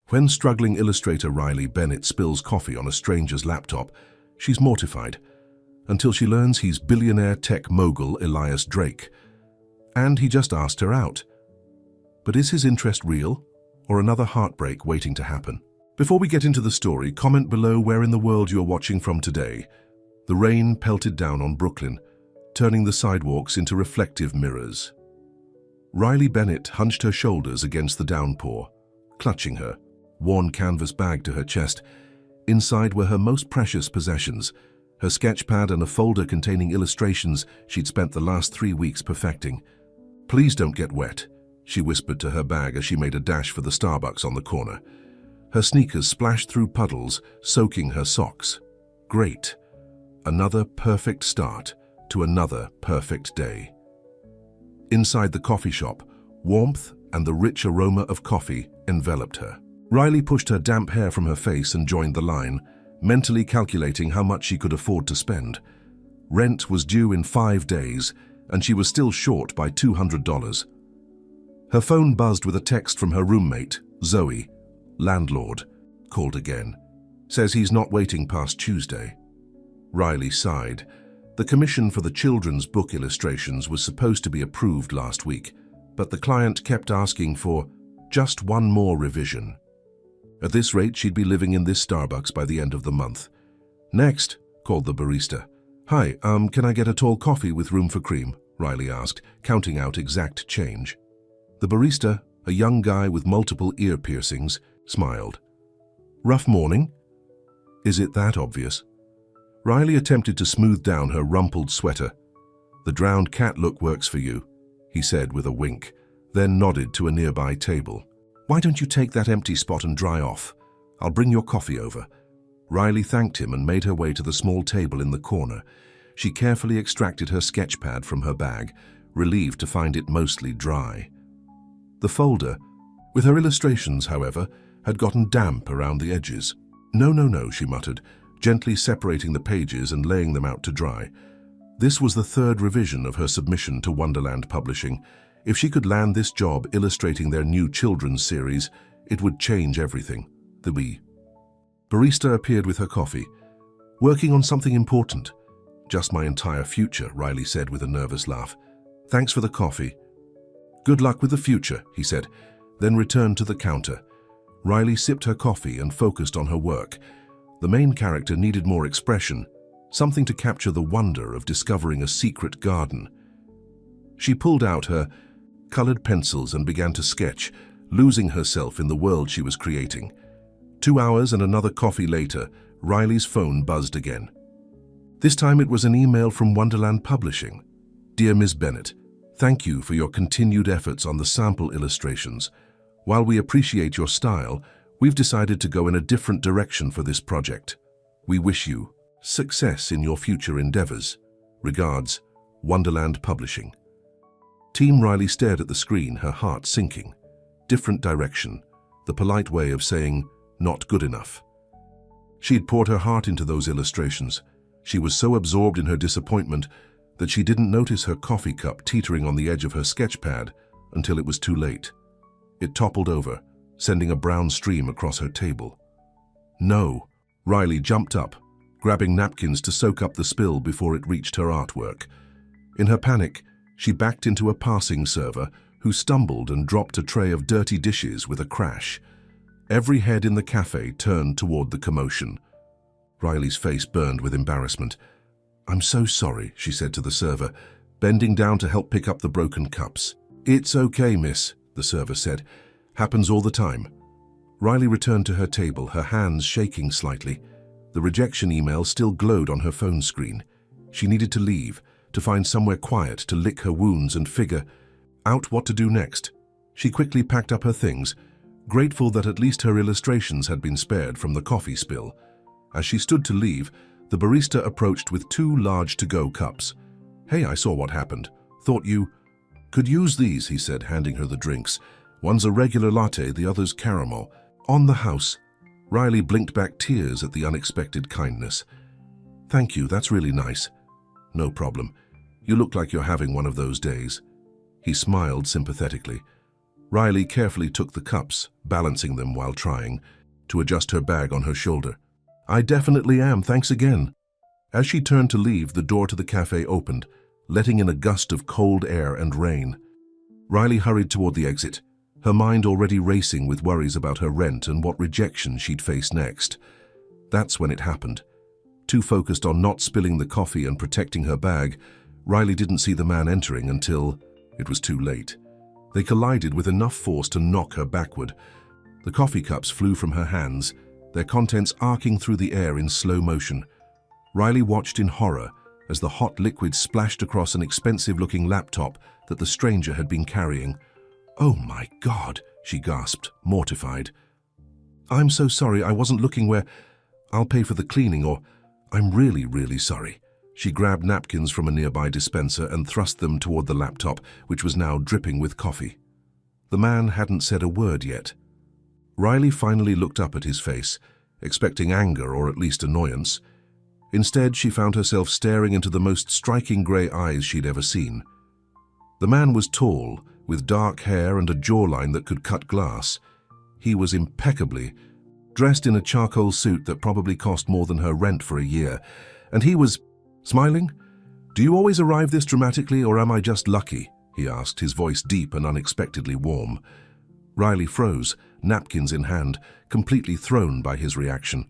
When struggling illustrator Riley Bennett spills coffee on a stranger's laptop, she's mortified, until she learns he's billionaire tech mogul Elias Drake. And he just asked her out. But is his interest real, or another heartbreak waiting to happen? Before we get into the story, comment below where in the world you're watching from today. The rain pelted down on Brooklyn, turning the sidewalks into reflective mirrors. Riley Bennett hunched her shoulders against the downpour, clutching her worn canvas bag to her chest. Inside were her most precious possessions, her sketch pad and a folder containing illustrations she'd spent the last 3 weeks perfecting. "Please don't get wet," she whispered to her bag as she made a dash for the Starbucks on the corner. Her sneakers splashed through puddles, soaking her socks. Great. Another perfect start to another perfect day. Inside the coffee shop, warmth and the rich aroma of coffee enveloped her. Riley pushed her damp hair from her face and joined the line, mentally calculating how much she could afford to spend. Rent was due in 5 days, and she was still short by $200. Her phone buzzed with a text from her roommate, Zoe. "Landlord called again. Says he's not waiting past Tuesday." Riley sighed. The commission for the children's book illustrations was supposed to be approved last week, but the client kept asking for just one more revision. At this rate, she'd be living in this Starbucks by the end of the month. "Next," called the barista. "Hi, can I get a tall coffee with room for cream?" Riley asked, counting out exact change. The barista, a young guy with multiple ear piercings, smiled. "Rough morning?" "Is it that obvious?" Riley attempted to smooth down her rumpled sweater. "The drowned cat look works for you," he said with a wink, then nodded to a nearby table. "Why don't you take that empty spot and dry off? I'll bring your coffee over." Riley thanked him and made her way to the small table in the corner. She carefully extracted her sketch pad from her bag, relieved to find it mostly dry. The folder, with her illustrations, however, had gotten damp around the edges. No, she muttered, gently separating the pages and laying them out to dry. This was the 3rd revision of her submission to Wonderland Publishing. If she could land this job illustrating their new children's series, it would change everything. The barista appeared with her coffee. "Working on something important." "Just my entire future," Riley said with a nervous laugh. "Thanks for the coffee." "Good luck with the future," he said, then returned to the counter. Riley sipped her coffee and focused on her work. The main character needed more expression, something to capture the wonder of discovering a secret garden. She pulled out her colored pencils and began to sketch, losing herself in the world she was creating. 2 hours and another coffee later, Riley's phone buzzed again. This time it was an email from Wonderland Publishing. "Dear Ms. Bennett, thank you for your continued efforts on the sample illustrations. While we appreciate your style, we've decided to go in a different direction for this project. We wish you success in your future endeavors. Regards, Wonderland Publishing." Team Riley stared at the screen, her heart sinking. Different direction, the polite way of saying, not good enough. She'd poured her heart into those illustrations. She was so absorbed in her disappointment that she didn't notice her coffee cup teetering on the edge of her sketch pad until it was too late. It toppled over, sending a brown stream across her table. "No!" Riley jumped up, grabbing napkins to soak up the spill before it reached her artwork. In her panic, she backed into a passing server who stumbled and dropped a tray of dirty dishes with a crash. Every head in the cafe turned toward the commotion. Riley's face burned with embarrassment. "I'm so sorry," she said to the server, bending down to help pick up the broken cups. "It's okay, miss," the server said. "Happens all the time." Riley returned to her table, her hands shaking slightly. The rejection email still glowed on her phone screen. She needed to leave, to find somewhere quiet to lick her wounds and figure out what to do next. She quickly packed up her things, grateful that at least her illustrations had been spared from the coffee spill. As she stood to leave, the barista approached with 2 large to-go cups. "Hey, I saw what happened. Thought you could use these," he said, handing her the drinks. "One's a regular latte, the other's caramel. On the house." Riley blinked back tears at the unexpected kindness. "Thank you, that's really nice." "No problem. You look like you're having one of those days." He smiled sympathetically. Riley carefully took the cups, balancing them while trying to adjust her bag on her shoulder. "I definitely am, thanks again." As she turned to leave, the door to the cafe opened, letting in a gust of cold air and rain. Riley hurried toward the exit, her mind already racing with worries about her rent and what rejection she'd face next. That's when it happened. Too focused on not spilling the coffee and protecting her bag, Riley didn't see the man entering until it was too late. They collided with enough force to knock her backward. The coffee cups flew from her hands, their contents arcing through the air in slow motion. Riley watched in horror as the hot liquid splashed across an expensive-looking laptop that the stranger had been carrying. "Oh my God," she gasped, mortified. "I'm so sorry, I wasn't looking where... I'll pay for the cleaning, or I'm really, really sorry." She grabbed napkins from a nearby dispenser and thrust them toward the laptop, which was now dripping with coffee. The man hadn't said a word yet. Riley finally looked up at his face, expecting anger or at least annoyance. Instead, she found herself staring into the most striking grey eyes she'd ever seen. The man was tall, with dark hair and a jawline that could cut glass. He was impeccably dressed in a charcoal suit that probably cost more than her rent for a year, and he was smiling. "Do you always arrive this dramatically, or am I just lucky?" he asked, his voice deep and unexpectedly warm. Riley froze, napkins in hand, completely thrown by his reaction.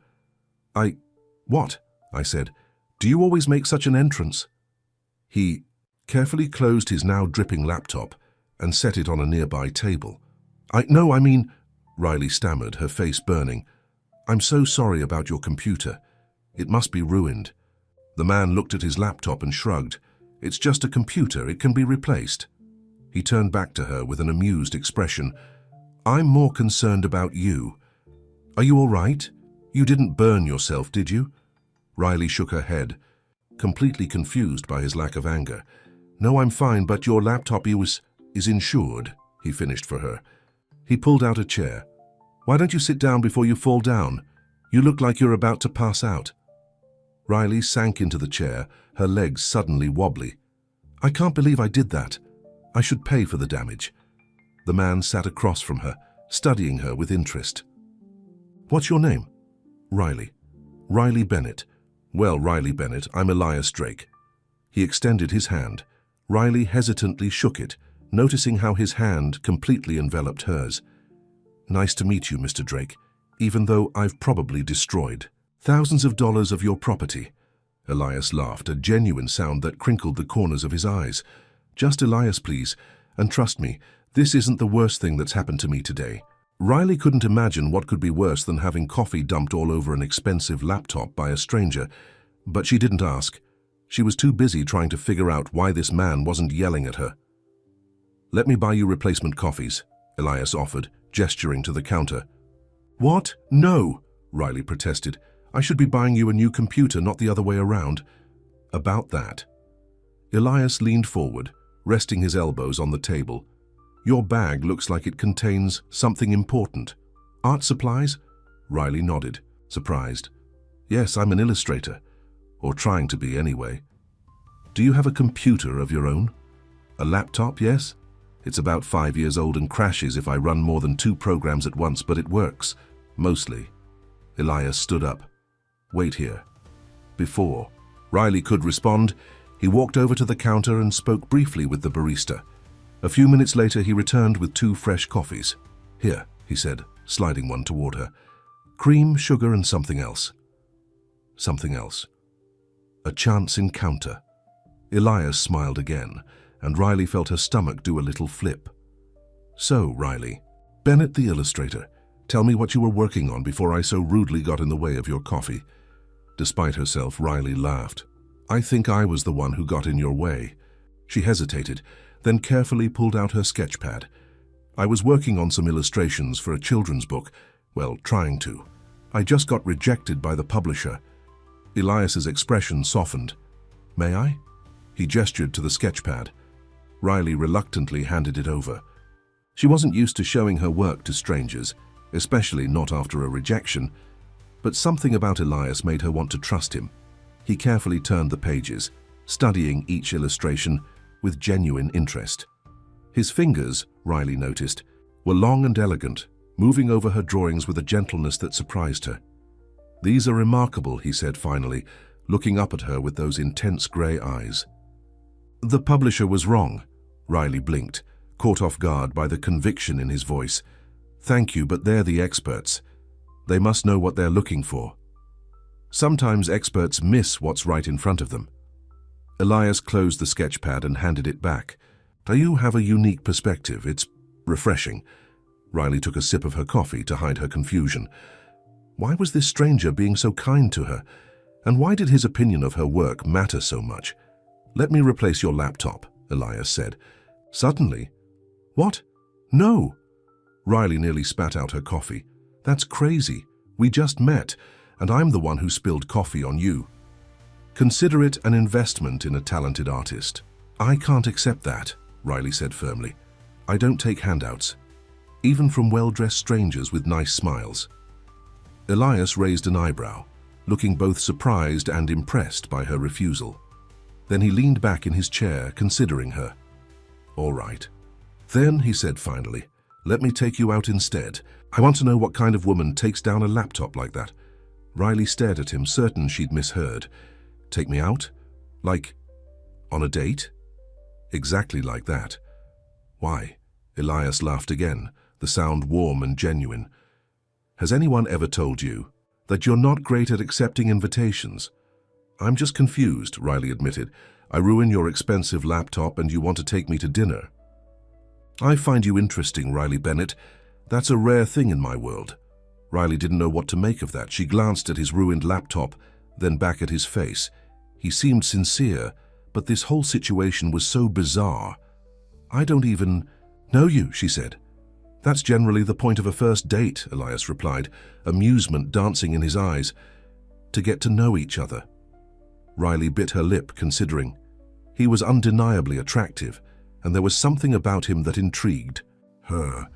What?" I said. "Do you always make such an entrance?" He carefully closed his now dripping laptop and set it on a nearby table. No, I mean," Riley stammered, her face burning. "I'm so sorry about your computer. It must be ruined." The man looked at his laptop and shrugged. "It's just a computer, it can be replaced." He turned back to her with an amused expression. "I'm more concerned about you. Are you all right? You didn't burn yourself, did you?" Riley shook her head, completely confused by his lack of anger. "No, I'm fine, but your laptop is insured," he finished for her. He pulled out a chair. "Why don't you sit down before you fall down? You look like you're about to pass out." Riley sank into the chair, her legs suddenly wobbly. "I can't believe I did that. I should pay for the damage." The man sat across from her, studying her with interest. "What's your name?" "Riley." "Riley Bennett. Well, Riley Bennett, I'm Elias Drake." He extended his hand. Riley hesitantly shook it, noticing how his hand completely enveloped hers. "Nice to meet you, Mr. Drake, even though I've probably destroyed thousands of dollars of your property." Elias laughed, a genuine sound that crinkled the corners of his eyes. "Just Elias, please, and trust me, this isn't the worst thing that's happened to me today." Riley couldn't imagine what could be worse than having coffee dumped all over an expensive laptop by a stranger, but she didn't ask. She was too busy trying to figure out why this man wasn't yelling at her. "Let me buy you replacement coffees," Elias offered, gesturing to the counter. "What? No," Riley protested. "I should be buying you a new computer, not the other way around." "About that." Elias leaned forward, resting his elbows on the table. "Your bag looks like it contains something important." "Art supplies?" Riley nodded, surprised. "Yes, I'm an illustrator. Or trying to be, anyway." "Do you have a computer of your own?" "A laptop, yes. It's about 5 years old and crashes if I run more than 2 programs at once, but it works. Mostly." Elias stood up. "Wait here." Before Riley could respond, he walked over to the counter and spoke briefly with the barista. A few minutes later, he returned with 2 fresh coffees. "Here," he said, sliding one toward her. "Cream, sugar, and something else." Something else. A chance encounter. Elias smiled again, and Riley felt her stomach do a little flip. "So, Riley, Bennett the illustrator, tell me what you were working on before I so rudely got in the way of your coffee." Despite herself, Riley laughed. "I think I was the one who got in your way." She hesitated, then carefully pulled out her sketch pad. "I was working on some illustrations for a children's book. Well, trying to. I just got rejected by the publisher." Elias's expression softened. "May I?" He gestured to the sketch pad. Riley reluctantly handed it over. She wasn't used to showing her work to strangers, especially not after a rejection, but something about Elias made her want to trust him. He carefully turned the pages, studying each illustration with genuine interest. His fingers, Riley noticed, were long and elegant, moving over her drawings with a gentleness that surprised her. "These are remarkable," he said finally, looking up at her with those intense grey eyes. "The publisher was wrong," Riley blinked, caught off guard by the conviction in his voice. "Thank you, but they're the experts. They must know what they're looking for." Sometimes experts miss what's right in front of them. Elias closed the sketchpad and handed it back. "You have a unique perspective. It's refreshing." Riley took a sip of her coffee to hide her confusion. Why was this stranger being so kind to her? And why did his opinion of her work matter so much? "Let me replace your laptop," Elias said. Suddenly, "What? No!" Riley nearly spat out her coffee. "That's crazy. We just met, and I'm the one who spilled coffee on you." "Consider it an investment in a talented artist." "I can't accept that," Riley said firmly. "I don't take handouts, even from well-dressed strangers with nice smiles." Elias raised an eyebrow, looking both surprised and impressed by her refusal. Then he leaned back in his chair, considering her. "All right. Then," he said finally, "let me take you out instead. I want to know what kind of woman takes down a laptop like that." Riley stared at him, certain she'd misheard. "Take me out? Like, on a date?" "Exactly like that." "Why?" Elias laughed again, the sound warm and genuine. "Has anyone ever told you that you're not great at accepting invitations?" "I'm just confused," Riley admitted. "I ruin your expensive laptop and you want to take me to dinner." "I find you interesting, Riley Bennett. That's a rare thing in my world." Riley didn't know what to make of that. She glanced at his ruined laptop, then back at his face. He seemed sincere, but this whole situation was so bizarre. "I don't even know you," she said. "That's generally the point of a first date," Elias replied, amusement dancing in his eyes. "To get to know each other." Riley bit her lip, considering. He was undeniably attractive, and there was something about him that intrigued her.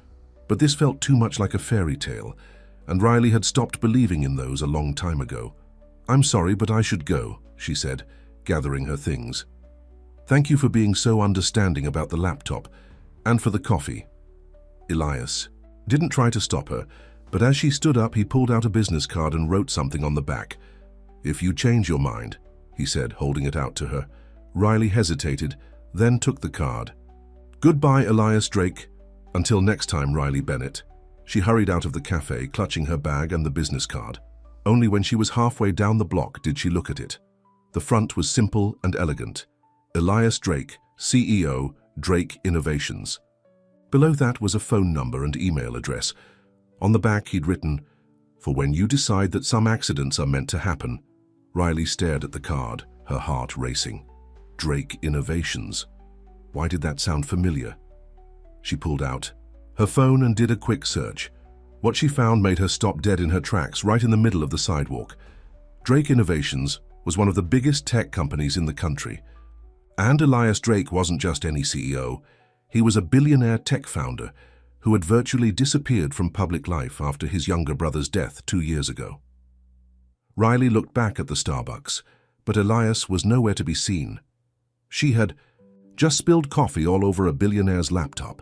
But this felt too much like a fairy tale, and Riley had stopped believing in those a long time ago. "I'm sorry, but I should go," she said, gathering her things. "Thank you for being so understanding about the laptop, and for the coffee." Elias didn't try to stop her, but as she stood up, he pulled out a business card and wrote something on the back. "If you change your mind," he said, holding it out to her. Riley hesitated, then took the card. "Goodbye, Elias Drake. Until next time, Riley Bennett." She hurried out of the cafe, clutching her bag and the business card. Only when she was halfway down the block did she look at it. The front was simple and elegant. Elias Drake, CEO, Drake Innovations. Below that was a phone number and email address. On the back he'd written, "For when you decide that some accidents are meant to happen." Riley stared at the card, her heart racing. Drake Innovations. Why did that sound familiar? She pulled out her phone and did a quick search. What she found made her stop dead in her tracks, right in the middle of the sidewalk. Drake Innovations was one of the biggest tech companies in the country. And Elias Drake wasn't just any CEO. He was a billionaire tech founder who had virtually disappeared from public life after his younger brother's death 2 years ago. Riley looked back at the Starbucks, but Elias was nowhere to be seen. She had just spilled coffee all over a billionaire's laptop,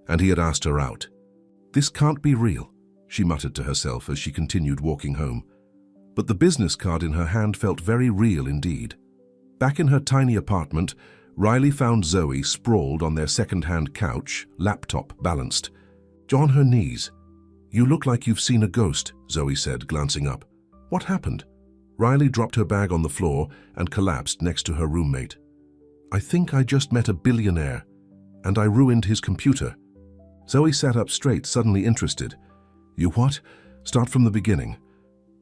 and he had asked her out. "This can't be real," she muttered to herself as she continued walking home. But the business card in her hand felt very real indeed. Back in her tiny apartment, Riley found Zoe sprawled on their second-hand couch, laptop balanced. On her knees. "You look like you've seen a ghost," Zoe said, glancing up. "What happened?" Riley dropped her bag on the floor and collapsed next to her roommate. "I think I just met a billionaire, and I ruined his computer." Zoe sat up straight, suddenly interested. "You what? Start from the beginning."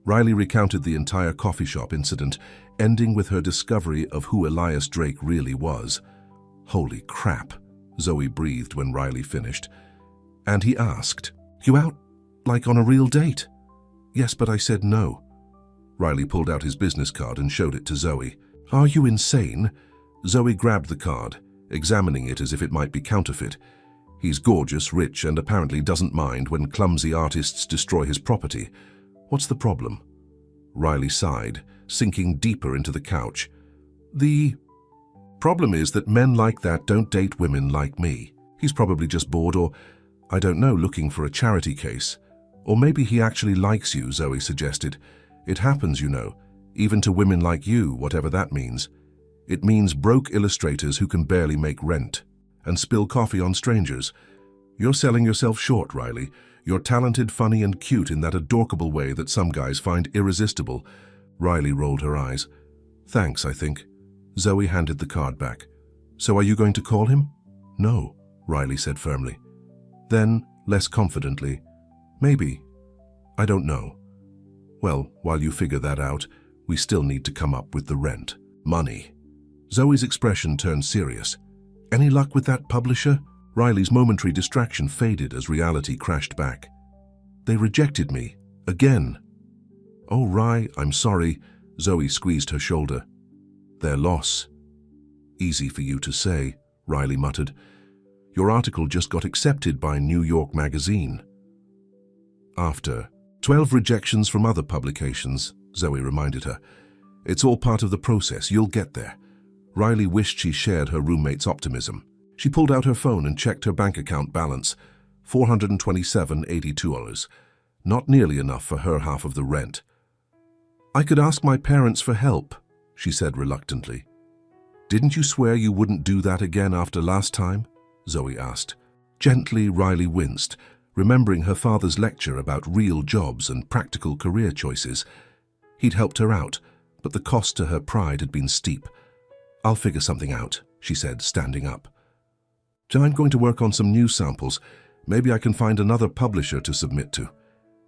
Riley recounted the entire coffee shop incident, ending with her discovery of who Elias Drake really was. "Holy crap," Zoe breathed when Riley finished. And he asked, "You out, like on a real date?" "Yes, but I said no." Riley pulled out his business card and showed it to Zoe. "Are you insane?" Zoe grabbed the card, examining it as if it might be counterfeit. "He's gorgeous, rich, and apparently doesn't mind when clumsy artists destroy his property. What's the problem?" Riley sighed, sinking deeper into the couch. "The problem is that men like that don't date women like me. He's probably just bored, or I don't know, looking for a charity case. Or maybe he actually likes you, Zoe suggested. It happens, you know, even to women like you, whatever that means. It means broke illustrators who can barely make rent and spill coffee on strangers. You're selling yourself short, Riley. You're talented, funny, and cute in that adorkable way that some guys find irresistible. Riley rolled her eyes. Thanks, I think. Zoe handed the card back. So are you going to call him? No, Riley said firmly. Then, less confidently, maybe. I don't know. Well, while you figure that out, we still need to come up with the rent. Money. Zoe's expression turned serious. Any luck with that publisher? Riley's momentary distraction faded as reality crashed back. They rejected me. Again. Oh, Ry, I'm sorry. Zoe squeezed her shoulder. Their loss. Easy for you to say, Riley muttered. Your article just got accepted by New York Magazine. After 12 rejections from other publications, Zoe reminded her. It's all part of the process. You'll get there. Riley wished she shared her roommate's optimism. She pulled out her phone and checked her bank account balance. $427.82. Not nearly enough for her half of the rent. I could ask my parents for help, she said reluctantly. Didn't you swear you wouldn't do that again after last time? Zoe asked. Gently, Riley winced, remembering her father's lecture about real jobs and practical career choices. He'd helped her out, but the cost to her pride had been steep. I'll figure something out, she said, standing up. I'm going to work on some new samples. Maybe I can find another publisher to submit to.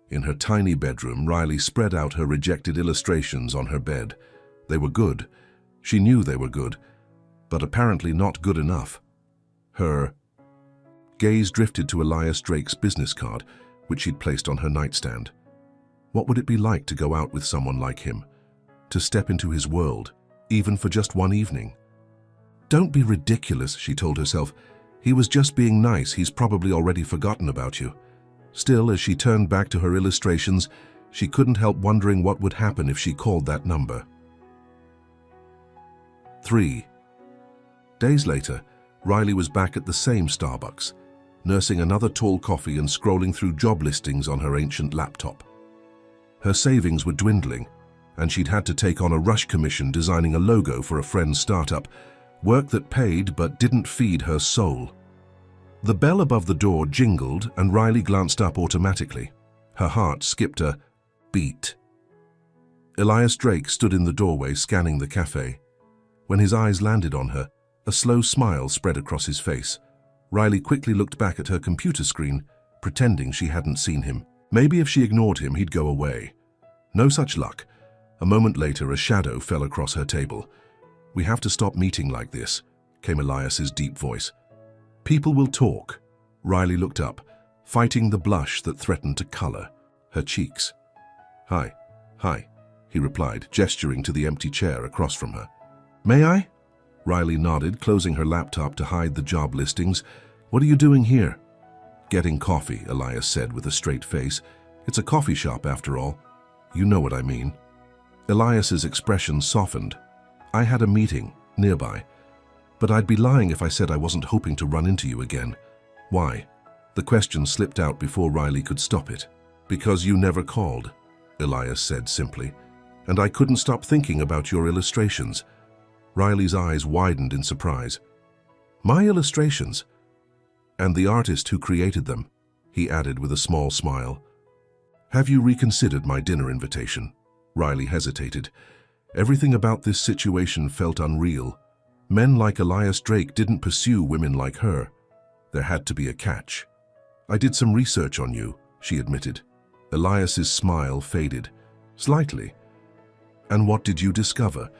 In her tiny bedroom, Riley spread out her rejected illustrations on her bed. They were good. She knew they were good, but apparently not good enough. Her gaze drifted to Elias Drake's business card, which she'd placed on her nightstand. What would it be like to go out with someone like him? To step into his world, even for just one evening? Don't be ridiculous, she told herself. He was just being nice. He's probably already forgotten about you. Still, as she turned back to her illustrations, she couldn't help wondering what would happen if she called that number. 3 days later, Riley was back at the same Starbucks, nursing another tall coffee and scrolling through job listings on her ancient laptop. Her savings were dwindling, and she'd had to take on a rush commission designing a logo for a friend's startup, work that paid but didn't feed her soul. The bell above the door jingled and Riley glanced up automatically. Her heart skipped a beat. Elias Drake stood in the doorway scanning the cafe. When his eyes landed on her, a slow smile spread across his face. Riley quickly looked back at her computer screen, pretending she hadn't seen him. Maybe if she ignored him, he'd go away. No such luck. A moment later, a shadow fell across her table. We have to stop meeting like this, came Elias's deep voice. People will talk. Riley looked up, fighting the blush that threatened to color her cheeks. Hi, he replied, gesturing to the empty chair across from her. May I? Riley nodded, closing her laptop to hide the job listings. What are you doing here? Getting coffee, Elias said with a straight face. It's a coffee shop after all. You know what I mean. Elias's expression softened. I had a meeting nearby, but I'd be lying if I said I wasn't hoping to run into you again. Why? The question slipped out before Riley could stop it. Because you never called, Elias said simply, and I couldn't stop thinking about your illustrations. Riley's eyes widened in surprise. My illustrations? And the artist who created them, he added with a small smile. Have you reconsidered my dinner invitation? Riley hesitated. Everything about this situation felt unreal. Men like Elias Drake didn't pursue women like her. There had to be a catch. I did some research on you, she admitted. Elias's smile faded. Slightly. And what did you discover?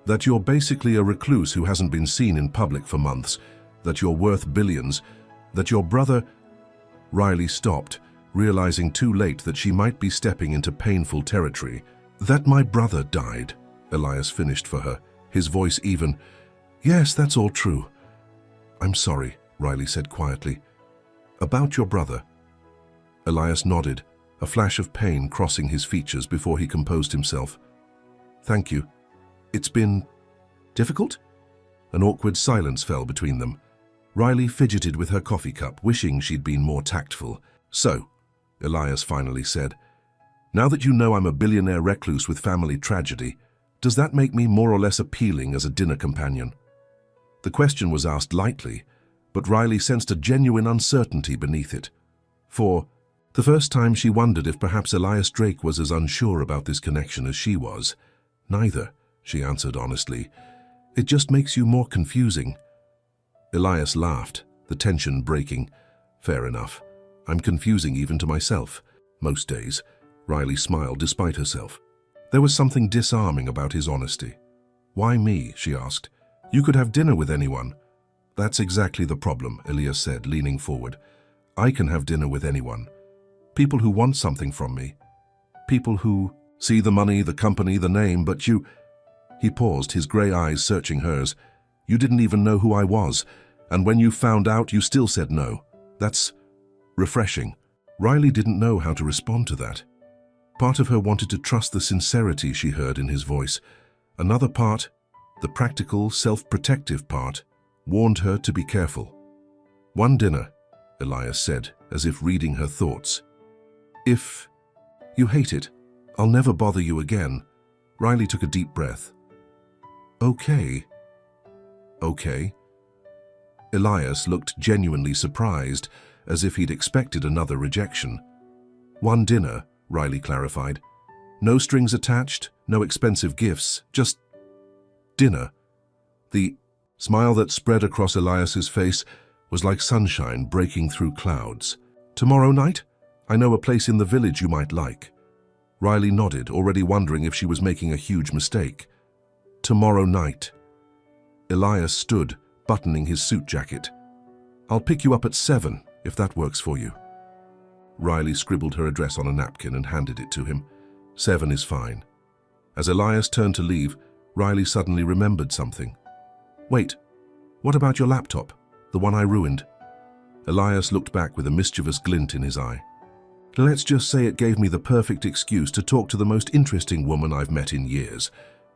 That you're basically a recluse who hasn't been seen in public for months, that you're worth billions, that your brother... Riley stopped, realizing too late that she might be stepping into painful territory. That my brother died, Elias finished for her, his voice even. Yes, that's all true. I'm sorry, Riley said quietly. About your brother. Elias nodded, a flash of pain crossing his features before he composed himself. Thank you. It's been... difficult? An awkward silence fell between them. Riley fidgeted with her coffee cup, wishing she'd been more tactful. "So," Elias finally said, "now that you know I'm a billionaire recluse with family tragedy, does that make me more or less appealing as a dinner companion?" The question was asked lightly, but Riley sensed a genuine uncertainty beneath it. For the first time she wondered if perhaps Elias Drake was as unsure about this connection as she was. "Neither," she answered honestly. "It just makes you more confusing." Elias laughed, the tension breaking. "Fair enough. I'm confusing even to myself. Most days." Riley smiled despite herself. There was something disarming about his honesty. "Why me?" she asked. "You could have dinner with anyone." "That's exactly the problem," Elias said, leaning forward. "I can have dinner with anyone. People who want something from me. People who see the money, the company, the name, but you—" He paused, his grey eyes searching hers. "You didn't even know who I was, and when you found out, you still said no. That's refreshing." Riley didn't know how to respond to that. Part of her wanted to trust the sincerity she heard in his voice. Another part, the practical, self-protective part, warned her to be careful. "One dinner," Elias said, as if reading her thoughts. "If you hate it, I'll never bother you again." Riley took a deep breath. "Okay." "Okay." Elias looked genuinely surprised, as if he'd expected another rejection. "One dinner," Riley clarified. "No strings attached, no expensive gifts, just dinner." The smile that spread across Elias's face was like sunshine breaking through clouds. "Tomorrow night? I know a place in the village you might like." Riley nodded, already wondering if she was making a huge mistake. "Tomorrow night." Elias stood, buttoning his suit jacket. "I'll pick you up at 7, if that works for you." Riley scribbled her address on a napkin and handed it to him. 7 is fine." As Elias turned to leave, Riley suddenly remembered something. "Wait, what about your laptop? The one I ruined?" Elias looked back with a mischievous glint in his eye. "Let's just say it gave me the perfect excuse to talk to the most interesting woman I've met in years.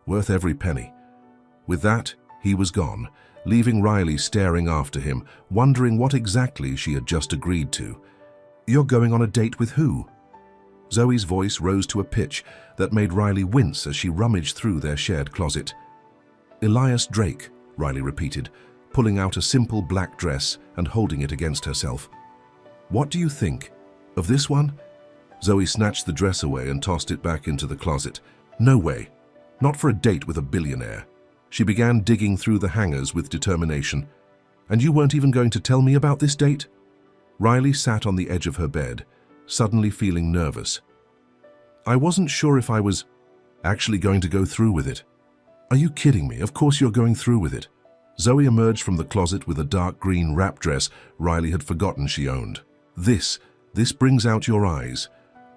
Worth every penny." With that, he was gone, leaving Riley staring after him, wondering what exactly she had just agreed to. "You're going on a date with who?" Zoe's voice rose to a pitch that made Riley wince as she rummaged through their shared closet. "Elias Drake," Riley repeated, pulling out a simple black dress and holding it against herself. "What do you think? Of this one?" Zoe snatched the dress away and tossed it back into the closet. "No way. Not for a date with a billionaire." She began digging through the hangers with determination. "And you weren't even going to tell me about this date?" Riley sat on the edge of her bed, suddenly feeling nervous. "I wasn't sure if I was actually going to go through with it." "Are you kidding me? Of course you're going through with it." Zoe emerged from the closet with a dark green wrap dress Riley had forgotten she owned. This brings out your eyes."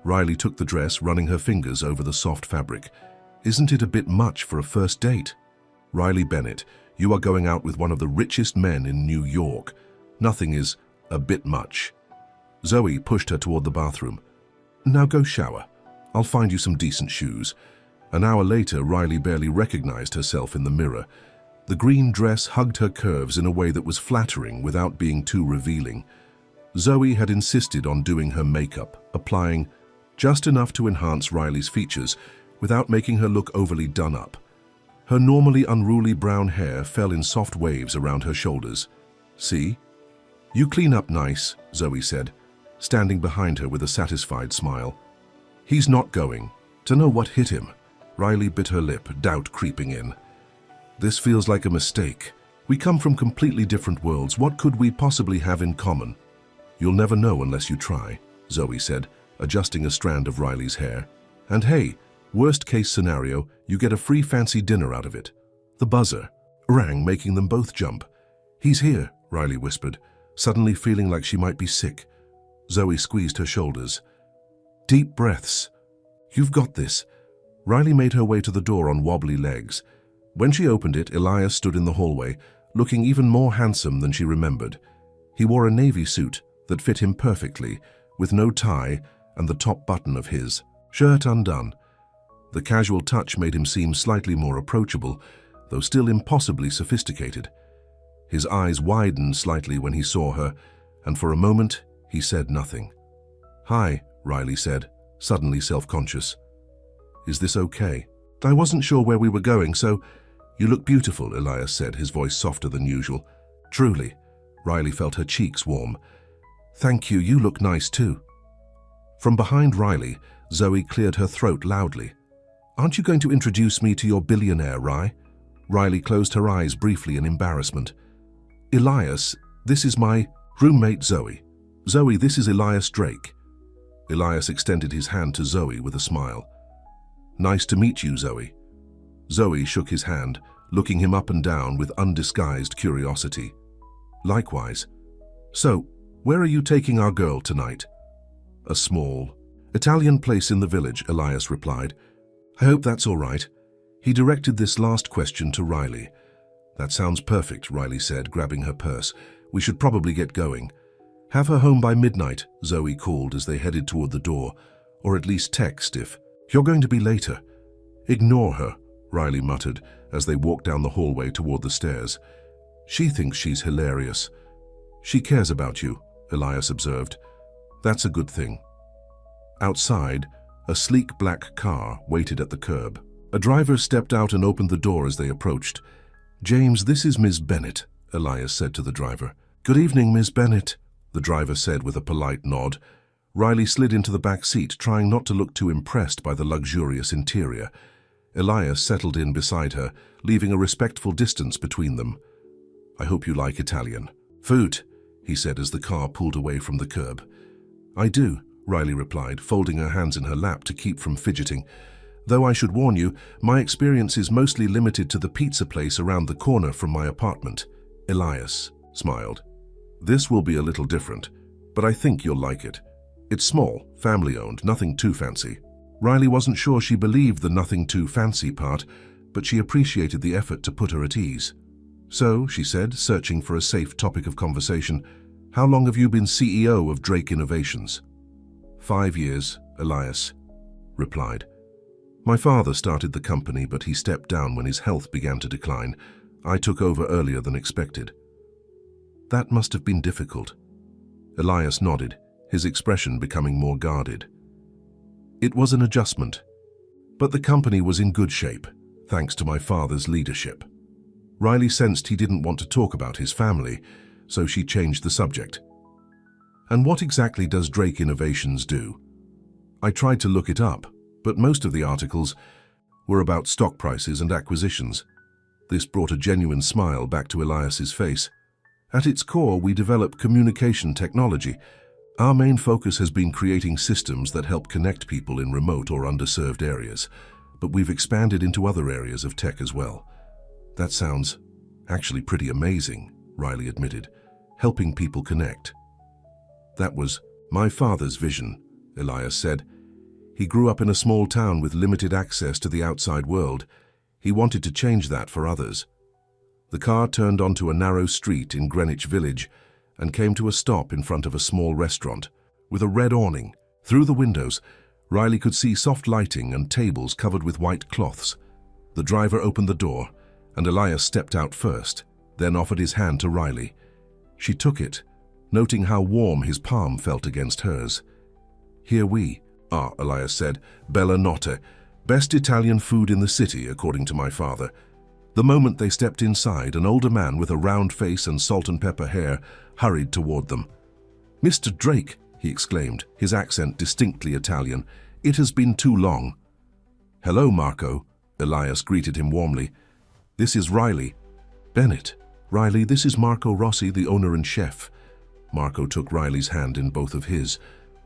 Riley took the dress, running her fingers over the soft fabric. "Isn't it a bit much for a first date?" "Riley Bennett, you are going out with one of the richest men in New York. Nothing is a bit much." Zoe pushed her toward the bathroom. "Now go shower. I'll find you some decent shoes." An hour later, Riley barely recognized herself in the mirror. The green dress hugged her curves in a way that was flattering without being too revealing. Zoe had insisted on doing her makeup, applying just enough to enhance Riley's features without making her look overly done up. Her normally unruly brown hair fell in soft waves around her shoulders. "See? You clean up nice," Zoe said, standing behind her with a satisfied smile. "He's not going." To know what hit him, Riley bit her lip, doubt creeping in. "This feels like a mistake. We come from completely different worlds. What could we possibly have in common?" "You'll never know unless you try," Zoe said, adjusting a strand of Riley's hair. "And hey, worst case scenario, you get a free fancy dinner out of it." The buzzer rang, making them both jump. "He's here," Riley whispered, suddenly feeling like she might be sick. Zoe squeezed her shoulders. "Deep breaths. You've got this." Riley made her way to the door on wobbly legs. When she opened it, Elias stood in the hallway, looking even more handsome than she remembered. He wore a navy suit that fit him perfectly, with no tie and the top button of his shirt undone. The casual touch made him seem slightly more approachable, though still impossibly sophisticated. His eyes widened slightly when he saw her, and for a moment he said nothing. "Hi," Riley said, suddenly self-conscious. "Is this okay? I wasn't sure where we were going, so—" "You look beautiful," Elias said, his voice softer than usual. "Truly." Riley felt her cheeks warm. "Thank you, you look nice too." From behind Riley, Zoe cleared her throat loudly. "Aren't you going to introduce me to your billionaire, Ry?" Riley closed her eyes briefly in embarrassment. "Elias, this is my roommate Zoe. Zoe, this is Elias Drake." Elias extended his hand to Zoe with a smile. "Nice to meet you, Zoe." Zoe shook his hand, looking him up and down with undisguised curiosity. "Likewise. So, where are you taking our girl tonight?" "A small Italian place in the village," Elias replied. "I hope that's all right." He directed this last question to Riley. "That sounds perfect," Riley said, grabbing her purse. "We should probably get going." "Have her home by midnight," Zoe called as they headed toward the door. "Or at least text if you're going to be later." "Ignore her," Riley muttered as they walked down the hallway toward the stairs. "She thinks she's hilarious." "She cares about you," Elias observed. "That's a good thing." Outside, a sleek black car waited at the curb. A driver stepped out and opened the door as they approached. "James, this is Ms. Bennett," Elias said to the driver. "Good evening, Ms. Bennett," the driver said with a polite nod. Riley slid into the back seat, trying not to look too impressed by the luxurious interior. Elias settled in beside her, leaving a respectful distance between them. "I hope you like Italian food," he said as the car pulled away from the curb. "I do," Riley replied, folding her hands in her lap to keep from fidgeting. "Though I should warn you, my experience is mostly limited to the pizza place around the corner from my apartment." Elias smiled. "This will be a little different, but I think you'll like it. It's small, family-owned, nothing too fancy." Riley wasn't sure she believed the nothing too fancy part, but she appreciated the effort to put her at ease. "So," she said, searching for a safe topic of conversation, "how long have you been CEO of Drake Innovations?" 5 years, Elias replied. "My father started the company, but he stepped down when his health began to decline. I took over earlier than expected." "That must have been difficult." Elias nodded, his expression becoming more guarded. "It was an adjustment, but the company was in good shape, thanks to my father's leadership." Riley sensed he didn't want to talk about his family, so she changed the subject. "And what exactly does Drake Innovations do?" "I tried to look it up, but most of the articles were about stock prices and acquisitions." This brought a genuine smile back to Elias's face. "At its core, we develop communication technology. Our main focus has been creating systems that help connect people in remote or underserved areas, but we've expanded into other areas of tech as well." "That sounds actually pretty amazing," Riley admitted, "helping people connect." "That was my father's vision," Elias said. "He grew up in a small town with limited access to the outside world. He wanted to change that for others." The car turned onto a narrow street in Greenwich Village and came to a stop in front of a small restaurant with a red awning. Through the windows, Riley could see soft lighting and tables covered with white cloths. The driver opened the door, and Elias stepped out first, then offered his hand to Riley. She took it, noting how warm his palm felt against hers. "Here we are," Elias said. "Bella Notte, best Italian food in the city, according to my father." The moment they stepped inside, an older man with a round face and salt and pepper hair hurried toward them. "Mr. Drake," he exclaimed, his accent distinctly Italian, "it has been too long." "Hello, Marco," Elias greeted him warmly. "This is Riley." "Bennett. Riley, this is Marco Rossi, the owner and chef." Marco took Riley's hand in both of his.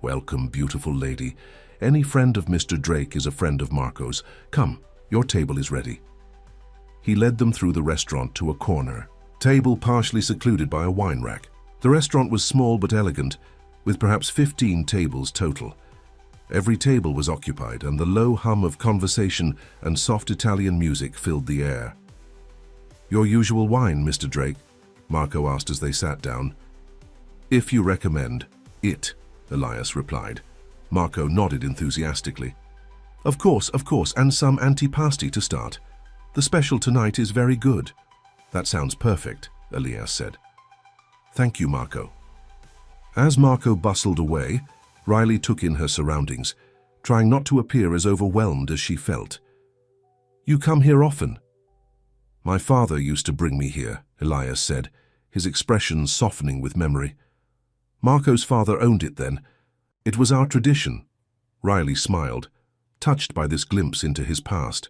"Welcome, beautiful lady. Any friend of Mr. Drake is a friend of Marco's. Come, your table is ready." He led them through the restaurant to a corner table partially secluded by a wine rack. The restaurant was small but elegant, with perhaps 15 tables total. Every table was occupied, and the low hum of conversation and soft Italian music filled the air. "Your usual wine, Mr. Drake?" Marco asked as they sat down. "If you recommend it," Elias replied. Marco nodded enthusiastically. Of course, and some antipasti to start. The special tonight is very good." "That sounds perfect," Elias said. Thank you, Marco. As Marco bustled away, Riley took in her surroundings, trying not to appear as overwhelmed as she felt. You come here often? My father used to bring me here, Elias said, his expression softening with memory. Marco's father owned it then. It was our tradition. Riley smiled, touched by this glimpse into his past.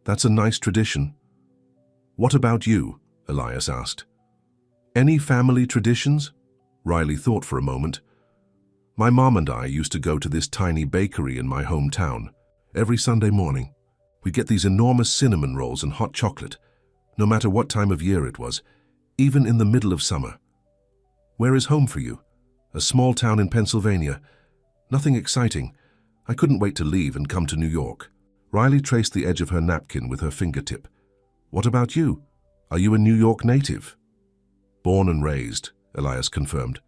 That's a nice tradition. What about you? Elias asked. Any family traditions? Riley thought for a moment. My mom and I used to go to this tiny bakery in my hometown every Sunday morning. We'd get these enormous cinnamon rolls and hot chocolate, no matter what time of year it was, even in the middle of summer. Where is home for you? A small town in Pennsylvania. Nothing exciting. I couldn't wait to leave and come to New York. Riley traced the edge of her napkin with her fingertip. What about you? Are you a New York native? Born and raised, Elias confirmed.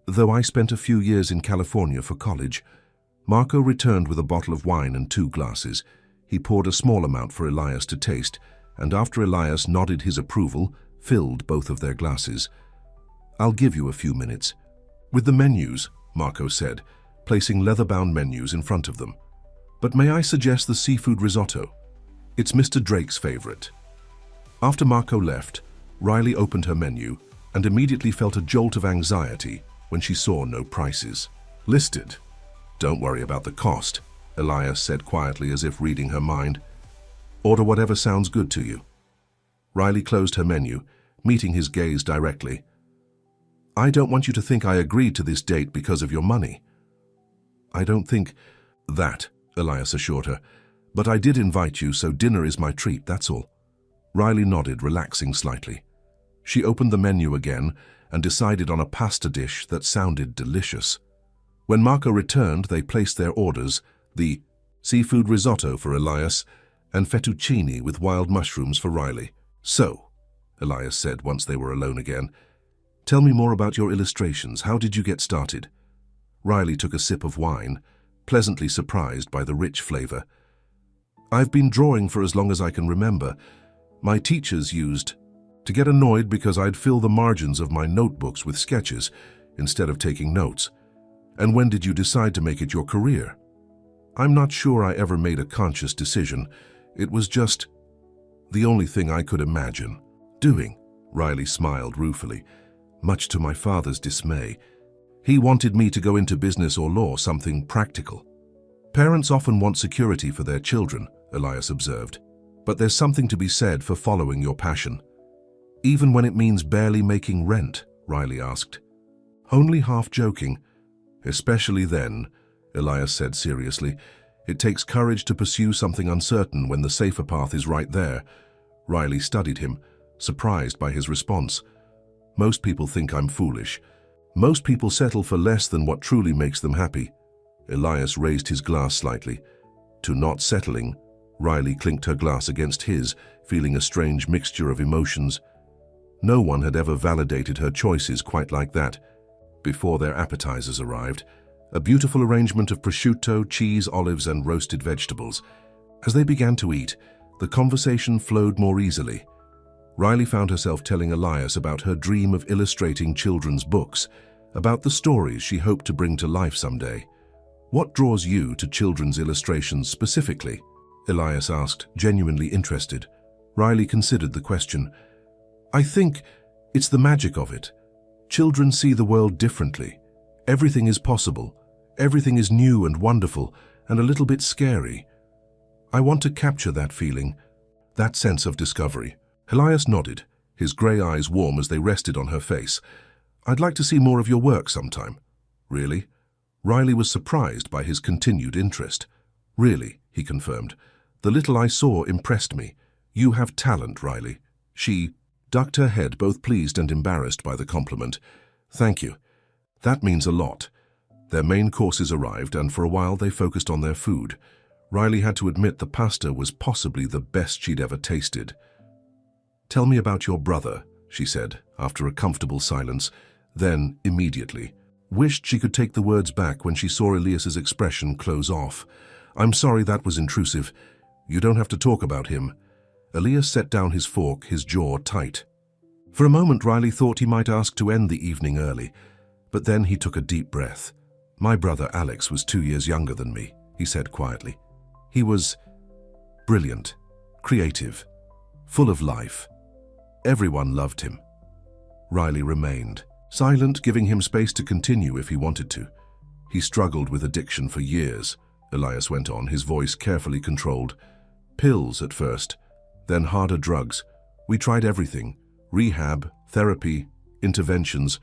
Though I spent a few years in California for college. Marco returned with a bottle of wine and 2 glasses. He poured a small amount for Elias to taste, and after Elias nodded his approval, filled both of their glasses. I'll give you a few minutes. With the menus, Marco said, placing leather-bound menus in front of them. But may I suggest the seafood risotto? It's Mr. Drake's favorite. After Marco left, Riley opened her menu and immediately felt a jolt of anxiety when she saw no prices listed. Don't worry about the cost, Elias said quietly as if reading her mind. Order whatever sounds good to you. Riley closed her menu, meeting his gaze directly. I don't want you to think I agreed to this date because of your money. I don't think that, Elias assured her, but I did invite you, so dinner is my treat, that's all. Riley nodded, relaxing slightly. She opened the menu again and decided on a pasta dish that sounded delicious. When Marco returned, they placed their orders, the seafood risotto for Elias and fettuccine with wild mushrooms for Riley. So, Elias said once they were alone again, tell me more about your illustrations. How did you get started? Riley took a sip of wine, pleasantly surprised by the rich flavor. I've been drawing for as long as I can remember. My teachers used to get annoyed because I'd fill the margins of my notebooks with sketches instead of taking notes. And when did you decide to make it your career? I'm not sure I ever made a conscious decision. It was just the only thing I could imagine doing. Riley smiled ruefully, much to my father's dismay. He wanted me to go into business or law, something practical. Parents often want security for their children, Elias observed. But there's something to be said for following your passion. Even when it means barely making rent, Riley asked. Only half joking. Especially then, Elias said seriously. It takes courage to pursue something uncertain when the safer path is right there. Riley studied him, surprised by his response. Most people think I'm foolish. Most people settle for less than what truly makes them happy. Elias raised his glass slightly. To not settling, Riley clinked her glass against his, feeling a strange mixture of emotions. No one had ever validated her choices quite like that. Before their appetizers arrived, a beautiful arrangement of prosciutto, cheese, olives, and roasted vegetables. As they began to eat, the conversation flowed more easily. Riley found herself telling Elias about her dream of illustrating children's books, about the stories she hoped to bring to life someday. What draws you to children's illustrations specifically? Elias asked, genuinely interested. Riley considered the question. I think it's the magic of it. Children see the world differently. Everything is possible. Everything is new and wonderful, and a little bit scary. I want to capture that feeling, that sense of discovery. Elias nodded, his grey eyes warm as they rested on her face. I'd like to see more of your work sometime. Really? Riley was surprised by his continued interest. Really, he confirmed. The little I saw impressed me. You have talent, Riley. She ducked her head, both pleased and embarrassed by the compliment. Thank you. That means a lot. Their main courses arrived, and for a while they focused on their food. Riley had to admit the pasta was possibly the best she'd ever tasted. Tell me about your brother, she said, after a comfortable silence. Then, immediately, wished she could take the words back when she saw Elias's expression close off. I'm sorry that was intrusive. You don't have to talk about him. Elias set down his fork, his jaw tight. For a moment, Riley thought he might ask to end the evening early, but then he took a deep breath. My brother Alex was 2 years younger than me, he said quietly. He was brilliant, creative, full of life. Everyone loved him. Riley remained, silent, giving him space to continue if he wanted to. He struggled with addiction for years, Elias went on, his voice carefully controlled. Pills at first, then harder drugs. We tried everything. Rehab, therapy, interventions.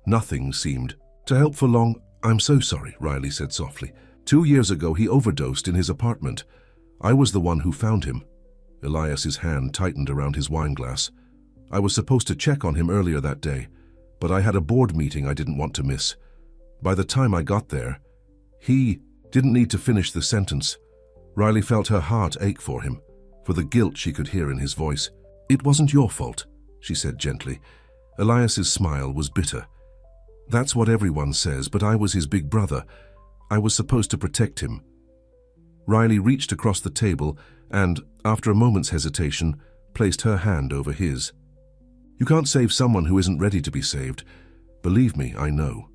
Nothing seemed to help for long. I'm so sorry, Riley said softly. 2 years ago, he overdosed in his apartment. I was the one who found him. Elias's hand tightened around his wineglass. I was supposed to check on him earlier that day, but I had a board meeting I didn't want to miss. By the time I got there, he didn't need to finish the sentence. Riley felt her heart ache for him, for the guilt she could hear in his voice. It wasn't your fault, she said gently. Elias's smile was bitter. That's what everyone says, but I was his big brother. I was supposed to protect him. Riley reached across the table and, after a moment's hesitation, placed her hand over his. You can't save someone who isn't ready to be saved. Believe me, I know.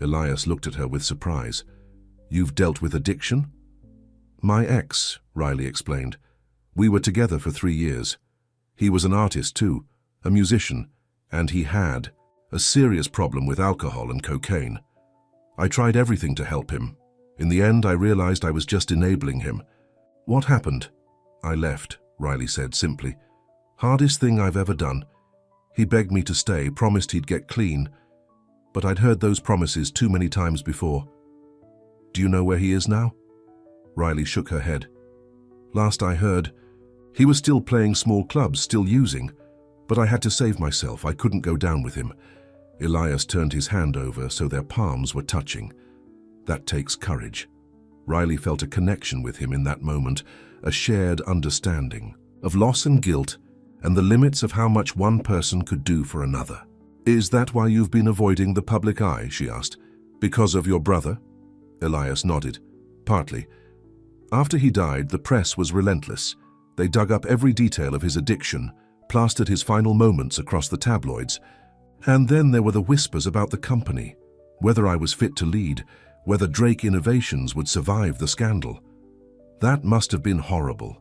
Elias looked at her with surprise. You've dealt with addiction? My ex, Riley explained. We were together for 3 years. He was an artist too, a musician, and he had a serious problem with alcohol and cocaine. I tried everything to help him. In the end, I realized I was just enabling him. What happened? I left, Riley said simply. Hardest thing I've ever done. He begged me to stay, promised he'd get clean, but I'd heard those promises too many times before. Do you know where he is now? Riley shook her head. Last I heard, he was still playing small clubs, still using, but I had to save myself. I couldn't go down with him. Elias turned his hand over so their palms were touching. That takes courage. Riley felt a connection with him in that moment, a shared understanding of loss and guilt and the limits of how much one person could do for another. Is that why you've been avoiding the public eye? She asked. Because of your brother? Elias nodded. Partly. After he died, the press was relentless. They dug up every detail of his addiction, plastered his final moments across the tabloids. And then there were the whispers about the company, whether I was fit to lead, whether Drake Innovations would survive the scandal. That must have been horrible.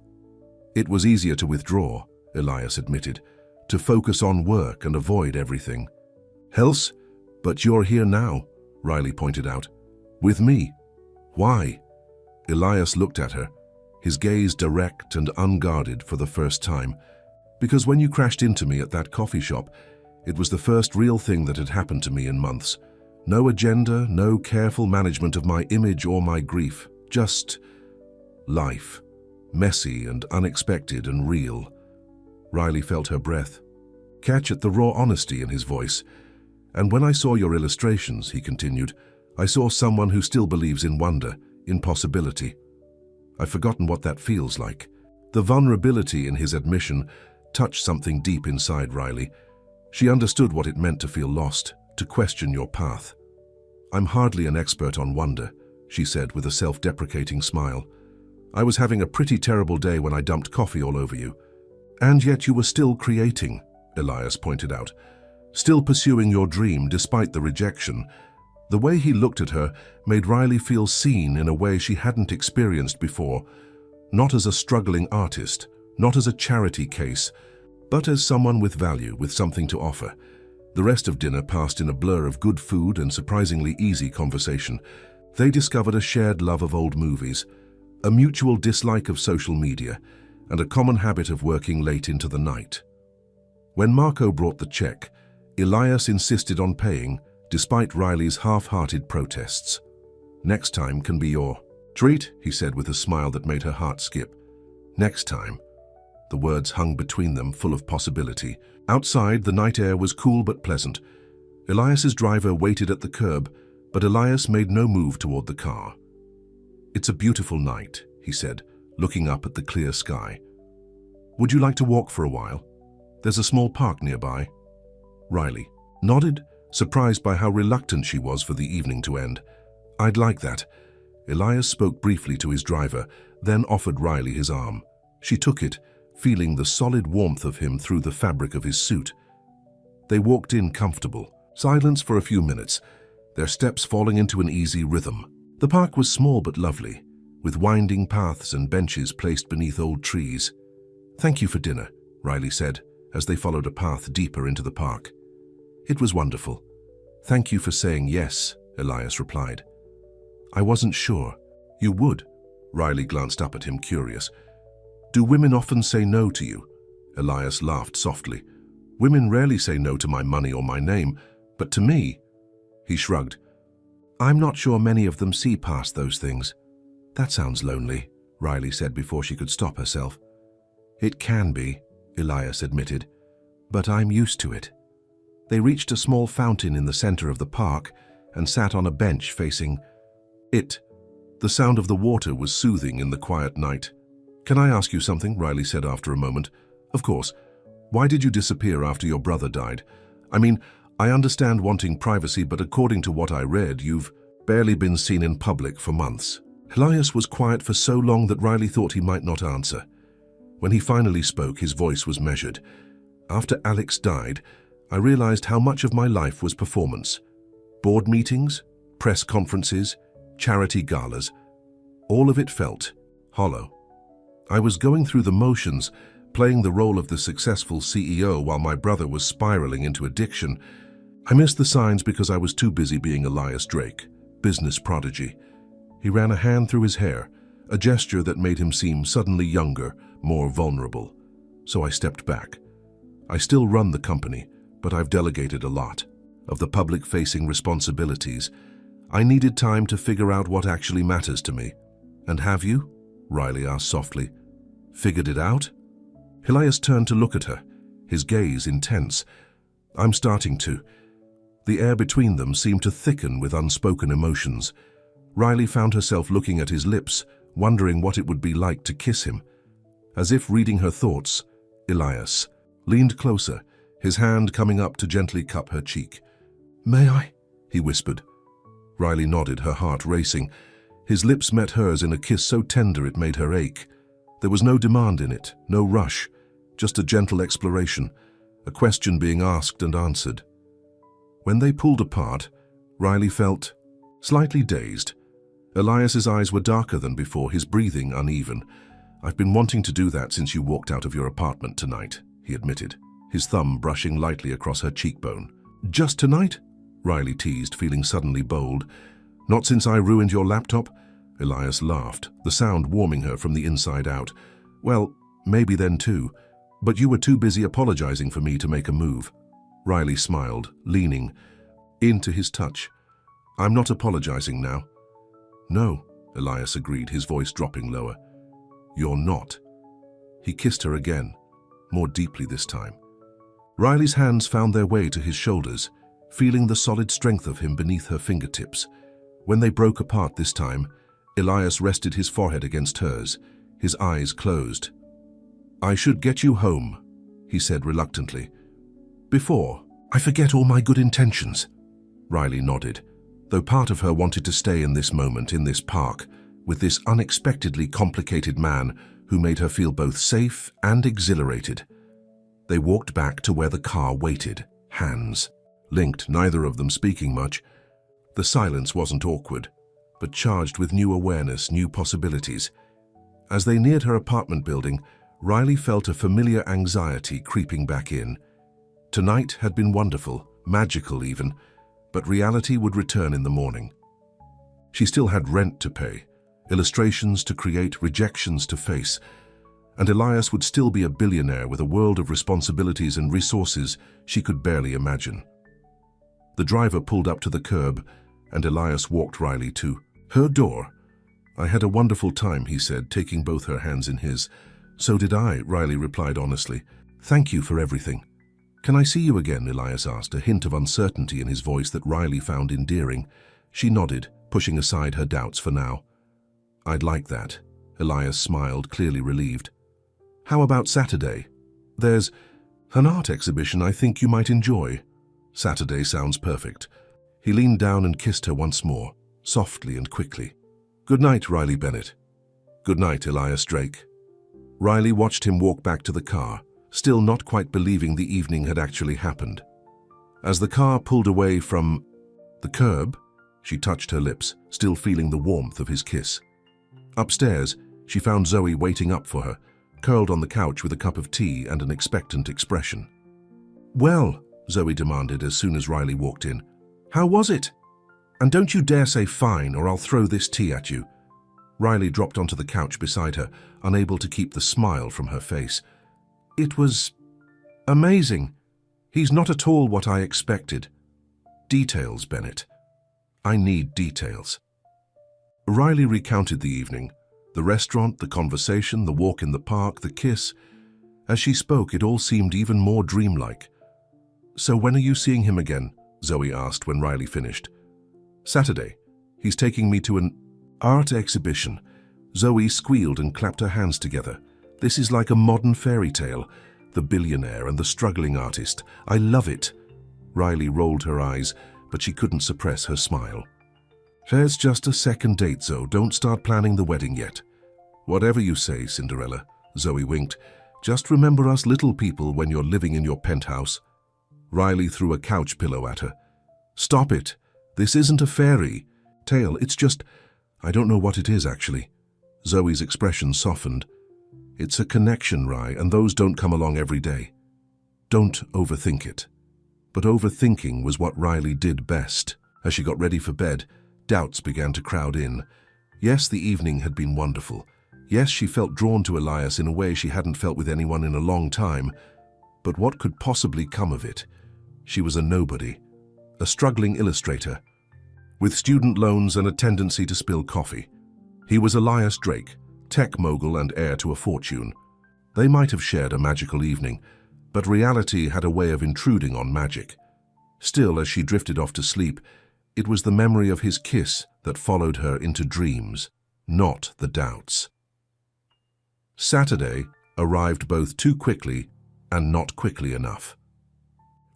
It was easier to withdraw, Elias admitted, to focus on work and avoid everything. Else? But you're here now, Riley pointed out. With me. Why? Elias looked at her, his gaze direct and unguarded for the first time. Because when you crashed into me at that coffee shop, it was the first real thing that had happened to me in months. No agenda, no careful management of my image or my grief. Just life. Messy and unexpected and real. Riley felt her breath. Catch at the raw honesty in his voice. And when I saw your illustrations, he continued, I saw someone who still believes in wonder, in possibility. I've forgotten what that feels like. The vulnerability in his admission touched something deep inside Riley. She understood what it meant to feel lost, to question your path. I'm hardly an expert on wonder, she said with a self-deprecating smile. I was having a pretty terrible day when I dumped coffee all over you. And yet you were still creating, Elias pointed out. Still pursuing your dream despite the rejection. The way he looked at her made Riley feel seen in a way she hadn't experienced before. Not as a struggling artist, not as a charity case, but as someone with value, with something to offer. The rest of dinner passed in a blur of good food and surprisingly easy conversation. They discovered a shared love of old movies, a mutual dislike of social media, and a common habit of working late into the night. When Marco brought the check, Elias insisted on paying, despite Riley's half-hearted protests. Next time can be your treat, he said with a smile that made her heart skip. Next time. The words hung between them, full of possibility. Outside, the night air was cool but pleasant. Elias's driver waited at the curb, but Elias made no move toward the car. It's a beautiful night, he said, looking up at the clear sky. Would you like to walk for a while? There's a small park nearby. Riley nodded, surprised by how reluctant she was for the evening to end. I'd like that. Elias spoke briefly to his driver, then offered Riley his arm. She took it, feeling the solid warmth of him through the fabric of his suit. They walked in comfortable. Silence for a few minutes, their steps falling into an easy rhythm. The park was small but lovely, with winding paths and benches placed beneath old trees. "Thank you for dinner," Riley said, as they followed a path deeper into the park. "It was wonderful." "Thank you for saying yes," Elias replied. "I wasn't sure." "You would." Riley glanced up at him, curious. "Do women often say no to you?" Elias laughed softly. "Women rarely say no to my money or my name, but to me..." He shrugged. "I'm not sure many of them see past those things." "That sounds lonely," Riley said before she could stop herself. "It can be," Elias admitted, "but I'm used to it." They reached a small fountain in the center of the park and sat on a bench facing it. The sound of the water was soothing in the quiet night. "Can I ask you something?" Riley said after a moment. "Of course. Why did you disappear after your brother died? I mean, I understand wanting privacy, but according to what I read, you've barely been seen in public for months." Elias was quiet for so long that Riley thought he might not answer. When he finally spoke, his voice was measured. "After Alex died, I realized how much of my life was performance. Board meetings, press conferences, charity galas. All of it felt hollow. I was going through the motions, playing the role of the successful CEO while my brother was spiraling into addiction. I missed the signs because I was too busy being Elias Drake, business prodigy." He ran a hand through his hair, a gesture that made him seem suddenly younger, more vulnerable. "So I stepped back. I still run the company, but I've delegated a lot of the public-facing responsibilities. I needed time to figure out what actually matters to me." "And have you?" Riley asked softly. "Figured it out?" Elias turned to look at her, his gaze intense. "I'm starting to." The air between them seemed to thicken with unspoken emotions. Riley found herself looking at his lips, wondering what it would be like to kiss him. As if reading her thoughts, Elias leaned closer, his hand coming up to gently cup her cheek. "May I?" he whispered. Riley nodded, her heart racing. His lips met hers in a kiss so tender it made her ache. There was no demand in it, no rush, just a gentle exploration, a question being asked and answered. When they pulled apart, Riley felt slightly dazed. Elias's eyes were darker than before, his breathing uneven. "I've been wanting to do that since you walked out of your apartment tonight," he admitted, his thumb brushing lightly across her cheekbone. "Just tonight?" Riley teased, feeling suddenly bold. "Not since I ruined your laptop?" Elias laughed, the sound warming her from the inside out. "Well, maybe then too, but you were too busy apologizing for me to make a move." Riley smiled, leaning into his touch. "I'm not apologizing now." "No," Elias agreed, his voice dropping lower. "You're not." He kissed her again, more deeply this time. Riley's hands found their way to his shoulders, feeling the solid strength of him beneath her fingertips. When they broke apart this time, Elias rested his forehead against hers, his eyes closed. "I should get you home," he said reluctantly. "Before I forget all my good intentions." Riley nodded, though part of her wanted to stay in this moment, in this park, with this unexpectedly complicated man who made her feel both safe and exhilarated. They walked back to where the car waited, hands linked, neither of them speaking much. The silence wasn't awkward, but charged with new awareness, new possibilities. As they neared her apartment building, Riley felt a familiar anxiety creeping back in. Tonight had been wonderful, magical even, but reality would return in the morning. She still had rent to pay, illustrations to create, rejections to face, and Elias would still be a billionaire with a world of responsibilities and resources she could barely imagine. The driver pulled up to the curb, and Elias walked Riley to her door. "I had a wonderful time," he said, taking both her hands in his. "So did I," Riley replied honestly. "Thank you for everything." "Can I see you again?" Elias asked, a hint of uncertainty in his voice that Riley found endearing. She nodded, pushing aside her doubts for now. "I'd like that." Elias smiled, clearly relieved. "How about Saturday? There's an art exhibition I think you might enjoy." "Saturday sounds perfect." He leaned down and kissed her once more, softly and quickly. "Good night, Riley Bennett." "Good night, Elias Drake." Riley watched him walk back to the car, still not quite believing the evening had actually happened. As the car pulled away from the curb, she touched her lips, still feeling the warmth of his kiss. Upstairs, she found Zoe waiting up for her, curled on the couch with a cup of tea and an expectant expression. "Well," Zoe demanded as soon as Riley walked in, "how was it? And don't you dare say fine or I'll throw this tea at you." Riley dropped onto the couch beside her, unable to keep the smile from her face. "It was amazing. He's not at all what I expected." "Details, Bennett. I need details." Riley recounted the evening, the restaurant, the conversation, the walk in the park, the kiss. As she spoke, it all seemed even more dreamlike. "So when are you seeing him again?" Zoe asked when Riley finished. "Saturday. He's taking me to an art exhibition." Zoe squealed and clapped her hands together. "This is like a modern fairy tale. The billionaire and the struggling artist. I love it." Riley rolled her eyes, but she couldn't suppress her smile. "There's just a second date, Zoe. Don't start planning the wedding yet." "Whatever you say, Cinderella," Zoe winked. "Just remember us little people when you're living in your penthouse." Riley threw a couch pillow at her. "Stop it. This isn't a fairy tale. It's just, I don't know what it is, actually." Zoe's expression softened. "It's a connection, Ry, and those don't come along every day. Don't overthink it." But overthinking was what Riley did best. As she got ready for bed, doubts began to crowd in. Yes, the evening had been wonderful. Yes, she felt drawn to Elias in a way she hadn't felt with anyone in a long time. But what could possibly come of it? She was a nobody, a struggling illustrator, with student loans and a tendency to spill coffee. He was Elias Drake, tech mogul and heir to a fortune. They might have shared a magical evening, but reality had a way of intruding on magic. Still, as she drifted off to sleep, it was the memory of his kiss that followed her into dreams, not the doubts. Saturday arrived both too quickly and not quickly enough.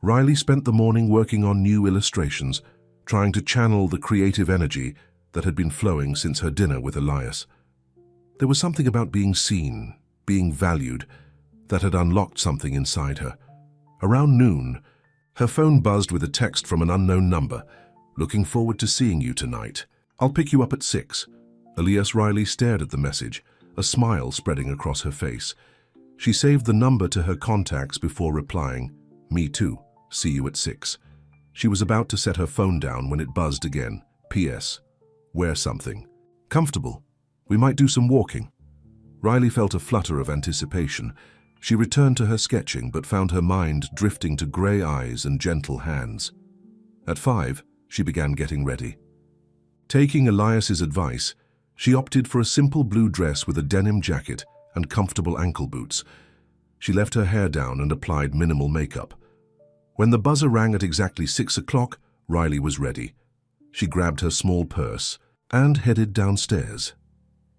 Riley spent the morning working on new illustrations, trying to channel the creative energy that had been flowing since her dinner with Elias. There was something about being seen, being valued, that had unlocked something inside her. Around noon, her phone buzzed with a text from an unknown number. "Looking forward to seeing you tonight. I'll pick you up at 6. Elias. Riley stared at the message, a smile spreading across her face. She saved the number to her contacts before replying, "Me too. See you at 6. She was about to set her phone down when it buzzed again. "P.S. Wear something comfortable. We might do some walking." Riley felt a flutter of anticipation. She returned to her sketching but found her mind drifting to grey eyes and gentle hands. At 5, she began getting ready. Taking Elias's advice, she opted for a simple blue dress with a denim jacket and comfortable ankle boots. She left her hair down and applied minimal makeup. When the buzzer rang at exactly 6 o'clock, Riley was ready. She grabbed her small purse and headed downstairs.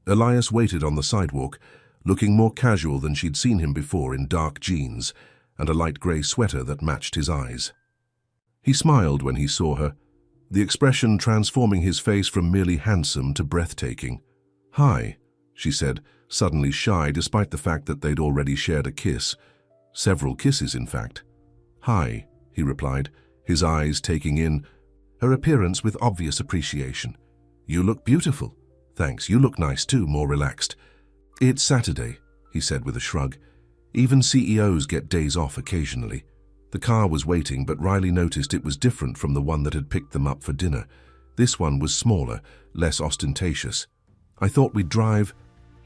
Elias waited on the sidewalk, looking more casual than she'd seen him before in dark jeans and a light grey sweater that matched his eyes. He smiled when he saw her, the expression transforming his face from merely handsome to breathtaking. "Hi," she said, suddenly shy despite the fact that they'd already shared a kiss. Several kisses, in fact. "Hi," he replied, his eyes taking in her appearance with obvious appreciation. "You look beautiful." "Thanks, you look nice too, more relaxed." "It's Saturday," he said with a shrug. "Even CEOs get days off occasionally." The car was waiting, but Riley noticed it was different from the one that had picked them up for dinner. This one was smaller, less ostentatious. "I thought we'd drive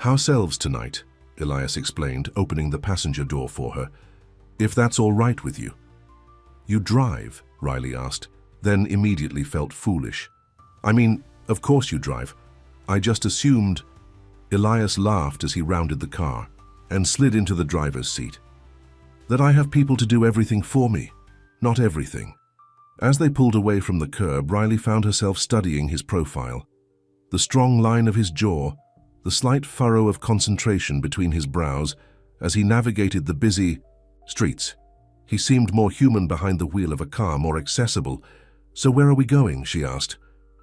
ourselves tonight," Elias explained, opening the passenger door for her. "If that's all right with you." "You drive?" Riley asked, then immediately felt foolish. "I mean, of course you drive. I just assumed." Elias laughed as he rounded the car and slid into the driver's seat. "That I have people to do everything for me. Not everything." As they pulled away from the curb, Riley found herself studying his profile. The strong line of his jaw, the slight furrow of concentration between his brows as he navigated the busy streets. He seemed more human behind the wheel of a car, more accessible. "So where are we going?" she asked.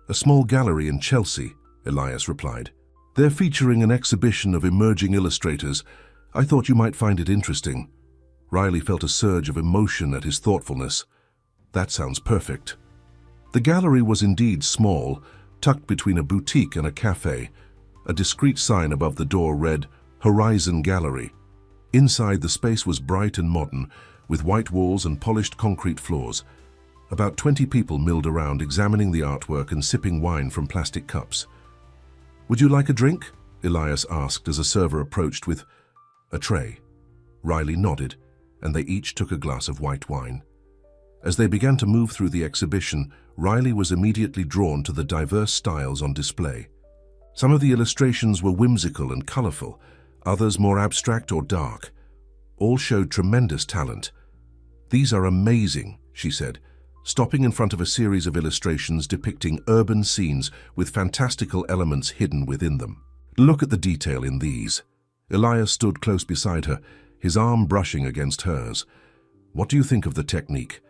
"A small gallery in Chelsea," Elias replied. "They're featuring an exhibition of emerging illustrators. I thought you might find it interesting." Riley felt a surge of emotion at his thoughtfulness. That sounds perfect. The gallery was indeed small, tucked between a boutique and a cafe. A discreet sign above the door read, Horizon Gallery. Inside, the space was bright and modern, with white walls and polished concrete floors. About 20 people milled around, examining the artwork and sipping wine from plastic cups. "Would you like a drink?" Elias asked as a server approached with a tray. Riley nodded, and they each took a glass of white wine. As they began to move through the exhibition, Riley was immediately drawn to the diverse styles on display. Some of the illustrations were whimsical and colorful, others more abstract or dark. All showed tremendous talent. "These are amazing," she said, stopping in front of a series of illustrations depicting urban scenes with fantastical elements hidden within them. "Look at the detail in these." Elias stood close beside her, his arm brushing against hers. "What do you think of the technique?"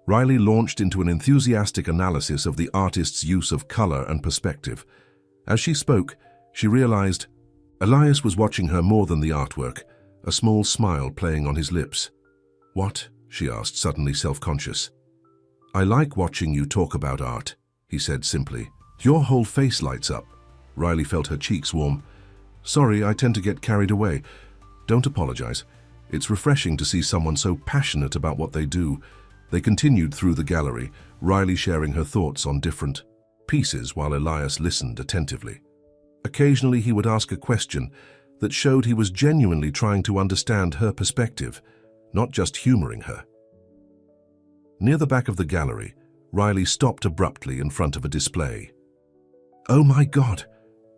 Riley launched into an enthusiastic analysis of the artist's use of color and perspective. As she spoke, she realized Elias was watching her more than the artwork, a small smile playing on his lips. "What?" she asked, suddenly self-conscious. "I like watching you talk about art," he said simply. "Your whole face lights up." Riley felt her cheeks warm. "Sorry, I tend to get carried away. Don't apologize. It's refreshing to see someone so passionate about what they do." They continued through the gallery, Riley sharing her thoughts on different pieces while Elias listened attentively. Occasionally he would ask a question that showed he was genuinely trying to understand her perspective, not just humoring her. Near the back of the gallery, Riley stopped abruptly in front of a display. "Oh my God,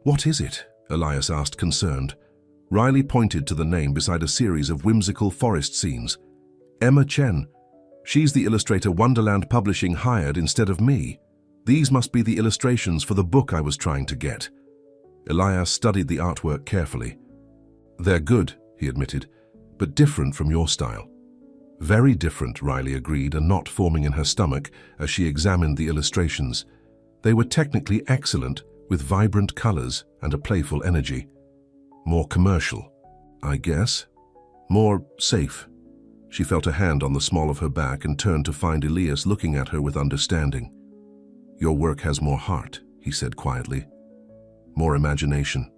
what is it?" Elias asked, concerned. Riley pointed to the name beside a series of whimsical forest scenes. "Emma Chen. She's the illustrator Wonderland Publishing hired instead of me. These must be the illustrations for the book I was trying to get." Elias studied the artwork carefully. "They're good," he admitted, "but different from your style." "Very different," Riley agreed, a knot forming in her stomach as she examined the illustrations. They were technically excellent, with vibrant colors and a playful energy. "More commercial, I guess. More safe." She felt a hand on the small of her back and turned to find Elias looking at her with understanding. "Your work has more heart," he said quietly. "More imagination."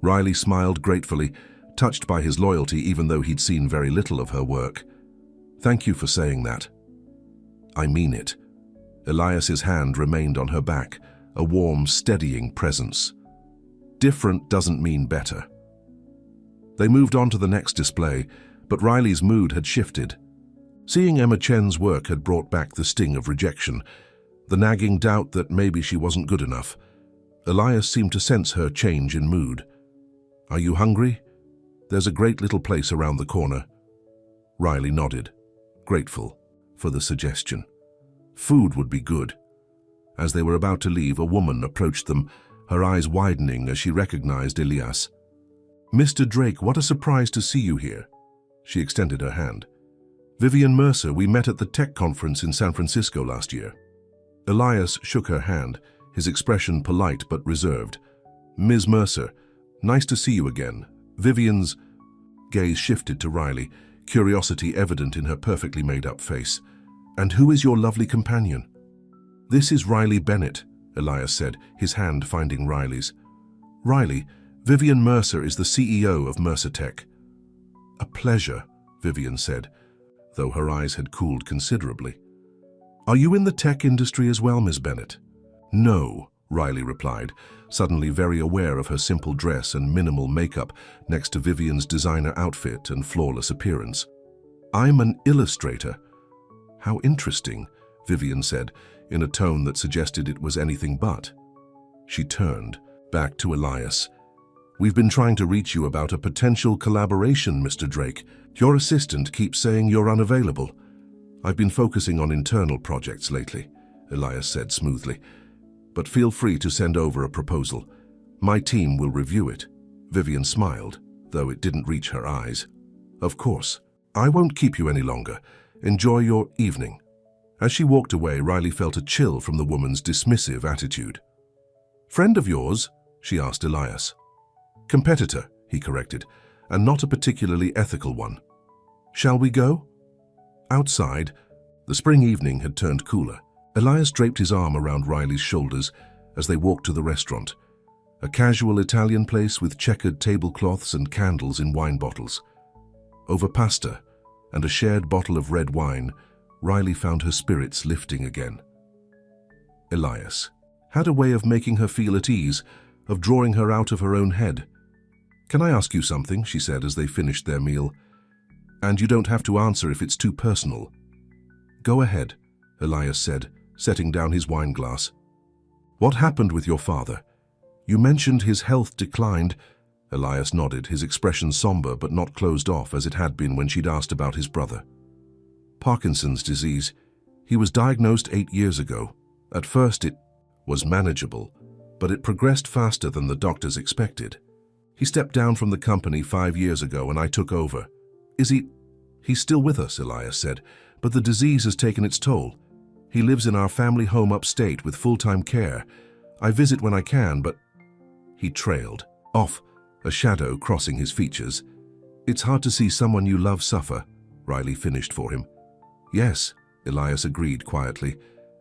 Riley smiled gratefully, touched by his loyalty even though he'd seen very little of her work. "Thank you for saying that." "I mean it." Elias's hand remained on her back, a warm, steadying presence. "Different doesn't mean better." They moved on to the next display, but Riley's mood had shifted. Seeing Emma Chen's work had brought back the sting of rejection, the nagging doubt that maybe she wasn't good enough. Elias seemed to sense her change in mood. "Are you hungry? There's a great little place around the corner." Riley nodded, grateful for the suggestion. Food would be good. As they were about to leave, a woman approached them, her eyes widening as she recognized Elias. "Mr. Drake, what a surprise to see you here." She extended her hand. "Vivian Mercer, we met at the tech conference in San Francisco last year." Elias shook her hand, his expression polite but reserved. "Ms. Mercer, nice to see you again." Vivian's gaze shifted to Riley, curiosity evident in her perfectly made-up face. "And who is your lovely companion?" "This is Riley Bennett," Elias said, his hand finding Riley's. "Riley, Vivian Mercer is the CEO of Mercer Tech." "A pleasure," Vivian said, though her eyes had cooled considerably. "Are you in the tech industry as well, Ms. Bennett?" "No," Riley replied, suddenly very aware of her simple dress and minimal makeup next to Vivian's designer outfit and flawless appearance. "I'm an illustrator." "How interesting," Vivian said, in a tone that suggested it was anything but. She turned back to Elias. "We've been trying to reach you about a potential collaboration, Mr. Drake. Your assistant keeps saying you're unavailable." "I've been focusing on internal projects lately," Elias said smoothly. "But feel free to send over a proposal. My team will review it." Vivian smiled, though it didn't reach her eyes. "Of course. I won't keep you any longer. Enjoy your evening." As she walked away, Riley felt a chill from the woman's dismissive attitude. "Friend of yours?" she asked Elias. "Competitor," he corrected, "and not a particularly ethical one." "Shall we go?" Outside, The spring evening had turned cooler. Elias draped his arm around Riley's shoulders as they walked to the restaurant, a casual Italian place with checkered tablecloths and candles in wine bottles. Over pasta and a shared bottle of red wine, Riley found her spirits lifting again. Elias had a way of making her feel at ease, of drawing her out of her own head. "Can I ask you something?" she said as they finished their meal. "And you don't have to answer if it's too personal." "Go ahead," Elias said, setting down his wine glass. "What happened with your father? You mentioned his health declined." Elias nodded, his expression somber but not closed off as it had been when she'd asked about his brother. "Parkinson's disease. He was diagnosed 8 years ago. At first it was manageable, but it progressed faster than the doctors expected. He stepped down from the company 5 years ago and I took over." "Is he?" "He's still with us," Elias said, "but the disease has taken its toll. He lives in our family home upstate with full-time care. I visit when I can, but—" He trailed off, a shadow crossing his features. "It's hard to see someone you love suffer," Riley finished for him. "Yes," Elias agreed quietly,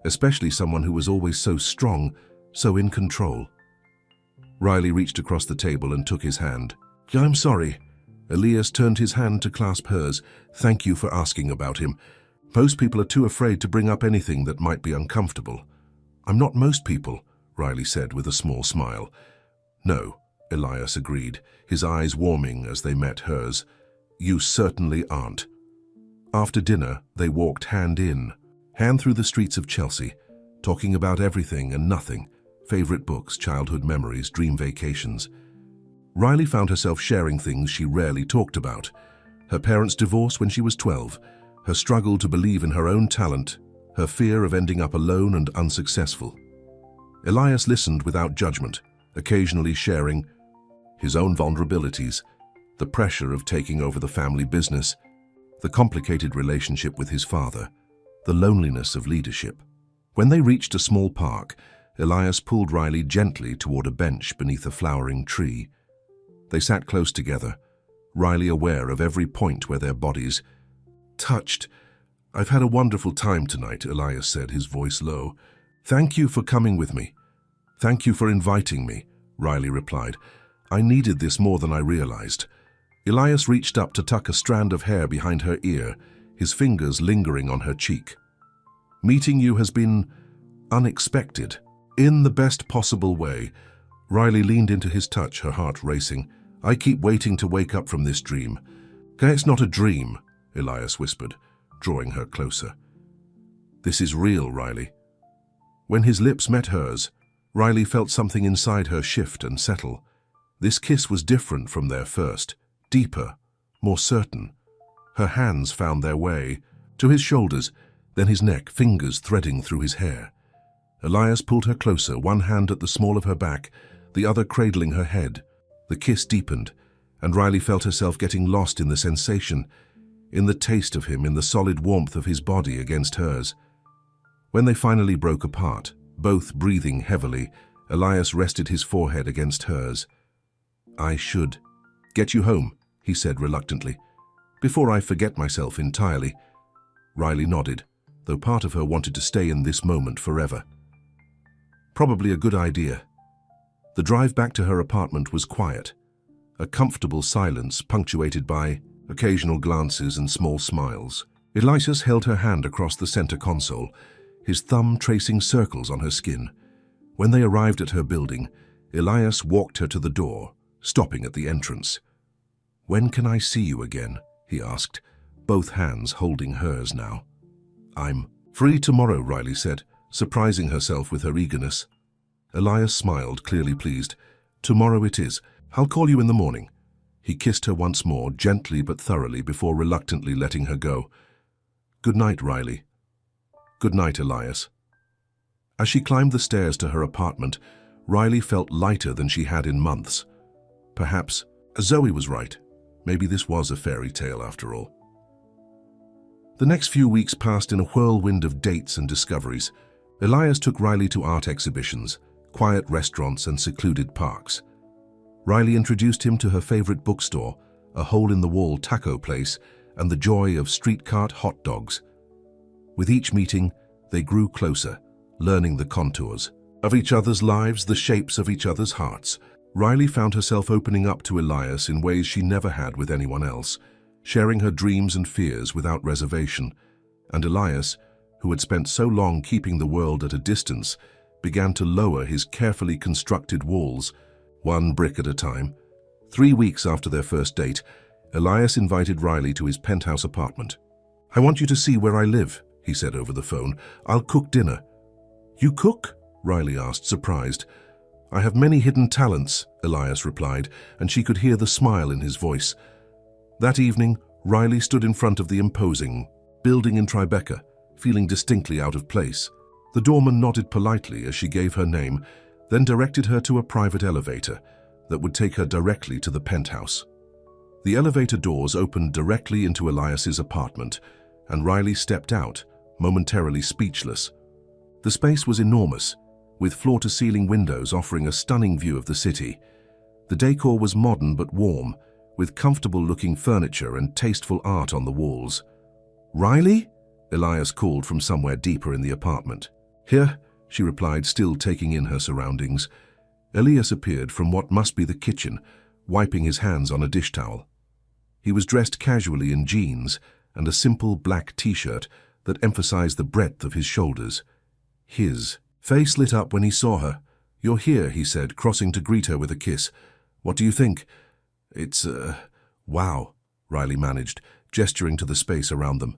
"especially someone who was always so strong, so in control." Riley reached across the table and took his hand. "I'm sorry." Elias turned his hand to clasp hers. "Thank you for asking about him. Most people are too afraid to bring up anything that might be uncomfortable." "I'm not most people," Riley said with a small smile. "No," Elias agreed, his eyes warming as they met hers. "You certainly aren't." After dinner, they walked hand in hand through the streets of Chelsea, talking about everything and nothing, favorite books, childhood memories, dream vacations. Riley found herself sharing things she rarely talked about: her parents' divorce when she was 12, her struggle to believe in her own talent, her fear of ending up alone and unsuccessful. Elias listened without judgment, occasionally sharing his own vulnerabilities, the pressure of taking over the family business, the complicated relationship with his father, the loneliness of leadership. When they reached a small park, Elias pulled Riley gently toward a bench beneath a flowering tree. They sat close together, Riley aware of every point where their bodies touched. "I've had a wonderful time tonight," Elias said, his voice low. "Thank you for coming with me." "Thank you for inviting me," Riley replied. "I needed this more than I realized." Elias reached up to tuck a strand of hair behind her ear, his fingers lingering on her cheek. "Meeting you has been unexpected, in the best possible way." Riley leaned into his touch, her heart racing. "I keep waiting to wake up from this dream." "It's not a dream," Elias whispered, drawing her closer. "This is real, Riley." When his lips met hers, Riley felt something inside her shift and settle. This kiss was different from their first, deeper, more certain. Her hands found their way to his shoulders, then his neck, fingers threading through his hair. Elias pulled her closer, one hand at the small of her back, the other cradling her head. The kiss deepened, and Riley felt herself getting lost in the sensation, in the taste of him, in the solid warmth of his body against hers. When they finally broke apart, both breathing heavily, Elias rested his forehead against hers. "I should get you home," he said reluctantly, "before I forget myself entirely." Riley nodded, though part of her wanted to stay in this moment forever. Probably a good idea. The drive back to her apartment was quiet, a comfortable silence punctuated by occasional glances and small smiles. Elias held her hand across the center console, his thumb tracing circles on her skin. When they arrived at her building, Elias walked her to the door, stopping at the entrance. "When can I see you again?" he asked, both hands holding hers now. "I'm free tomorrow," Riley said, surprising herself with her eagerness. Elias smiled, clearly pleased. "Tomorrow it is. I'll call you in the morning." He kissed her once more, gently but thoroughly, before reluctantly letting her go. "Good night, Riley." "Good night, Elias." As she climbed the stairs to her apartment, Riley felt lighter than she had in months. Perhaps Zoe was right. Maybe this was a fairy tale after all. The next few weeks passed in a whirlwind of dates and discoveries. Elias took Riley to art exhibitions, quiet restaurants, and secluded parks. Riley introduced him to her favorite bookstore, a hole-in-the-wall taco place, and the joy of street cart hot dogs. With each meeting, they grew closer, learning the contours of each other's lives, the shapes of each other's hearts. Riley found herself opening up to Elias in ways she never had with anyone else, sharing her dreams and fears without reservation. And Elias, who had spent so long keeping the world at a distance, began to lower his carefully constructed walls, one brick at a time. 3 weeks after their first date, Elias invited Riley to his penthouse apartment. "I want you to see where I live," he said over the phone. "I'll cook dinner." "You cook?" Riley asked, surprised. "I have many hidden talents," Elias replied, and she could hear the smile in his voice. That evening, Riley stood in front of the imposing building in Tribeca, feeling distinctly out of place. The doorman nodded politely as she gave her name, then directed her to a private elevator that would take her directly to the penthouse. The elevator doors opened directly into Elias's apartment, and Riley stepped out, momentarily speechless. The space was enormous, with floor-to-ceiling windows offering a stunning view of the city. The decor was modern but warm, with comfortable-looking furniture and tasteful art on the walls. "Riley?" Elias called from somewhere deeper in the apartment. "Here," she replied, still taking in her surroundings. Elias appeared from what must be the kitchen, wiping his hands on a dish towel. He was dressed casually in jeans and a simple black t-shirt that emphasized the breadth of his shoulders. His face lit up when he saw her. "You're here," he said, crossing to greet her with a kiss. "What do you think?" "It's, wow," Riley managed, gesturing to the space around them.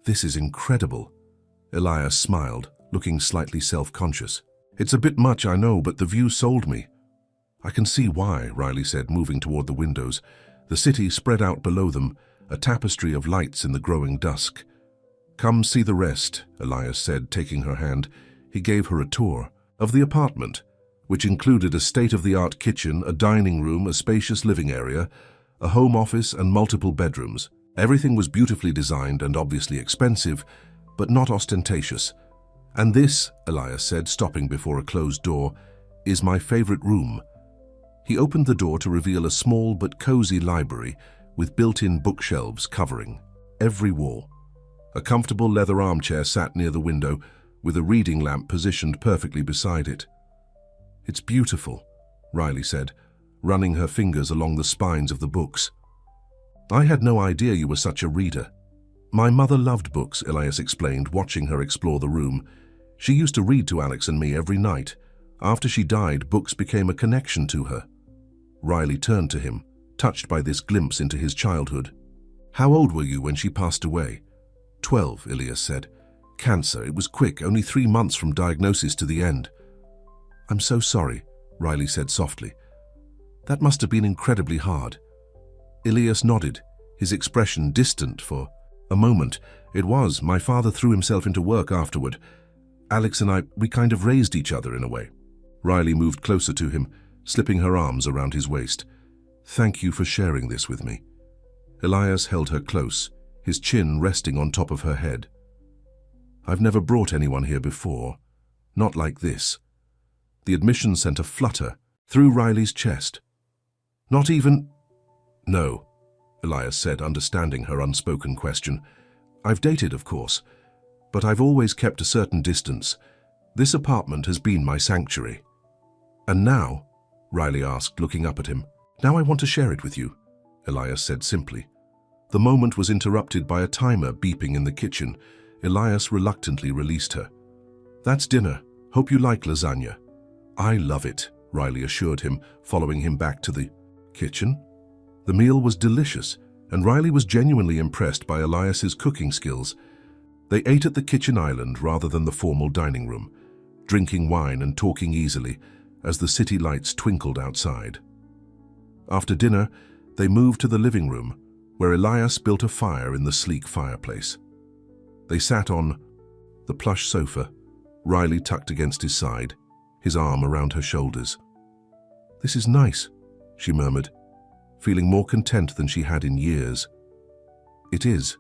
"This is incredible." Elias smiled, looking slightly self-conscious. "It's a bit much, I know, but the view sold me." "I can see why," Riley said, moving toward the windows. The city spread out below them, a tapestry of lights in the growing dusk. "Come see the rest," Elias said, taking her hand. He gave her a tour of the apartment, which included a state-of-the-art kitchen, a dining room, a spacious living area, a home office, and multiple bedrooms. Everything was beautifully designed and obviously expensive, but not ostentatious. "And this," Elias said, stopping before a closed door, "is my favorite room." He opened the door to reveal a small but cozy library with built-in bookshelves covering every wall. A comfortable leather armchair sat near the window, with a reading lamp positioned perfectly beside it. "It's beautiful," Riley said, running her fingers along the spines of the books. "I had no idea you were such a reader." "My mother loved books," Elias explained, watching her explore the room. "She used to read to Alex and me every night. After she died, books became a connection to her." Riley turned to him, touched by this glimpse into his childhood. "How old were you when she passed away?" 12, Elias said. "Cancer. It was quick, only 3 months from diagnosis to the end." "I'm so sorry," Riley said softly. "That must have been incredibly hard." Elias nodded, his expression distant for a moment. "It was. My father threw himself into work afterward. Alex and we kind of raised each other in a way." Riley moved closer to him, slipping her arms around his waist. "Thank you for sharing this with me." Elias held her close, his chin resting on top of her head. "I've never brought anyone here before. Not like this." The admission sent a flutter through Riley's chest. "Not even—" "No," Elias said, understanding her unspoken question. "I've dated, of course, but I've always kept a certain distance. This apartment has been my sanctuary." "And now?" Riley asked, looking up at him. "Now I want to share it with you," Elias said simply. The moment was interrupted by a timer beeping in the kitchen. Elias reluctantly released her. "That's dinner. Hope you like lasagna." "I love it," Riley assured him, following him back to the kitchen. The meal was delicious, and Riley was genuinely impressed by Elias's cooking skills. They ate at the kitchen island rather than the formal dining room, drinking wine and talking easily as the city lights twinkled outside. After dinner, they moved to the living room, where Elias built a fire in the sleek fireplace. They sat on the plush sofa, Riley tucked against his side, his arm around her shoulders. "This is nice," she murmured, feeling more content than she had in years. "It is,"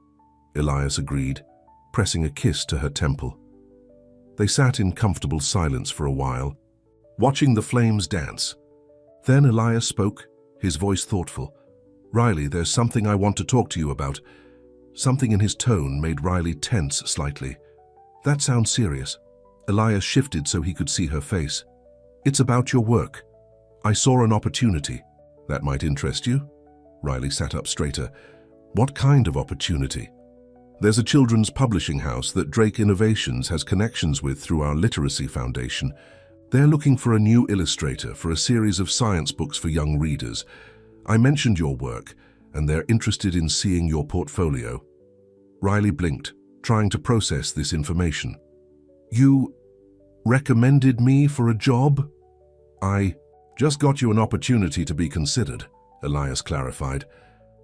Elias agreed, pressing a kiss to her temple. They sat in comfortable silence for a while, watching the flames dance. Then Elias spoke, his voice thoughtful. "Riley, there's something I want to talk to you about." Something in his tone made Riley tense slightly. That sounds serious. Elias shifted so he could see her face. It's about your work. I saw an opportunity. That might interest you? Riley sat up straighter. What kind of opportunity? There's a children's publishing house that Drake Innovations has connections with through our Literacy Foundation. They're looking for a new illustrator for a series of science books for young readers. I mentioned your work, and they're interested in seeing your portfolio. Riley blinked, trying to process this information. You recommended me for a job? I just got you an opportunity to be considered, Elias clarified.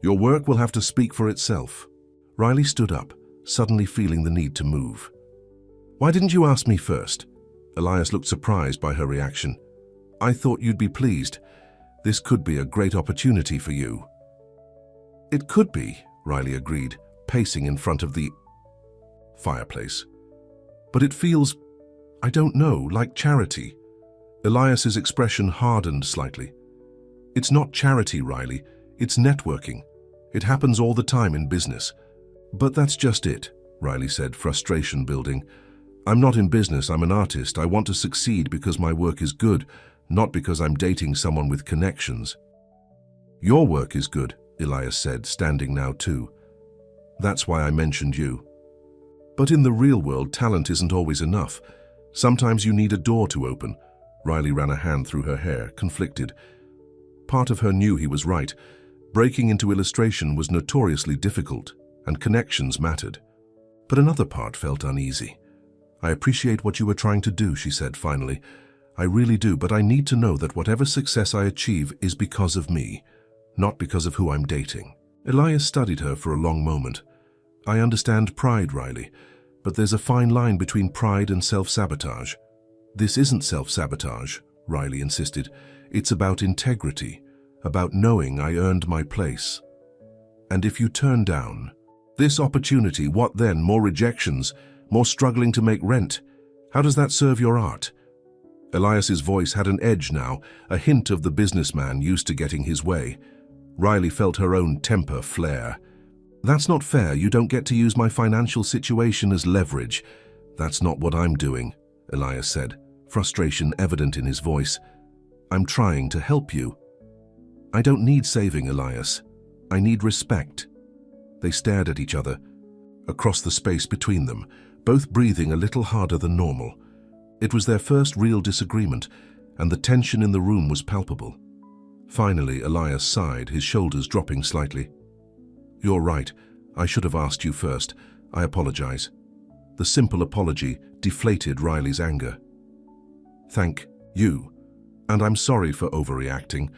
Your work will have to speak for itself. Riley stood up, suddenly feeling the need to move. Why didn't you ask me first? Elias looked surprised by her reaction. I thought you'd be pleased. This could be a great opportunity for you. It could be, Riley agreed, pacing in front of the fireplace. But it feels, I don't know, like charity. Elias's expression hardened slightly. It's not charity, Riley. It's networking. It happens all the time in business. But that's just it, Riley said, frustration building. I'm not in business, I'm an artist. I want to succeed because my work is good, not because I'm dating someone with connections. Your work is good, Elias said, standing now too. That's why I mentioned you. But in the real world, talent isn't always enough. Sometimes you need a door to open. Riley ran a hand through her hair, conflicted. Part of her knew he was right. Breaking into illustration was notoriously difficult, and connections mattered. But another part felt uneasy. I appreciate what you were trying to do, she said finally. I really do, but I need to know that whatever success I achieve is because of me, not because of who I'm dating. Elias studied her for a long moment. I understand pride, Riley, but there's a fine line between pride and self-sabotage. This isn't self-sabotage, Riley insisted. It's about integrity, about knowing I earned my place. And if you turn down this opportunity, what then? More rejections? More struggling to make rent? How does that serve your art? Elias's voice had an edge now, a hint of the businessman used to getting his way. Riley felt her own temper flare. That's not fair. You don't get to use my financial situation as leverage. That's not what I'm doing, Elias said, frustration evident in his voice. I'm trying to help you. I don't need saving, Elias. I need respect. They stared at each other, across the space between them, both breathing a little harder than normal. It was their first real disagreement, and the tension in the room was palpable. Finally, Elias sighed, his shoulders dropping slightly. You're right. I should have asked you first. I apologize. The simple apology deflated Riley's anger. Thank you. And I'm sorry for overreacting.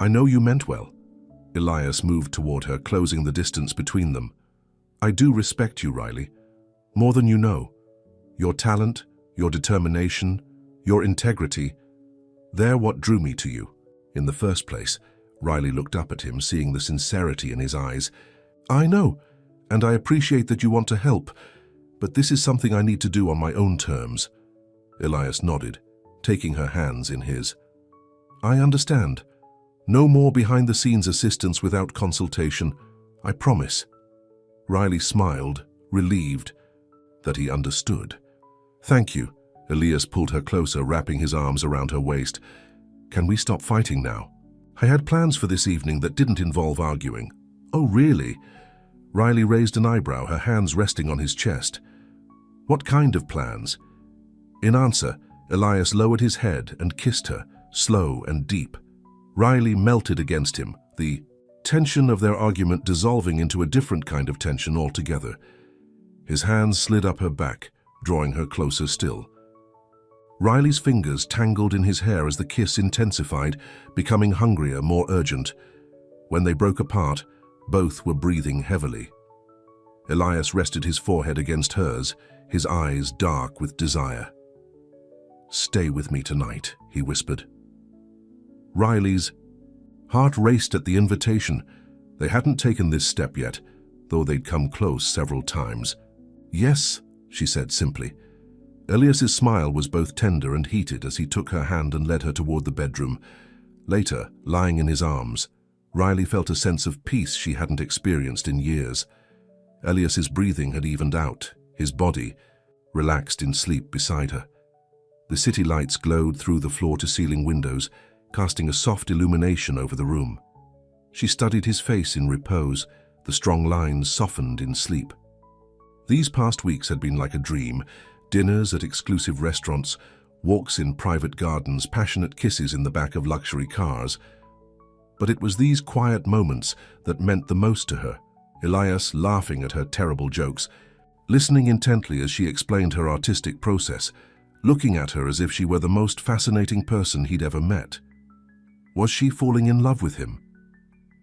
I know you meant well. Elias moved toward her, closing the distance between them. I do respect you, Riley. More than you know. Your talent, your determination, your integrity, they're what drew me to you. In the first place, Riley looked up at him, seeing the sincerity in his eyes. I know, and I appreciate that you want to help, but this is something I need to do on my own terms. Elias nodded, taking her hands in his. I understand. No more behind-the-scenes assistance without consultation. I promise. Riley smiled, relieved that he understood. Thank you. Elias pulled her closer, wrapping his arms around her waist. Can we stop fighting now? I had plans for this evening that didn't involve arguing. Oh, really? Riley raised an eyebrow, her hands resting on his chest. What kind of plans? In answer, Elias lowered his head and kissed her, slow and deep. Riley melted against him, the tension of their argument dissolving into a different kind of tension altogether. His hands slid up her back, drawing her closer still. Riley's fingers tangled in his hair as the kiss intensified, becoming hungrier, more urgent. When they broke apart, both were breathing heavily. Elias rested his forehead against hers, his eyes dark with desire. Stay with me tonight, he whispered. Riley's heart raced at the invitation. They hadn't taken this step yet, though they'd come close several times. Yes, she said simply. Elias's smile was both tender and heated as he took her hand and led her toward the bedroom. Later, lying in his arms, Riley felt a sense of peace she hadn't experienced in years. Elias's breathing had evened out, his body relaxed in sleep beside her. The city lights glowed through the floor-to-ceiling windows, casting a soft illumination over the room. She studied his face in repose, the strong lines softened in sleep. These past weeks had been like a dream: dinners at exclusive restaurants, walks in private gardens, passionate kisses in the back of luxury cars. But it was these quiet moments that meant the most to her. Elias laughing at her terrible jokes, listening intently as she explained her artistic process, looking at her as if she were the most fascinating person he'd ever met. Was she falling in love with him?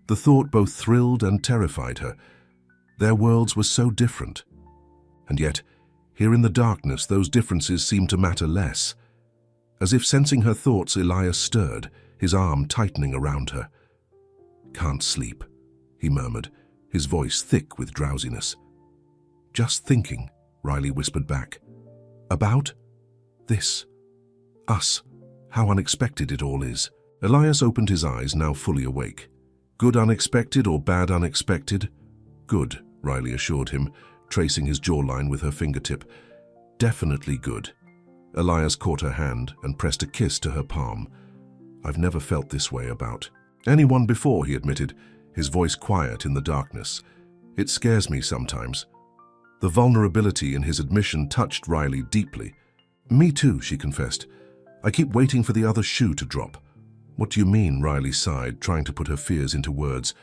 The thought both thrilled and terrified her. Their worlds were so different. And yet, here in the darkness, those differences seemed to matter less. As if sensing her thoughts, Elias stirred, his arm tightening around her. "Can't sleep," he murmured, his voice thick with drowsiness. "Just thinking," Riley whispered back. "About? This. Us. How unexpected it all is." Elias opened his eyes, now fully awake. "Good unexpected or bad unexpected?" "Good," Riley assured him, tracing his jawline with her fingertip. "Definitely good." Elias caught her hand and pressed a kiss to her palm. "I've never felt this way about anyone before," he admitted, his voice quiet in the darkness. "It scares me sometimes." The vulnerability in his admission touched Riley deeply. "Me too," she confessed. "I keep waiting for the other shoe to drop." "What do you mean?" Riley sighed, trying to put her fears into words.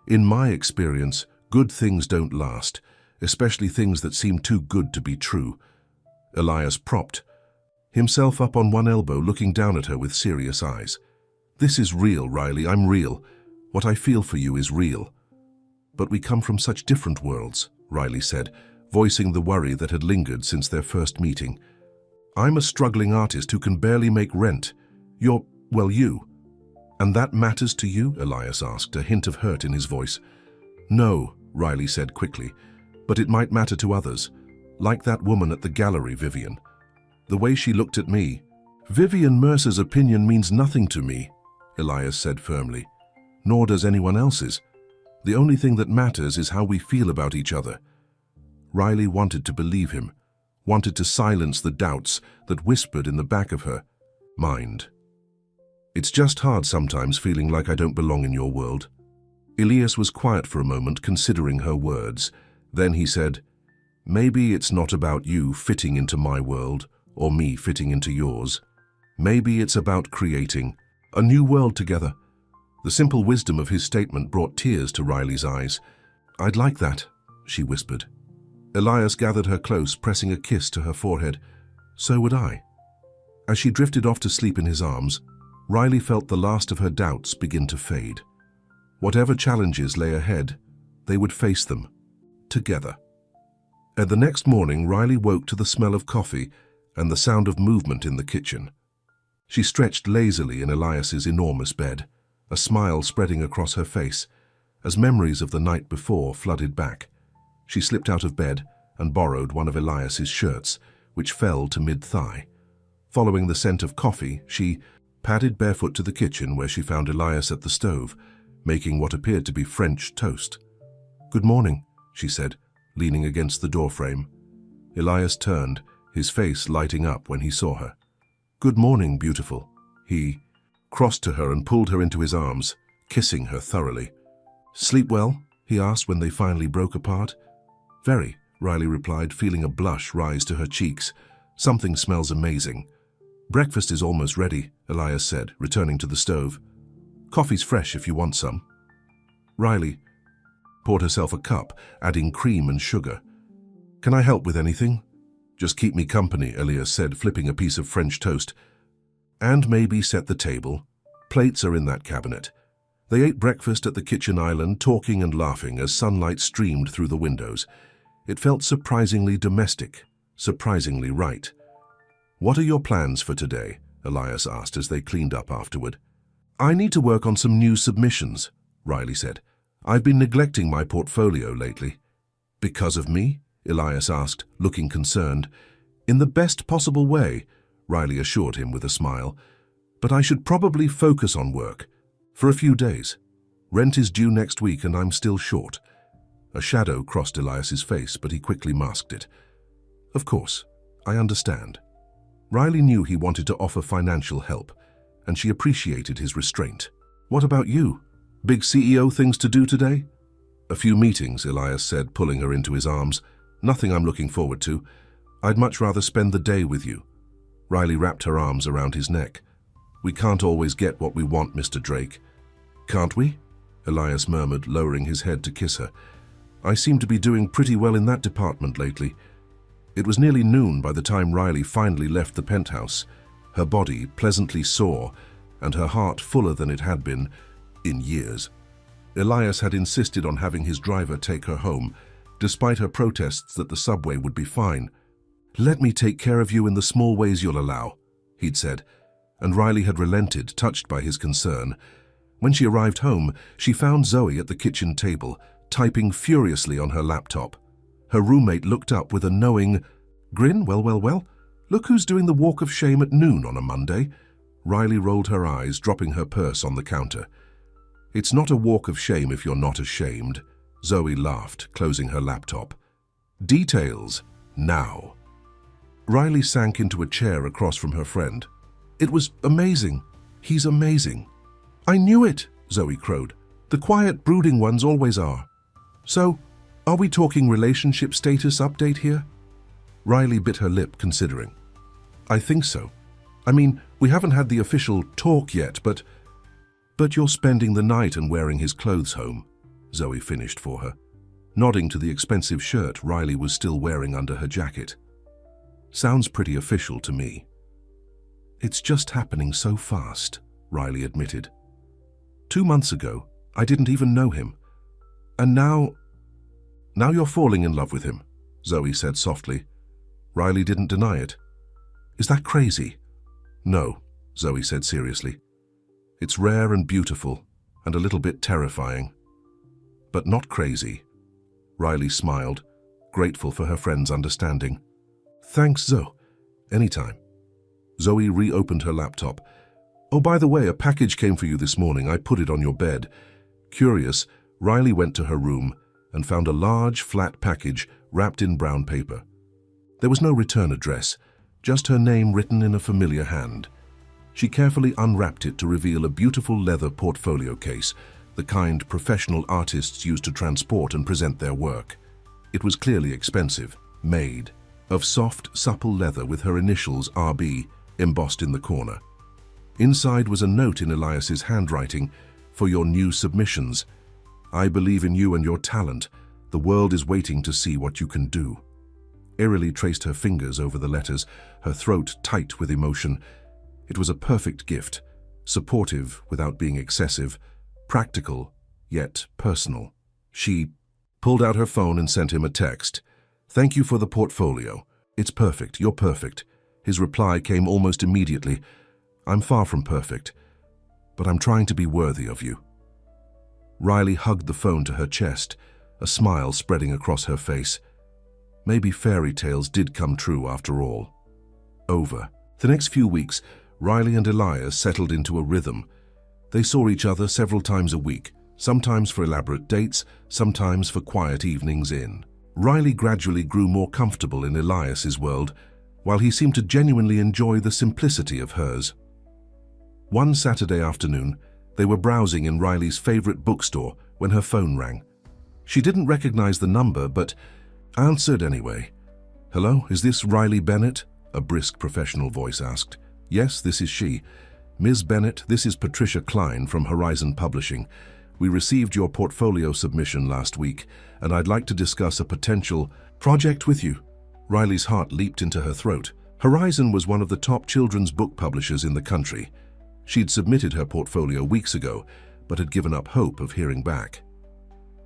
"In my experience, good things don't last, especially things that seem too good to be true." Elias propped himself up on one elbow, looking down at her with serious eyes. "This is real, Riley. I'm real. What I feel for you is real." "But we come from such different worlds," Riley said, voicing the worry that had lingered since their first meeting. "I'm a struggling artist who can barely make rent. You're, well, you. And that matters to you?" Elias asked, a hint of hurt in his voice. "No," Riley said quickly, "but it might matter to others. Like that woman at the gallery, Vivian. The way she looked at me." "Vivian Mercer's opinion means nothing to me," Elias said firmly. "Nor does anyone else's. The only thing that matters is how we feel about each other." Riley wanted to believe him, wanted to silence the doubts that whispered in the back of her mind. "It's just hard sometimes feeling like I don't belong in your world." Elias was quiet for a moment, considering her words. Then he said, "Maybe it's not about you fitting into my world, or me fitting into yours. Maybe it's about creating a new world together." The simple wisdom of his statement brought tears to Riley's eyes. "I'd like that," she whispered. Elias gathered her close, pressing a kiss to her forehead. "So would I." As she drifted off to sleep in his arms, Riley felt the last of her doubts begin to fade. Whatever challenges lay ahead, they would face them together. And the next morning, Riley woke to the smell of coffee and the sound of movement in the kitchen. She stretched lazily in Elias's enormous bed, a smile spreading across her face, as memories of the night before flooded back. She slipped out of bed and borrowed one of Elias's shirts, which fell to mid-thigh. Following the scent of coffee, she padded barefoot to the kitchen, where she found Elias at the stove, making what appeared to be French toast. "Good morning," she said, leaning against the doorframe. Elias turned, his face lighting up when he saw her. "Good morning, beautiful." He crossed to her and pulled her into his arms, kissing her thoroughly. "Sleep well?" he asked when they finally broke apart. "Very," Riley replied, feeling a blush rise to her cheeks. "Something smells amazing." "Breakfast is almost ready," Elias said, returning to the stove. "Coffee's fresh if you want some." Riley poured herself a cup, adding cream and sugar. "Can I help with anything?" "Just keep me company," Elias said, flipping a piece of French toast. "And maybe set the table. Plates are in that cabinet." They ate breakfast at the kitchen island, talking and laughing as sunlight streamed through the windows. It felt surprisingly domestic, surprisingly right. "What are your plans for today?" Elias asked as they cleaned up afterward. "I need to work on some new submissions," Riley said. "I've been neglecting my portfolio lately." "Because of me?" Elias asked, looking concerned. "In the best possible way," Riley assured him with a smile. "But I should probably focus on work. For a few days. Rent is due next week and I'm still short." A shadow crossed Elias's face, but he quickly masked it. "Of course. I understand. Riley knew he wanted to offer financial help, and she appreciated his restraint. What about you? Big CEO things to do today? A few meetings, Elias said, pulling her into his arms. Nothing I'm looking forward to. I'd much rather spend the day with you. Riley wrapped her arms around his neck. We can't always get what we want, Mr. Drake. Can't we? Elias murmured, lowering his head to kiss her. I seem to be doing pretty well in that department lately. It was nearly noon by the time Riley finally left the penthouse, her body pleasantly sore and her heart fuller than it had been in years. Elias had insisted on having his driver take her home, despite her protests that the subway would be fine. Let me take care of you in the small ways you'll allow, he'd said, and Riley had relented, touched by his concern. When she arrived home, she found Zoe at the kitchen table, typing furiously on her laptop. Her roommate looked up with a knowing grin. Well, look who's doing the walk of shame at noon on a Monday. Riley rolled her eyes, dropping her purse on the counter. It's not a walk of shame if you're not ashamed, Zoe laughed, closing her laptop. Details, now. Riley sank into a chair across from her friend. It was amazing. He's amazing. I knew it, Zoe crowed. The quiet, brooding ones always are. So, are we talking relationship status update here? Riley bit her lip, considering. I think so. I mean, we haven't had the official talk yet, but you're spending the night and wearing his clothes home, Zoe finished for her, nodding to the expensive shirt Riley was still wearing under her jacket. Sounds pretty official to me. It's just happening so fast, Riley admitted. 2 months ago, I didn't even know him. And now you're falling in love with him, Zoe said softly. Riley didn't deny it. Is that crazy? No, Zoe said seriously. It's rare and beautiful, and a little bit terrifying. But not crazy. Riley smiled, grateful for her friend's understanding. Thanks, Zoe. Anytime. Zoe reopened her laptop. Oh, by the way, a package came for you this morning. I put it on your bed. Curious, Riley went to her room and found a large, flat package wrapped in brown paper. There was no return address, just her name written in a familiar hand. She carefully unwrapped it to reveal a beautiful leather portfolio case, the kind professional artists use to transport and present their work. It was clearly expensive, made of soft, supple leather with her initials RB embossed in the corner. Inside was a note in Elias's handwriting, for your new submissions. I believe in you and your talent. The world is waiting to see what you can do. Eerily traced her fingers over the letters, her throat tight with emotion. It was a perfect gift, supportive without being excessive, practical, yet personal. She pulled out her phone and sent him a text. Thank you for the portfolio. It's perfect. You're perfect. His reply came almost immediately. I'm far from perfect, but I'm trying to be worthy of you. Riley hugged the phone to her chest, a smile spreading across her face. Maybe fairy tales did come true after all. Over. The next few weeks, Riley and Elias settled into a rhythm. They saw each other several times a week, sometimes for elaborate dates, sometimes for quiet evenings in. Riley gradually grew more comfortable in Elias's world, while he seemed to genuinely enjoy the simplicity of hers. One Saturday afternoon, they were browsing in Riley's favorite bookstore when her phone rang. She didn't recognize the number, but answered anyway. Hello, is this Riley Bennett? A brisk professional voice asked. Yes, this is she. Ms. Bennett, this is Patricia Klein from Horizon Publishing. We received your portfolio submission last week, and I'd like to discuss a potential project with you. Riley's heart leaped into her throat. Horizon was one of the top children's book publishers in the country. She'd submitted her portfolio weeks ago, but had given up hope of hearing back.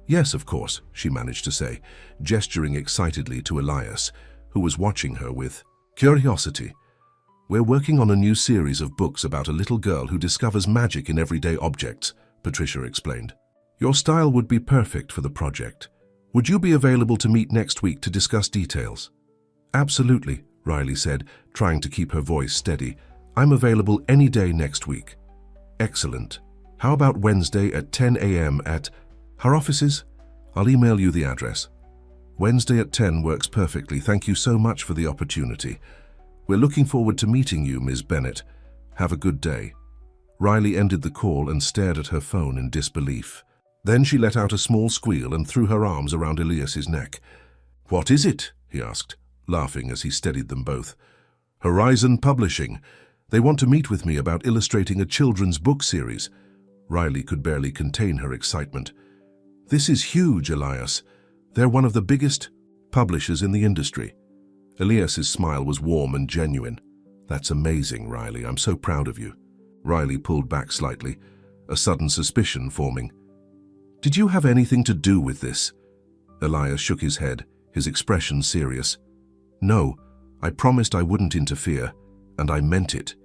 Yes, of course, she managed to say, gesturing excitedly to Elias, who was watching her with curiosity. We're working on a new series of books about a little girl who discovers magic in everyday objects, Patricia explained. Your style would be perfect for the project. Would you be available to meet next week to discuss details? Absolutely, Riley said, trying to keep her voice steady. I'm available any day next week. Excellent. How about Wednesday at 10 a.m. at her offices? I'll email you the address. Wednesday at 10 works perfectly. Thank you so much for the opportunity. We're looking forward to meeting you, Ms. Bennett. Have a good day." Riley ended the call and stared at her phone in disbelief. Then she let out a small squeal and threw her arms around Elias's neck. "What is it?" he asked, laughing as he steadied them both. "Horizon Publishing. They want to meet with me about illustrating a children's book series." Riley could barely contain her excitement. "This is huge, Elias. They're one of the biggest publishers in the industry." Elias's smile was warm and genuine. "That's amazing, Riley. I'm so proud of you." Riley pulled back slightly, a sudden suspicion forming. "Did you have anything to do with this?" Elias shook his head, his expression serious. "No, I promised I wouldn't interfere, and I meant it.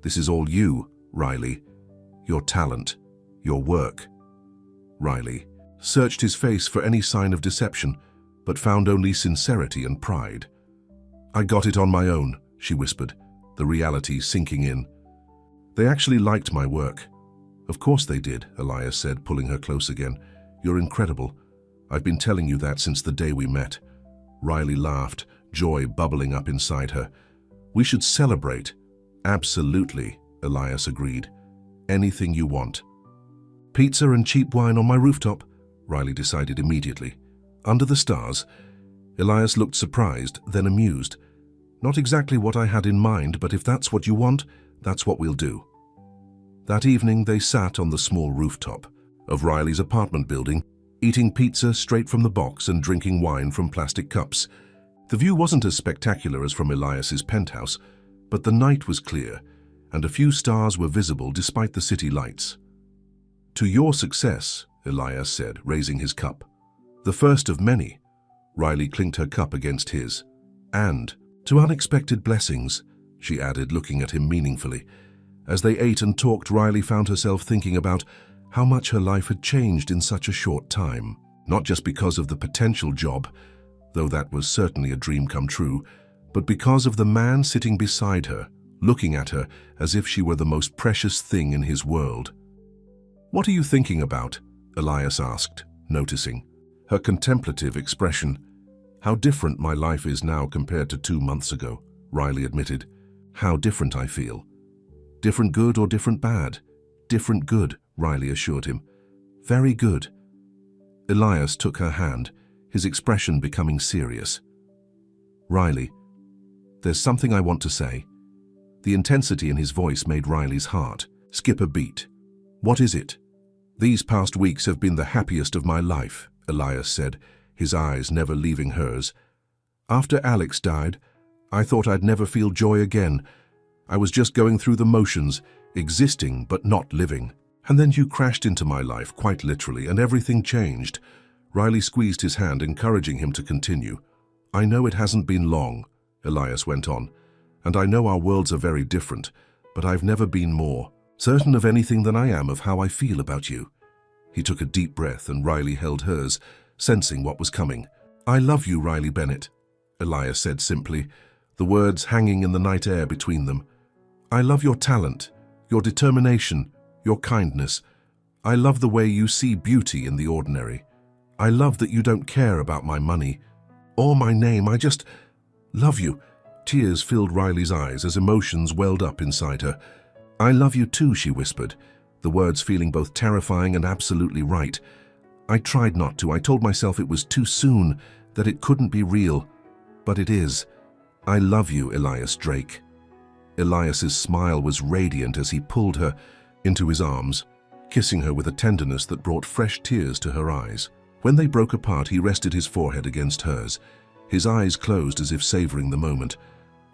This is all you, Riley. Your talent, your work." Riley searched his face for any sign of deception, but found only sincerity and pride. "I got it on my own," she whispered, the reality sinking in. "They actually liked my work." "Of course they did," Elias said, pulling her close again. "You're incredible. I've been telling you that since the day we met." Riley laughed, joy bubbling up inside her. "We should celebrate." "Absolutely," Elias agreed. "Anything you want." "Pizza and cheap wine on my rooftop," Riley decided immediately. "Under the stars." Elias looked surprised, then amused. "Not exactly what I had in mind, but if that's what you want, that's what we'll do." That evening they sat on the small rooftop of Riley's apartment building, eating pizza straight from the box and drinking wine from plastic cups. The view wasn't as spectacular as from Elias's penthouse, but the night was clear, and a few stars were visible despite the city lights. "To your success," Elias said, raising his cup. "The first of many." Riley clinked her cup against his. "And to unexpected blessings," she added, looking at him meaningfully. As they ate and talked, Riley found herself thinking about how much her life had changed in such a short time. Not just because of the potential job, though that was certainly a dream come true, but because of the man sitting beside her, looking at her as if she were the most precious thing in his world. "What are you thinking about?" Elias asked, noticing her contemplative expression. "How different my life is now compared to 2 months ago," Riley admitted. "How different I feel." "Different good or different bad?" "Different good," Riley assured him. "Very good." Elias took her hand, his expression becoming serious. "Riley, there's something I want to say." The intensity in his voice made Riley's heart skip a beat. "What is it?" "These past weeks have been the happiest of my life," Elias said, his eyes never leaving hers. "After Alex died, I thought I'd never feel joy again. I was just going through the motions, existing but not living. And then you crashed into my life, quite literally, and everything changed." Riley squeezed his hand, encouraging him to continue. "I know it hasn't been long," Elias went on, "and I know our worlds are very different, but I've never been more certain of anything than I am of how I feel about you." He took a deep breath and Riley held hers, sensing what was coming. "I love you, Riley Bennett," Elias said simply, the words hanging in the night air between them. "I love your talent, your determination, your kindness. I love the way you see beauty in the ordinary. I love that you don't care about my money or my name. I just love you." Tears filled Riley's eyes as emotions welled up inside her. "I love you too," she whispered, the words feeling both terrifying and absolutely right. "I tried not to. I told myself it was too soon, that it couldn't be real. But it is. I love you, Elias Drake." Elias's smile was radiant as he pulled her into his arms, kissing her with a tenderness that brought fresh tears to her eyes. When they broke apart, he rested his forehead against hers, his eyes closed as if savoring the moment.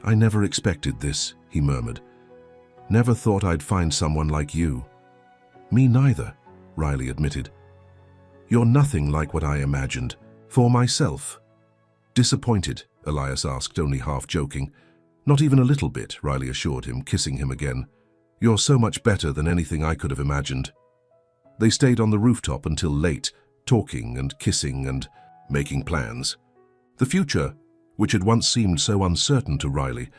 "I never expected this," he murmured. "Never thought I'd find someone like you." "Me neither," Riley admitted. "You're nothing like what I imagined. For myself." "Disappointed?" Elias asked, only half joking. "Not even a little bit," Riley assured him, kissing him again. "You're so much better than anything I could have imagined." They stayed on the rooftop until late, talking and kissing and making plans. The future, which had once seemed so uncertain to Riley,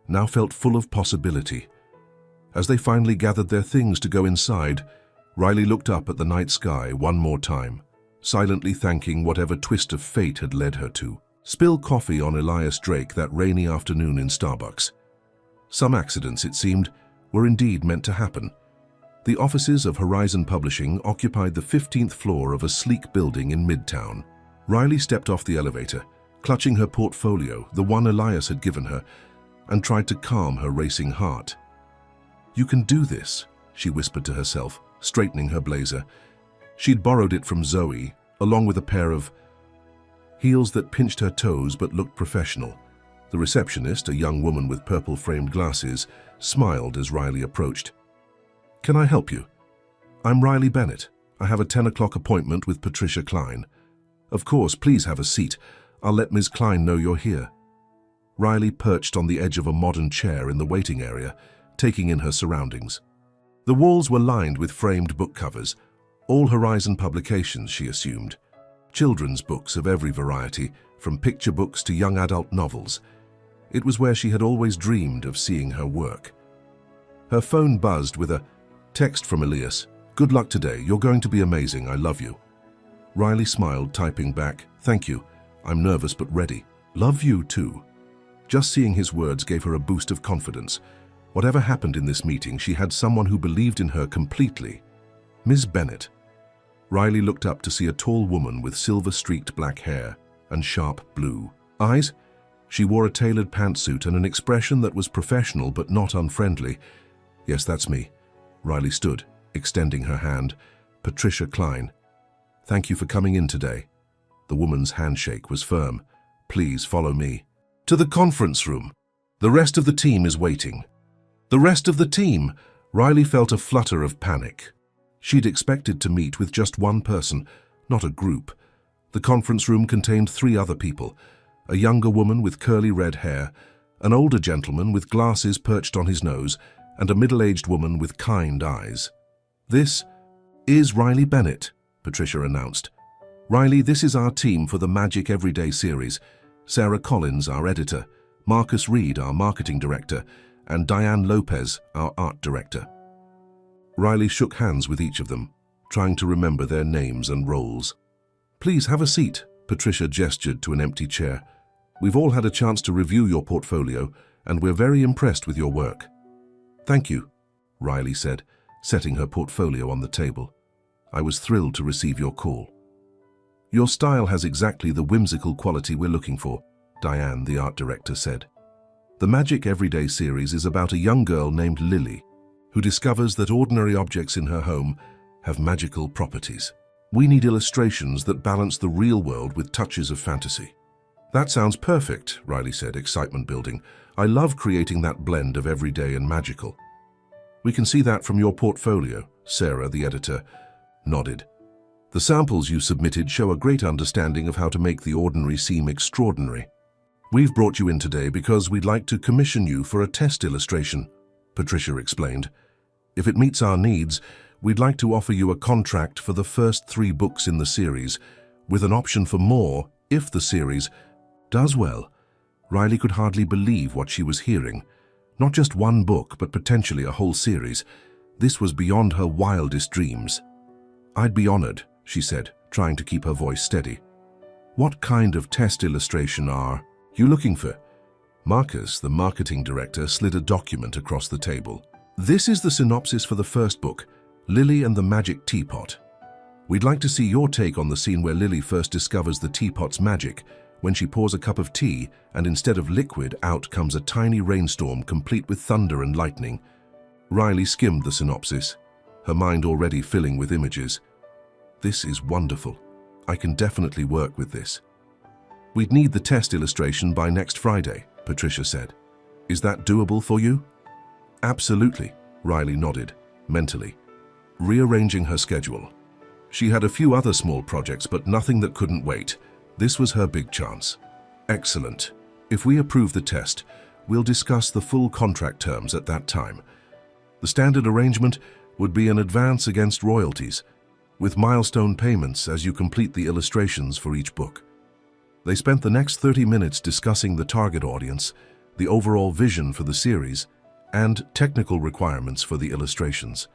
now felt full of possibility. As they finally gathered their things to go inside, Riley looked up at the night sky one more time. silently thanking whatever twist of fate had led her to. Spill coffee on Elias Drake that rainy afternoon in Starbucks. Some accidents, it seemed, were indeed meant to happen. The offices of Horizon Publishing occupied the 15th floor of a sleek building in Midtown. Riley stepped off the elevator, clutching her portfolio, the one Elias had given her, and tried to calm her racing heart. "You can do this," she whispered to herself, straightening her blazer. She'd borrowed it from Zoe, along with a pair of heels that pinched her toes but looked professional. The receptionist, a young woman with purple-framed glasses, smiled as Riley approached. "Can I help you?" "I'm Riley Bennett. I have a 10 o'clock appointment with Patricia Klein." "Of course, please have a seat. I'll let Ms. Klein know you're here." Riley perched on the edge of a modern chair in the waiting area, taking in her surroundings. The walls were lined with framed book covers, all Horizon publications, she assumed. Children's books of every variety, from picture books to young adult novels. It was where she had always dreamed of seeing her work. Her phone buzzed with a text from Elias. "Good luck today. You're going to be amazing. I love you." Riley smiled, typing back, "Thank you. I'm nervous but ready. Love you too." Just seeing his words gave her a boost of confidence. Whatever happened in this meeting, she had someone who believed in her completely. Ms. Bennett. Riley looked up to see a tall woman with silver-streaked black hair and sharp blue eyes. She wore a tailored pantsuit and an expression that was professional but not unfriendly. "Yes, that's me." Riley stood, extending her hand. "Patricia Klein. Thank you for coming in today." The woman's handshake was firm. "Please follow me to the conference room. The rest of the team is waiting." The rest of the team! Riley felt a flutter of panic. She'd expected to meet with just one person, not a group. The conference room contained 3 other people: a younger woman with curly red hair, an older gentleman with glasses perched on his nose, and a middle-aged woman with kind eyes. "This is Riley Bennett," Patricia announced. "Riley, this is our team for the Magic Everyday series. Sarah Collins, our editor, Marcus Reed, our marketing director, and Diane Lopez, our art director." Riley shook hands with each of them, trying to remember their names and roles. "Please have a seat," Patricia gestured to an empty chair. "We've all had a chance to review your portfolio, and we're very impressed with your work." "Thank you," Riley said, setting her portfolio on the table. "I was thrilled to receive your call." "Your style has exactly the whimsical quality we're looking for," Diane, the art director, said. "The Magic Everyday series is about a young girl named Lily, who discovers that ordinary objects in her home have magical properties. We need illustrations that balance the real world with touches of fantasy." "That sounds perfect," Riley said, excitement building. "I love creating that blend of everyday and magical." "We can see that from your portfolio," Sarah, the editor, nodded. "The samples you submitted show a great understanding of how to make the ordinary seem extraordinary. We've brought you in today because we'd like to commission you for a test illustration," Patricia explained. "If it meets our needs, we'd like to offer you a contract for the first 3 books in the series, with an option for more if the series does well." Riley could hardly believe what she was hearing. Not just one book, but potentially a whole series. This was beyond her wildest dreams. "I'd be honored," she said, trying to keep her voice steady. "What kind of test illustration are you looking for?" Marcus, the marketing director, slid a document across the table. "This is the synopsis for the first book, Lily and the Magic Teapot. We'd like to see your take on the scene where Lily first discovers the teapot's magic, when she pours a cup of tea and instead of liquid, out comes a tiny rainstorm complete with thunder and lightning." Riley skimmed the synopsis, her mind already filling with images. "This is wonderful. I can definitely work with this." "We'd need the test illustration by next Friday," Patricia said. "Is that doable for you?" "Absolutely," Riley nodded, mentally, rearranging her schedule. She had a few other small projects, but nothing that couldn't wait. This was her big chance. "Excellent. If we approve the test, we'll discuss the full contract terms at that time. The standard arrangement would be an advance against royalties, with milestone payments as you complete the illustrations for each book." They spent the next 30 minutes discussing the target audience, the overall vision for the series, and technical requirements for the illustrations.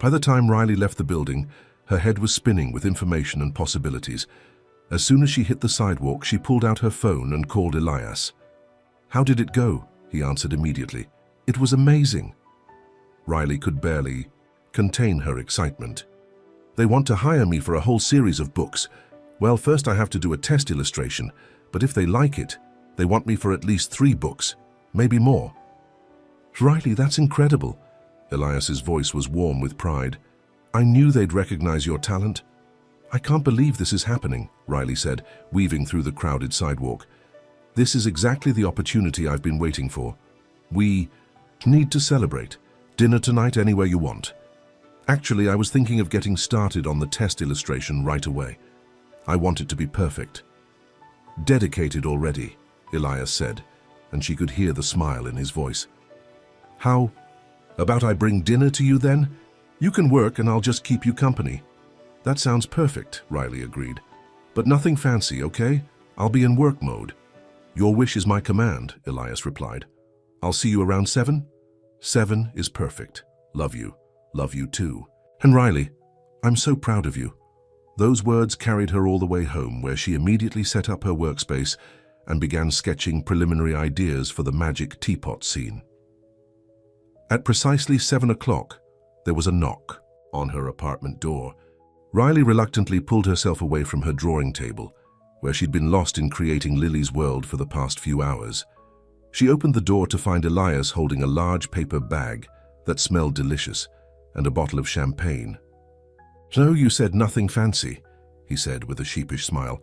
By the time Riley left the building, Her head was spinning with information and possibilities. As soon as she hit the sidewalk, she pulled out her phone and called Elias. "How did it go?" he answered immediately. "It was amazing." Riley could barely contain her excitement. "They want to hire me for a whole series of books. Well, first I have to do a test illustration, but if they like it, they want me for at least 3 books, maybe more." "Riley, that's incredible." Elias's voice was warm with pride. "I knew they'd recognize your talent." "I can't believe this is happening," Riley said, weaving through the crowded sidewalk. "This is exactly the opportunity I've been waiting for. We need to celebrate. Dinner tonight anywhere you want. Actually, I was thinking of getting started on the test illustration right away. I want it to be perfect." "Dedicated already," Elias said, and she could hear the smile in his voice. "How about I bring dinner to you then? You can work and I'll just keep you company." "That sounds perfect," Riley agreed. "But nothing fancy, okay? I'll be in work mode." "Your wish is my command," Elias replied. "I'll see you around 7? 7 is perfect. Love you. Love you too." "And Riley, I'm so proud of you." Those words carried her all the way home, where she immediately set up her workspace and began sketching preliminary ideas for the magic teapot scene. At precisely 7 o'clock, there was a knock on her apartment door. Riley reluctantly pulled herself away from her drawing table, where she'd been lost in creating Lily's world for the past few hours. She opened the door to find Elias holding a large paper bag that smelled delicious and a bottle of champagne. "So you said nothing fancy," he said with a sheepish smile,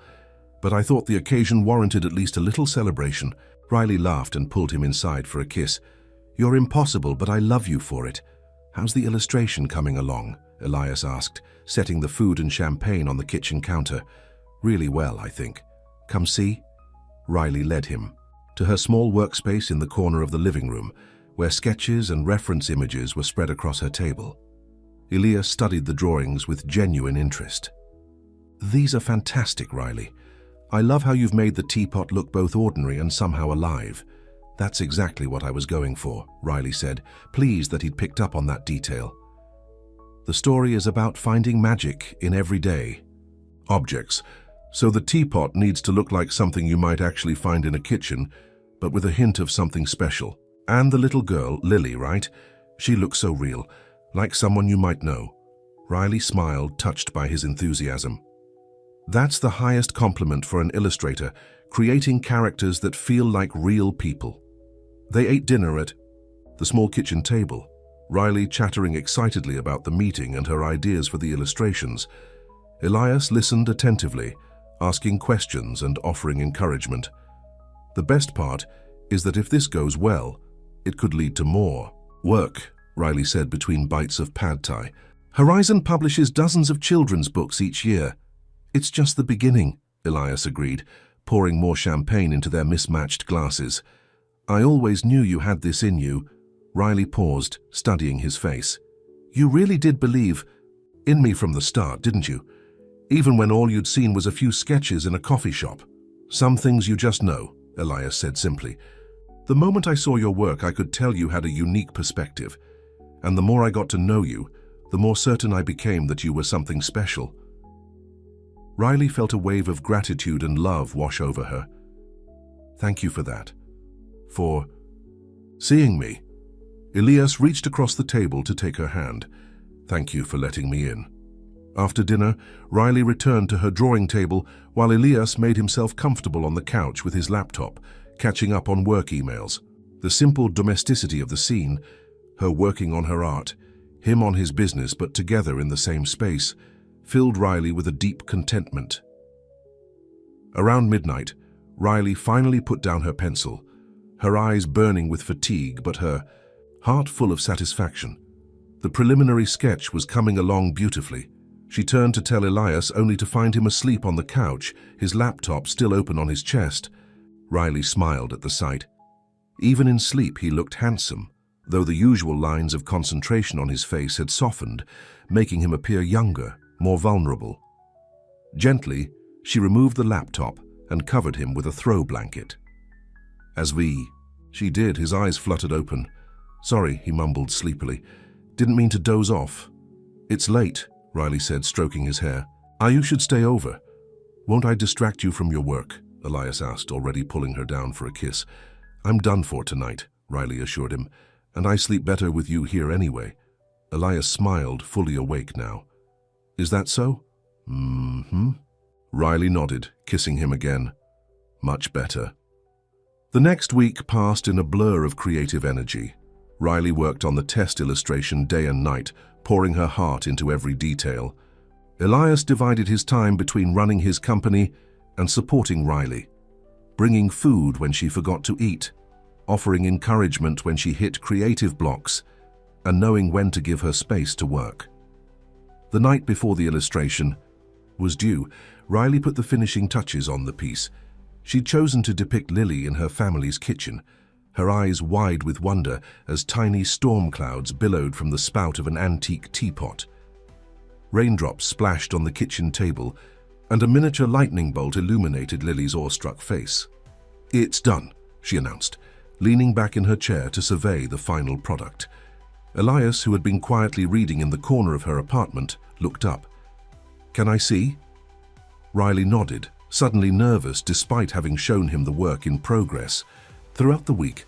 "but I thought the occasion warranted at least a little celebration." Riley laughed and pulled him inside for a kiss. "You're impossible, but I love you for it." "How's the illustration coming along?" Elias asked, setting the food and champagne on the kitchen counter. "Really well, I think. Come see." Riley led him to her small workspace in the corner of the living room, where sketches and reference images were spread across her table. Elias studied the drawings with genuine interest. "These are fantastic, Riley. I love how you've made the teapot look both ordinary and somehow alive." "That's exactly what I was going for," Riley said, pleased that he'd picked up on that detail. "The story is about finding magic in everyday objects. So the teapot needs to look like something you might actually find in a kitchen, but with a hint of something special. And the little girl, Lily, right? She looks so real, like someone you might know." Riley smiled, touched by his enthusiasm. "That's the highest compliment for an illustrator, creating characters that feel like real people." They ate dinner at the small kitchen table, Riley chattering excitedly about the meeting and her ideas for the illustrations. Elias listened attentively, asking questions and offering encouragement. "The best part is that if this goes well, it could lead to more work," Riley said between bites of pad thai. "Horizon publishes dozens of children's books each year." "It's just the beginning," Elias agreed, pouring more champagne into their mismatched glasses. "I always knew you had this in you." Riley paused, studying his face. "You really did believe in me from the start, didn't you? Even when all you'd seen was a few sketches in a coffee shop." "Some things you just know," Elias said simply. "The moment I saw your work, I could tell you had a unique perspective. And the more I got to know you, the more certain I became that you were something special." Riley felt a wave of gratitude and love wash over her. "Thank you for that. For seeing me." Elias reached across the table to take her hand. "Thank you for letting me in." After dinner, Riley returned to her drawing table while Elias made himself comfortable on the couch with his laptop, catching up on work emails. The simple domesticity of the scene, her working on her art, him on his business but together in the same space, filled Riley with a deep contentment. Around midnight, Riley finally put down her pencil, her eyes burning with fatigue but her heart full of satisfaction. The preliminary sketch was coming along beautifully. She turned to tell Elias only to find him asleep on the couch, his laptop still open on his chest. Riley smiled at the sight. Even in sleep he looked handsome, though the usual lines of concentration on his face had softened, making him appear younger, more vulnerable. Gently, she removed the laptop and covered him with a throw blanket. She did, his eyes fluttered open. "Sorry," he mumbled sleepily. "Didn't mean to doze off." "It's late," Riley said, stroking his hair. You should stay over. Won't I distract you from your work? Elias asked, already pulling her down for a kiss. I'm done for tonight, Riley assured him, and I sleep better with you here anyway. Elias smiled, fully awake now. Is that so? Mm-hmm. Riley nodded, kissing him again. Much better. The next week passed in a blur of creative energy. Riley worked on the test illustration day and night, pouring her heart into every detail. Elias divided his time between running his company and supporting Riley, bringing food when she forgot to eat, offering encouragement when she hit creative blocks, and knowing when to give her space to work. The night before the illustration was due, Riley put the finishing touches on the piece. She'd chosen to depict Lily in her family's kitchen, her eyes wide with wonder as tiny storm clouds billowed from the spout of an antique teapot. Raindrops splashed on the kitchen table, and a miniature lightning bolt illuminated Lily's awestruck face. It's done, she announced, leaning back in her chair to survey the final product. Elias, who had been quietly reading in the corner of her apartment, looked up. Can I see? Riley nodded, suddenly nervous despite having shown him the work in progress. Throughout the week,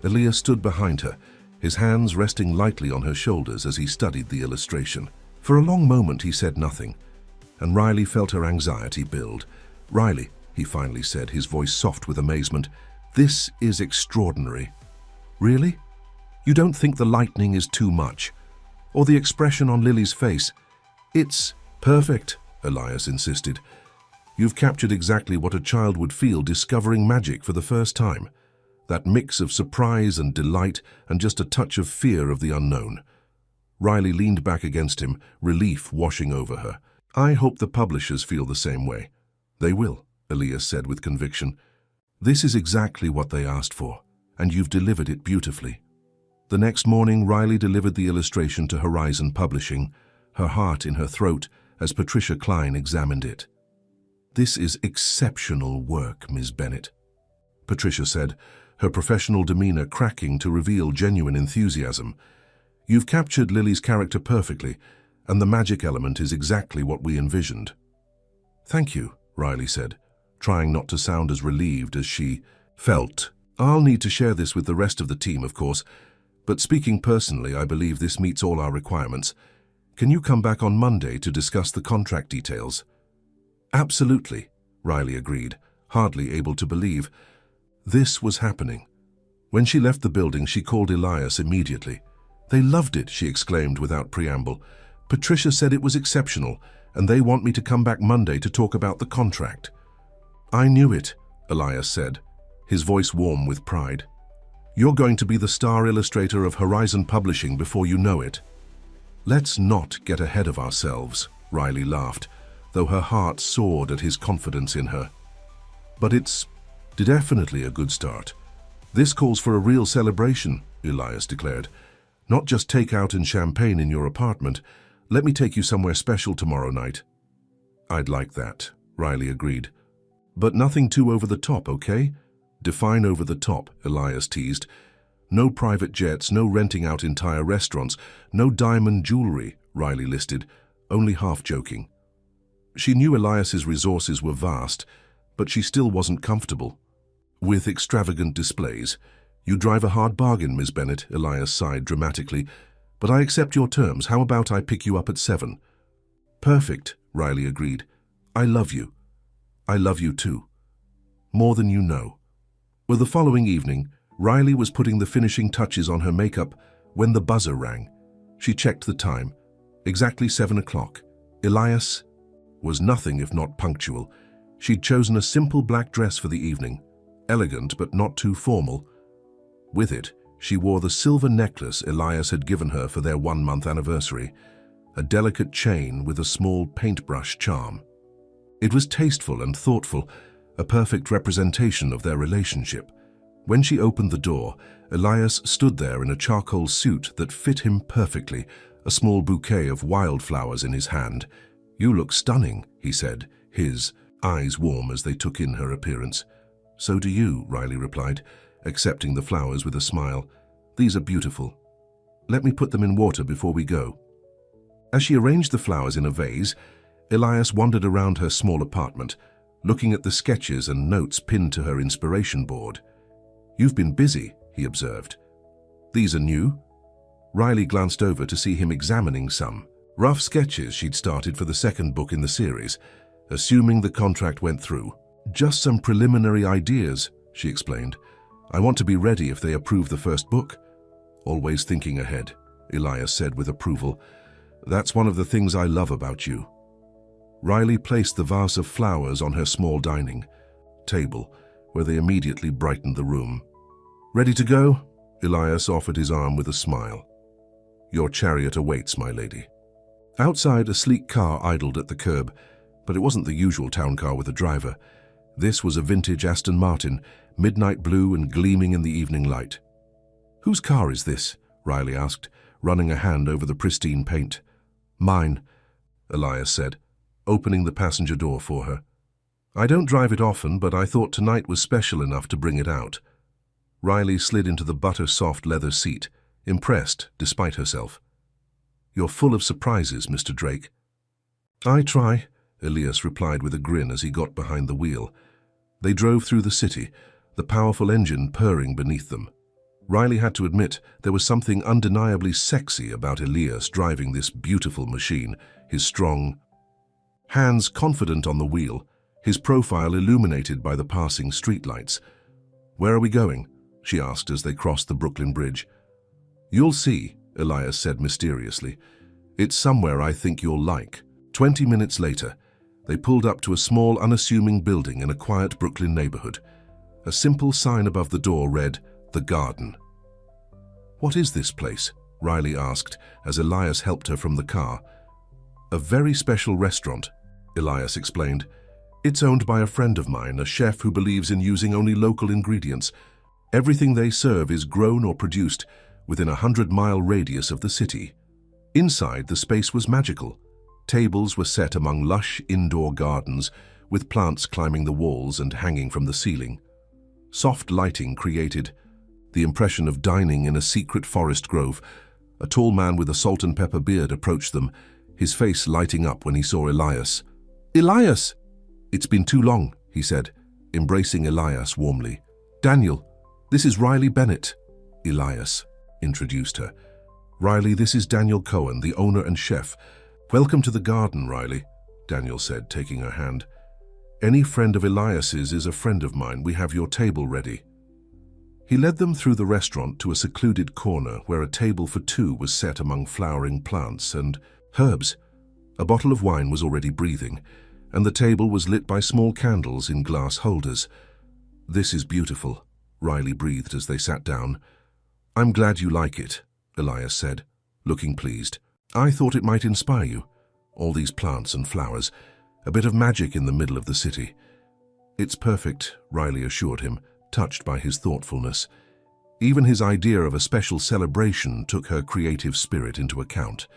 Elias stood behind her, his hands resting lightly on her shoulders as he studied the illustration. For a long moment he said nothing, and Riley felt her anxiety build. Riley, he finally said, his voice soft with amazement, this is extraordinary. Really? You don't think the lightning is too much? Or the expression on Lily's face? It's perfect, Elias insisted. You've captured exactly what a child would feel discovering magic for the first time. That mix of surprise and delight and just a touch of fear of the unknown. Riley leaned back against him, relief washing over her. I hope the publishers feel the same way. They will, Elias said with conviction. This is exactly what they asked for, and you've delivered it beautifully. The next morning, Riley delivered the illustration to Horizon Publishing, her heart in her throat as Patricia Klein examined it. This is exceptional work, Ms. Bennett, Patricia said, her professional demeanor cracking to reveal genuine enthusiasm. You've captured Lily's character perfectly, and the magic element is exactly what we envisioned. Thank you, Riley said, trying not to sound as relieved as she felt. I'll need to share this with the rest of the team, of course, but speaking personally, I believe this meets all our requirements. Can you come back on Monday to discuss the contract details? Absolutely, Riley agreed, hardly able to believe. This was happening. When she left the building, she called Elias immediately. They loved it, she exclaimed without preamble. Patricia said it was exceptional, and they want me to come back Monday to talk about the contract. I knew it, Elias said, his voice warm with pride. You're going to be the star illustrator of Horizon Publishing before you know it. Let's not get ahead of ourselves, Riley laughed, though her heart soared at his confidence in her. But it's definitely a good start. This calls for a real celebration, Elias declared. Not just takeout and champagne in your apartment. Let me take you somewhere special tomorrow night. I'd like that, Riley agreed. But nothing too over the top, okay? Define over the top, Elias teased. No private jets, no renting out entire restaurants, no diamond jewelry, Riley listed, only half joking. She knew Elias's resources were vast, but she still wasn't comfortable with extravagant displays. You drive a hard bargain, Ms. Bennett, Elias sighed dramatically. But I accept your terms. How about I pick you up at 7? Perfect, Riley agreed. I love you. I love you too. More than you know. Well, the following evening, Riley was putting the finishing touches on her makeup when the buzzer rang. She checked the time. Exactly 7 o'clock. Elias was nothing if not punctual. She'd chosen a simple black dress for the evening, elegant but not too formal. With it, she wore the silver necklace Elias had given her for their 1-month anniversary, a delicate chain with a small paintbrush charm. It was tasteful and thoughtful, a perfect representation of their relationship. When she opened the door, Elias stood there in a charcoal suit that fit him perfectly, a small bouquet of wildflowers in his hand. You look stunning, he said, his eyes warm as they took in her appearance. So do you, Riley replied, accepting the flowers with a smile. These are beautiful. Let me put them in water before we go. As she arranged the flowers in a vase, Elias wandered around her small apartment, looking at the sketches and notes pinned to her inspiration board. "You've been busy," he observed. "These are new?" Riley glanced over to see him examining some rough sketches she'd started for the second book in the series, assuming the contract went through. "Just some preliminary ideas," she explained. "I want to be ready if they approve the first book." "Always thinking ahead," Elias said with approval. "That's one of the things I love about you." Riley placed the vase of flowers on her small dining table, where they immediately brightened the room. "Ready to go?" Elias offered his arm with a smile. "Your chariot awaits, my lady." Outside, a sleek car idled at the curb, but it wasn't the usual town car with a driver. This was a vintage Aston Martin, midnight blue and gleaming in the evening light. "Whose car is this?" Riley asked, running a hand over the pristine paint. "Mine," Elias said, opening the passenger door for her. "I don't drive it often, but I thought tonight was special enough to bring it out." Riley slid into the butter-soft leather seat, impressed despite herself. "You're full of surprises, Mr. Drake." "I try," Elias replied with a grin as he got behind the wheel. They drove through the city, the powerful engine purring beneath them. Riley had to admit there was something undeniably sexy about Elias driving this beautiful machine, his strong hands confident on the wheel, his profile illuminated by the passing streetlights. "Where are we going?" she asked as they crossed the Brooklyn Bridge. "You'll see," Elias said mysteriously. "It's somewhere I think you'll like." 20 minutes later, they pulled up to a small, unassuming building in a quiet Brooklyn neighborhood. A simple sign above the door read, "The Garden." "What is this place?" Riley asked as Elias helped her from the car. "A very special restaurant," Elias explained. "It's owned by a friend of mine, a chef who believes in using only local ingredients. Everything they serve is grown or produced within a 100-mile radius of the city." Inside, the space was magical. Tables were set among lush indoor gardens, with plants climbing the walls and hanging from the ceiling. Soft lighting created the impression of dining in a secret forest grove. A tall man with a salt and pepper beard approached them, his face lighting up when he saw Elias. "Elias!" "It's been too long," he said, embracing Elias warmly. "Daniel, this is Riley Bennett." Elias introduced her. "Riley, this is Daniel Cohen, the owner and chef. Welcome to the garden, Riley," Daniel said, taking her hand. "Any friend of Elias's is a friend of mine. We have your table ready." He led them through the restaurant to a secluded corner where a table for two was set among flowering plants and herbs. A bottle of wine was already breathing, and the table was lit by small candles in glass holders. "This is beautiful," Riley breathed as they sat down. "I'm glad you like it," Elias said, looking pleased. "I thought it might inspire you. All these plants and flowers, a bit of magic in the middle of the city." "It's perfect," Riley assured him, touched by his thoughtfulness. Even his idea of a special celebration took her creative spirit into account.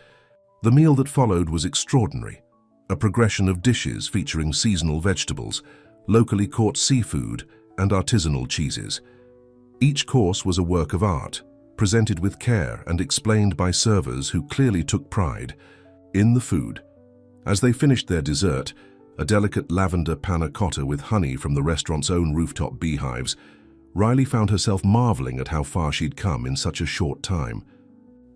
The meal that followed was extraordinary, a progression of dishes featuring seasonal vegetables, locally caught seafood, and artisanal cheeses. Each course was a work of art, presented with care and explained by servers who clearly took pride in the food. As they finished their dessert, a delicate lavender panna cotta with honey from the restaurant's own rooftop beehives, Riley found herself marveling at how far she'd come in such a short time.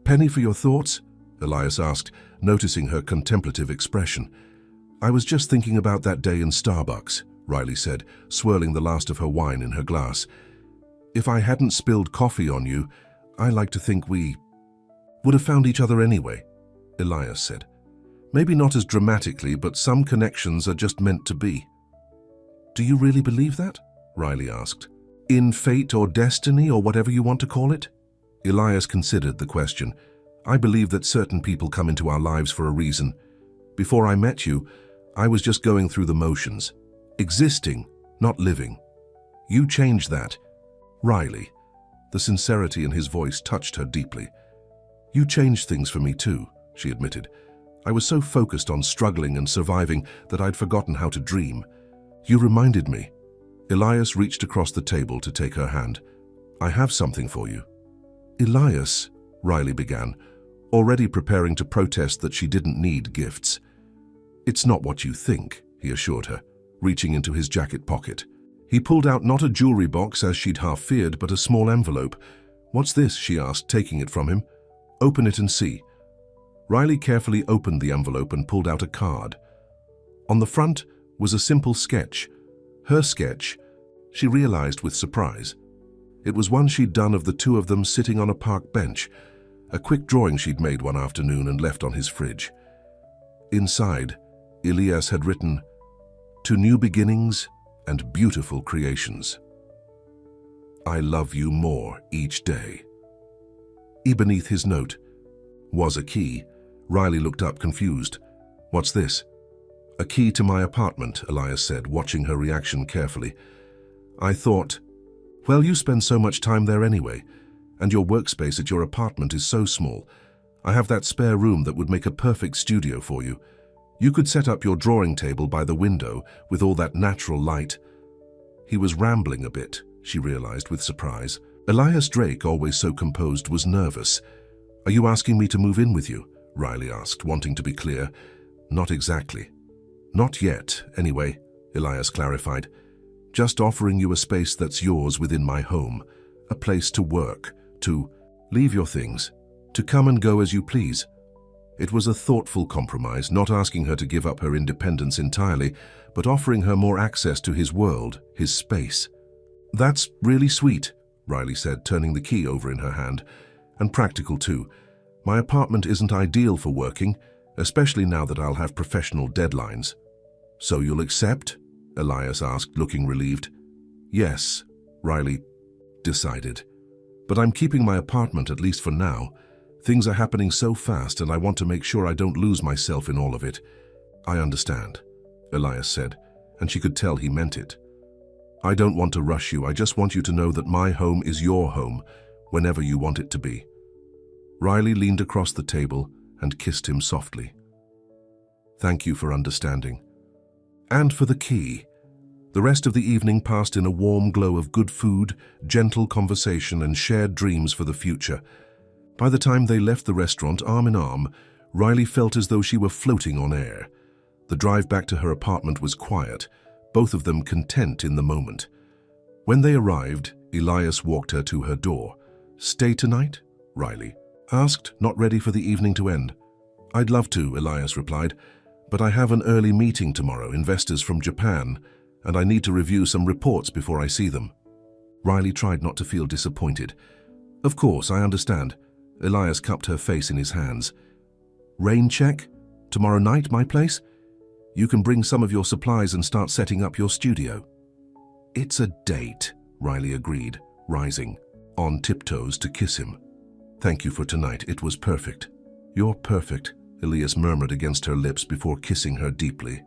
"Penny for your thoughts?" Elias asked, noticing her contemplative expression. "I was just thinking about that day in Starbucks," Riley said, swirling the last of her wine in her glass. "If I hadn't spilled coffee on you, I like to think we would have found each other anyway," Elias said. "Maybe not as dramatically, but some connections are just meant to be." "Do you really believe that?" Riley asked. "In fate or destiny or whatever you want to call it?" Elias considered the question. "I believe that certain people come into our lives for a reason. Before I met you, I was just going through the motions. Existing, not living. You changed that." "Riley." The sincerity in his voice touched her deeply. "You changed things for me too," she admitted. "I was so focused on struggling and surviving that I'd forgotten how to dream. You reminded me." Elias reached across the table to take her hand. "I have something for you." "Elias," Riley began, already preparing to protest that she didn't need gifts. "It's not what you think," he assured her, reaching into his jacket pocket. He pulled out not a jewelry box as she'd half feared, but a small envelope. "What's this?" she asked, taking it from him. "Open it and see." Riley carefully opened the envelope and pulled out a card. On the front was a simple sketch. Her sketch, she realized with surprise. It was one she'd done of the two of them sitting on a park bench, a quick drawing she'd made one afternoon and left on his fridge. Inside, Elias had written, "To new beginnings and beautiful creations. I love you more each day." Beneath his note was a key. Riley looked up, confused. "What's this?" "A key to my apartment," Elias said, watching her reaction carefully. "I thought, well, you spend so much time there anyway, and your workspace at your apartment is so small. I have that spare room that would make a perfect studio for you. You could set up your drawing table by the window with all that natural light." He was rambling a bit, she realized with surprise. Elias Drake, always so composed, was nervous. "Are you asking me to move in with you?" Riley asked, wanting to be clear. "Not exactly." "Not yet, anyway," Elias clarified. "Just offering you a space that's yours within my home, a place to work, to leave your things, to come and go as you please." It was a thoughtful compromise, not asking her to give up her independence entirely, but offering her more access to his world, his space. "That's really sweet," Riley said, turning the key over in her hand. "And practical too. My apartment isn't ideal for working, especially now that I'll have professional deadlines." "So you'll accept?" Elias asked, looking relieved. "Yes," Riley decided. "But I'm keeping my apartment, at least for now. Things are happening so fast and I want to make sure I don't lose myself in all of it." "I understand," Elias said, and she could tell he meant it. "I don't want to rush you. I just want you to know that my home is your home, whenever you want it to be." Riley leaned across the table and kissed him softly. "Thank you for understanding. And for the key." The rest of the evening passed in a warm glow of good food, gentle conversation, and shared dreams for the future. By the time they left the restaurant, arm in arm, Riley felt as though she were floating on air. The drive back to her apartment was quiet, both of them content in the moment. When they arrived, Elias walked her to her door. "Stay tonight?" Riley asked, not ready for the evening to end. "I'd love to," Elias replied, "but I have an early meeting tomorrow, investors from Japan, and I need to review some reports before I see them." Riley tried not to feel disappointed. "Of course, I understand." Elias cupped her face in his hands. "Rain check? Tomorrow night, my place? You can bring some of your supplies and start setting up your studio." "It's a date," Riley agreed, rising, on tiptoes to kiss him. "Thank you for tonight. It was perfect." "You're perfect," Elias murmured against her lips before kissing her deeply.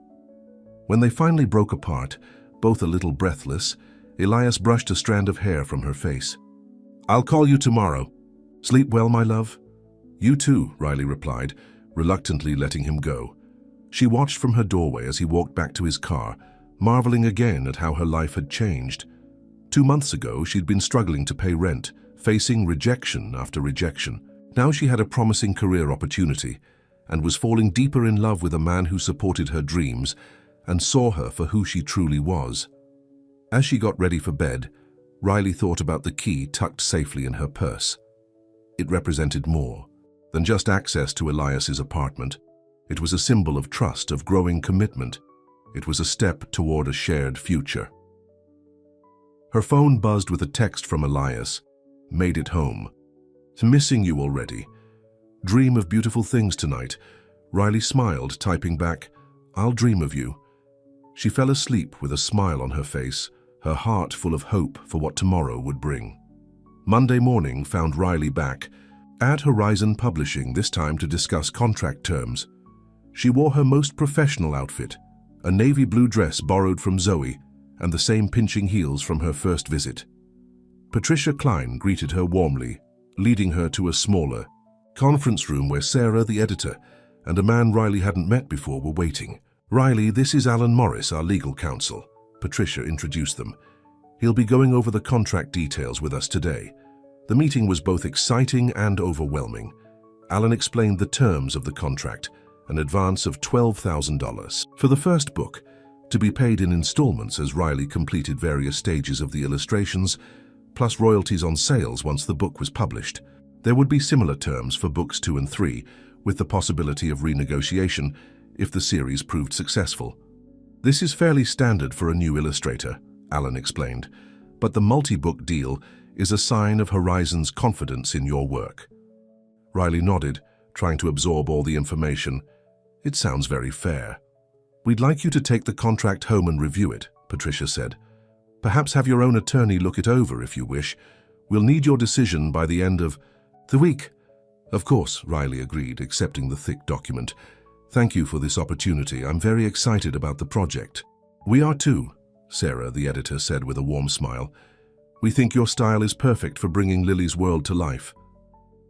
When they finally broke apart, both a little breathless, Elias brushed a strand of hair from her face. "I'll call you tomorrow. Sleep well, my love." "You too," Riley replied, reluctantly letting him go. She watched from her doorway as he walked back to his car, marveling again at how her life had changed. 2 months ago, she'd been struggling to pay rent, facing rejection after rejection. Now she had a promising career opportunity and was falling deeper in love with a man who supported her dreams and saw her for who she truly was. As she got ready for bed, Riley thought about the key tucked safely in her purse. It represented more than just access to Elias's apartment. It was a symbol of trust, of growing commitment. It was a step toward a shared future. Her phone buzzed with a text from Elias. "Made it home. Missing you already. Dream of beautiful things tonight." Riley smiled, typing back, "I'll dream of you." She fell asleep with a smile on her face, her heart full of hope for what tomorrow would bring. Monday morning found Riley back at Horizon Publishing, this time to discuss contract terms. She wore her most professional outfit, a navy blue dress borrowed from Zoe and the same pinching heels from her first visit. Patricia Klein greeted her warmly, leading her to a smaller conference room where Sarah, the editor, and a man Riley hadn't met before were waiting. "Riley, this is Alan Morris, our legal counsel," Patricia introduced them. "He'll be going over the contract details with us today." The meeting was both exciting and overwhelming. Alan explained the terms of the contract, an advance of $12,000 for the first book, to be paid in installments as Riley completed various stages of the illustrations, plus royalties on sales once the book was published. There would be similar terms for books 2 and 3, with the possibility of renegotiation if the series proved successful. This is fairly standard for a new illustrator, Alan explained, but the multi-book deal is a sign of Horizon's confidence in your work. Riley nodded, trying to absorb all the information. It sounds very fair. We'd like you to take the contract home and review it, Patricia said. Perhaps have your own attorney look it over if you wish. We'll need your decision by the end of the week. Of course, Riley agreed, accepting the thick document. Thank you for this opportunity. I'm very excited about the project. We are too, Sarah, the editor, said with a warm smile. We think your style is perfect for bringing Lily's world to life.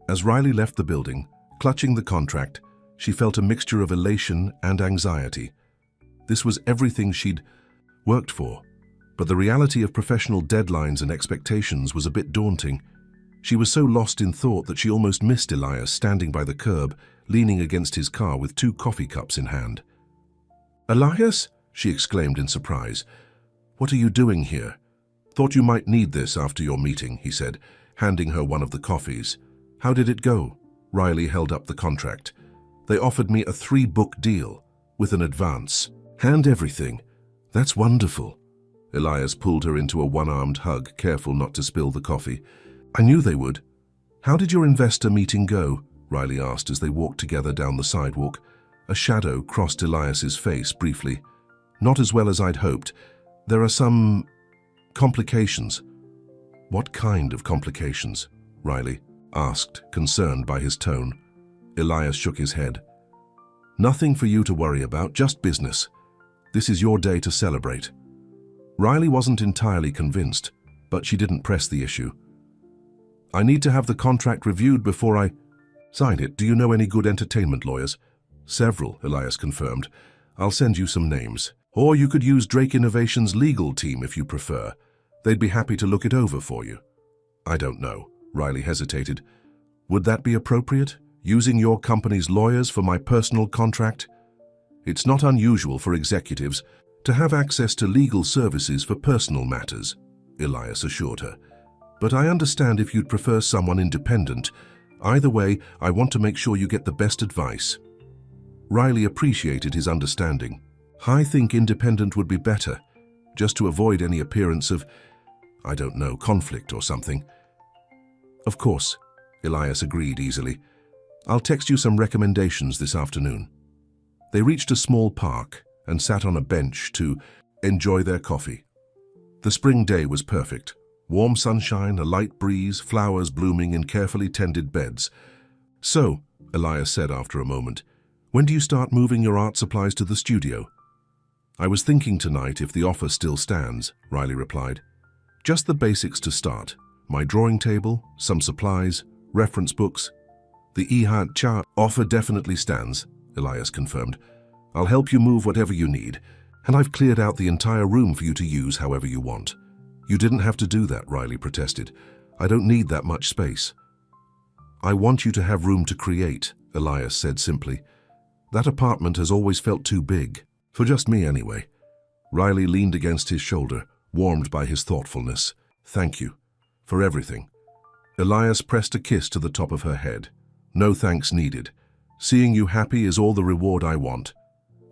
As Riley left the building, clutching the contract, she felt a mixture of elation and anxiety. This was everything she'd worked for, but the reality of professional deadlines and expectations was a bit daunting. She was so lost in thought that she almost missed Elias standing by the curb, leaning against his car with 2 coffee cups in hand. "Elias?" she exclaimed in surprise. "What are you doing here?" "Thought you might need this after your meeting," he said, handing her one of the coffees. "How did it go?" Riley held up the contract. "They offered me a 3-book deal, with an advance. And everything. That's wonderful." Elias pulled her into a one-armed hug, careful not to spill the coffee. "I knew they would." "How did your investor meeting go?" Riley asked as they walked together down the sidewalk. A shadow crossed Elias's face briefly. "Not as well as I'd hoped. There are some complications." "What kind of complications?" Riley asked, concerned by his tone. Elias shook his head. "Nothing for you to worry about, just business. This is your day to celebrate." Riley wasn't entirely convinced, but she didn't press the issue. "I need to have the contract reviewed before I sign it. Do you know any good entertainment lawyers?" "Several," Elias confirmed. "I'll send you some names. Or you could use Drake Innovations' legal team if you prefer. They'd be happy to look it over for you." "I don't know," Riley hesitated. "Would that be appropriate, using your company's lawyers for my personal contract?" "It's not unusual for executives to have access to legal services for personal matters," Elias assured her. "But I understand if you'd prefer someone independent. Either way, I want to make sure you get the best advice." Riley appreciated his understanding. "I think independent would be better, just to avoid any appearance of, I don't know, conflict or something." "Of course," Elias agreed easily. "I'll text you some recommendations this afternoon." They reached a small park and sat on a bench to enjoy their coffee. The spring day was perfect. Warm sunshine, a light breeze, flowers blooming in carefully tended beds. "So," Elias said after a moment, "when do you start moving your art supplies to the studio?" "I was thinking tonight if the offer still stands," Riley replied. "Just the basics to start. My drawing table, some supplies, reference books." "The EHAT chart offer definitely stands," Elias confirmed. "I'll help you move whatever you need, and I've cleared out the entire room for you to use however you want." "You didn't have to do that," Riley protested. "I don't need that much space." "I want you to have room to create," Elias said simply. "That apartment has always felt too big. For just me, anyway." Riley leaned against his shoulder, warmed by his thoughtfulness. "Thank you. For everything." Elias pressed a kiss to the top of her head. "No thanks needed. Seeing you happy is all the reward I want."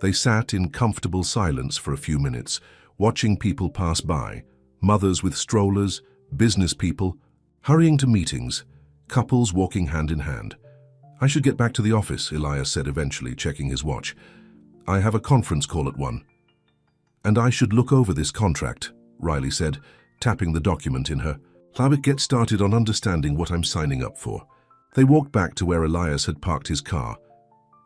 They sat in comfortable silence for a few minutes, watching people pass by, mothers with strollers, business people, hurrying to meetings, couples walking hand in hand. "I should get back to the office," Elias said eventually, checking his watch. "I have a conference call at 1. "And I should look over this contract," Riley said, tapping the document in her. "I'll get started on understanding what I'm signing up for." They walked back to where Elias had parked his car.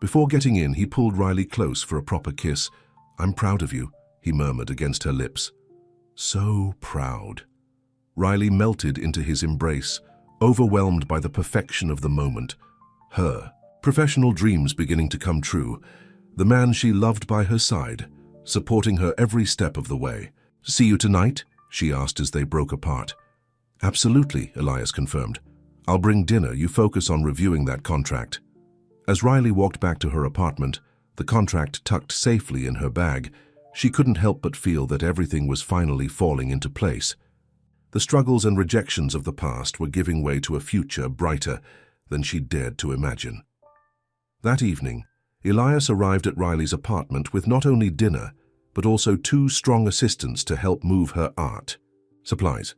Before getting in, he pulled Riley close for a proper kiss. "I'm proud of you," he murmured against her lips. "So proud." Riley melted into his embrace, overwhelmed by the perfection of the moment. Her professional dreams beginning to come true, the man she loved by her side, supporting her every step of the way. "See you tonight?" she asked as they broke apart. "Absolutely," Elias confirmed. "I'll bring dinner. You focus on reviewing that contract." As Riley walked back to her apartment, the contract tucked safely in her bag, she couldn't help but feel that everything was finally falling into place. The struggles and rejections of the past were giving way to a future brighter than she'd dared to imagine. That evening, Elias arrived at Riley's apartment with not only dinner, but also 2 strong assistants to help move her art supplies.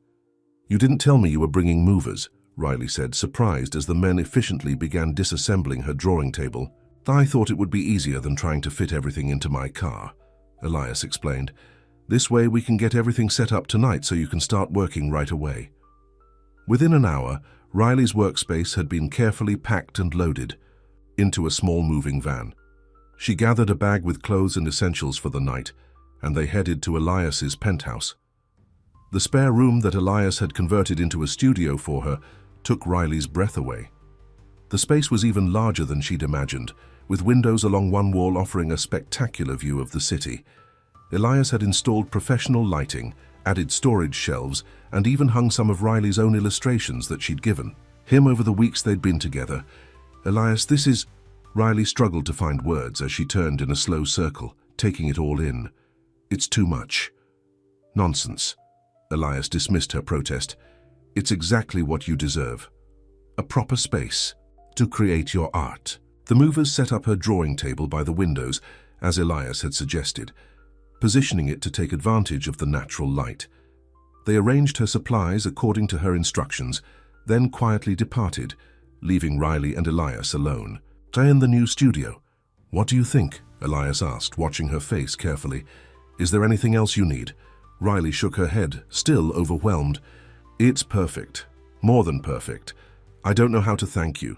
"You didn't tell me you were bringing movers," Riley said, surprised as the men efficiently began disassembling her drawing table. "I thought it would be easier than trying to fit everything into my car," Elias explained. "This way we can get everything set up tonight so you can start working right away." Within an hour, Riley's workspace had been carefully packed and loaded into a small moving van. She gathered a bag with clothes and essentials for the night, and they headed to Elias's penthouse. The spare room that Elias had converted into a studio for her took Riley's breath away. The space was even larger than she'd imagined, with windows along one wall offering a spectacular view of the city. Elias had installed professional lighting, added storage shelves, and even hung some of Riley's own illustrations that she'd given him over the weeks they'd been together. "Elias, this is..." Riley struggled to find words as she turned in a slow circle, taking it all in. "It's too much." "Nonsense." Elias dismissed her protest. "It's exactly what you deserve. A proper space to create your art." The movers set up her drawing table by the windows, as Elias had suggested, positioning it to take advantage of the natural light. They arranged her supplies according to her instructions, then quietly departed, leaving Riley and Elias alone. "Stay in the new studio. What do you think?" Elias asked, watching her face carefully. "Is there anything else you need?" Riley shook her head, still overwhelmed. "It's perfect. More than perfect. I don't know how to thank you."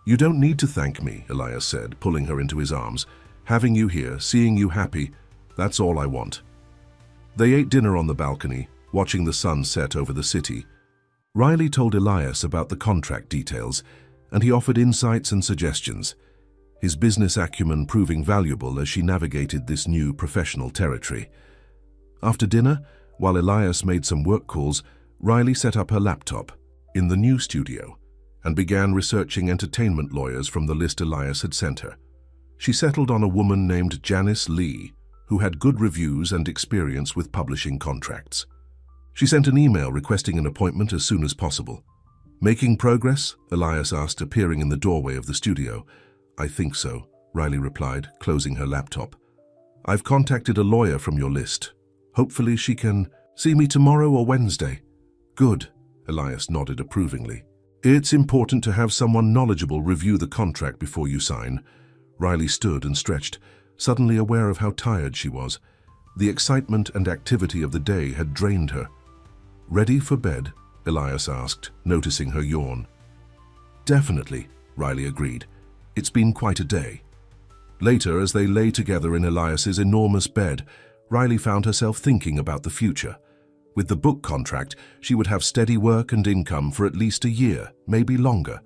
"You don't need to thank me," Elias said, pulling her into his arms. "Having you here, seeing you happy, that's all I want." They ate dinner on the balcony, watching the sun set over the city. Riley told Elias about the contract details, and he offered insights and suggestions, his business acumen proving valuable as she navigated this new professional territory. After dinner, while Elias made some work calls, Riley set up her laptop in the new studio and began researching entertainment lawyers from the list Elias had sent her. She settled on a woman named Janice Lee, who had good reviews and experience with publishing contracts. She sent an email requesting an appointment as soon as possible. "Making progress?" Elias asked, appearing in the doorway of the studio. "I think so," Riley replied, closing her laptop. "I've contacted a lawyer from your list. Hopefully she can see me tomorrow or Wednesday." "Good," Elias nodded approvingly. "It's important to have someone knowledgeable review the contract before you sign." Riley stood and stretched, suddenly aware of how tired she was. The excitement and activity of the day had drained her. "Ready for bed?" Elias asked, noticing her yawn. "Definitely," Riley agreed. "It's been quite a day." Later, as they lay together in Elias's enormous bed, Riley found herself thinking about the future. With the book contract, she would have steady work and income for at least a year, maybe longer.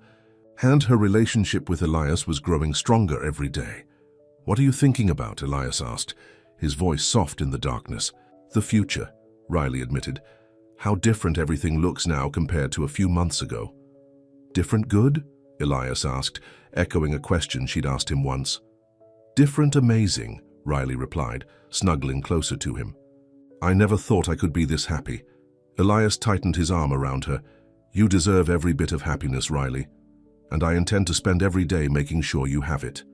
And her relationship with Elias was growing stronger every day. "What are you thinking about?" Elias asked, his voice soft in the darkness. "The future," Riley admitted. "How different everything looks now compared to a few months ago." "Different good?" Elias asked, echoing a question she'd asked him once. "Different amazing," Riley replied, snuggling closer to him. "I never thought I could be this happy." Elias tightened his arm around her. "You deserve every bit of happiness, Riley, and I intend to spend every day making sure you have it."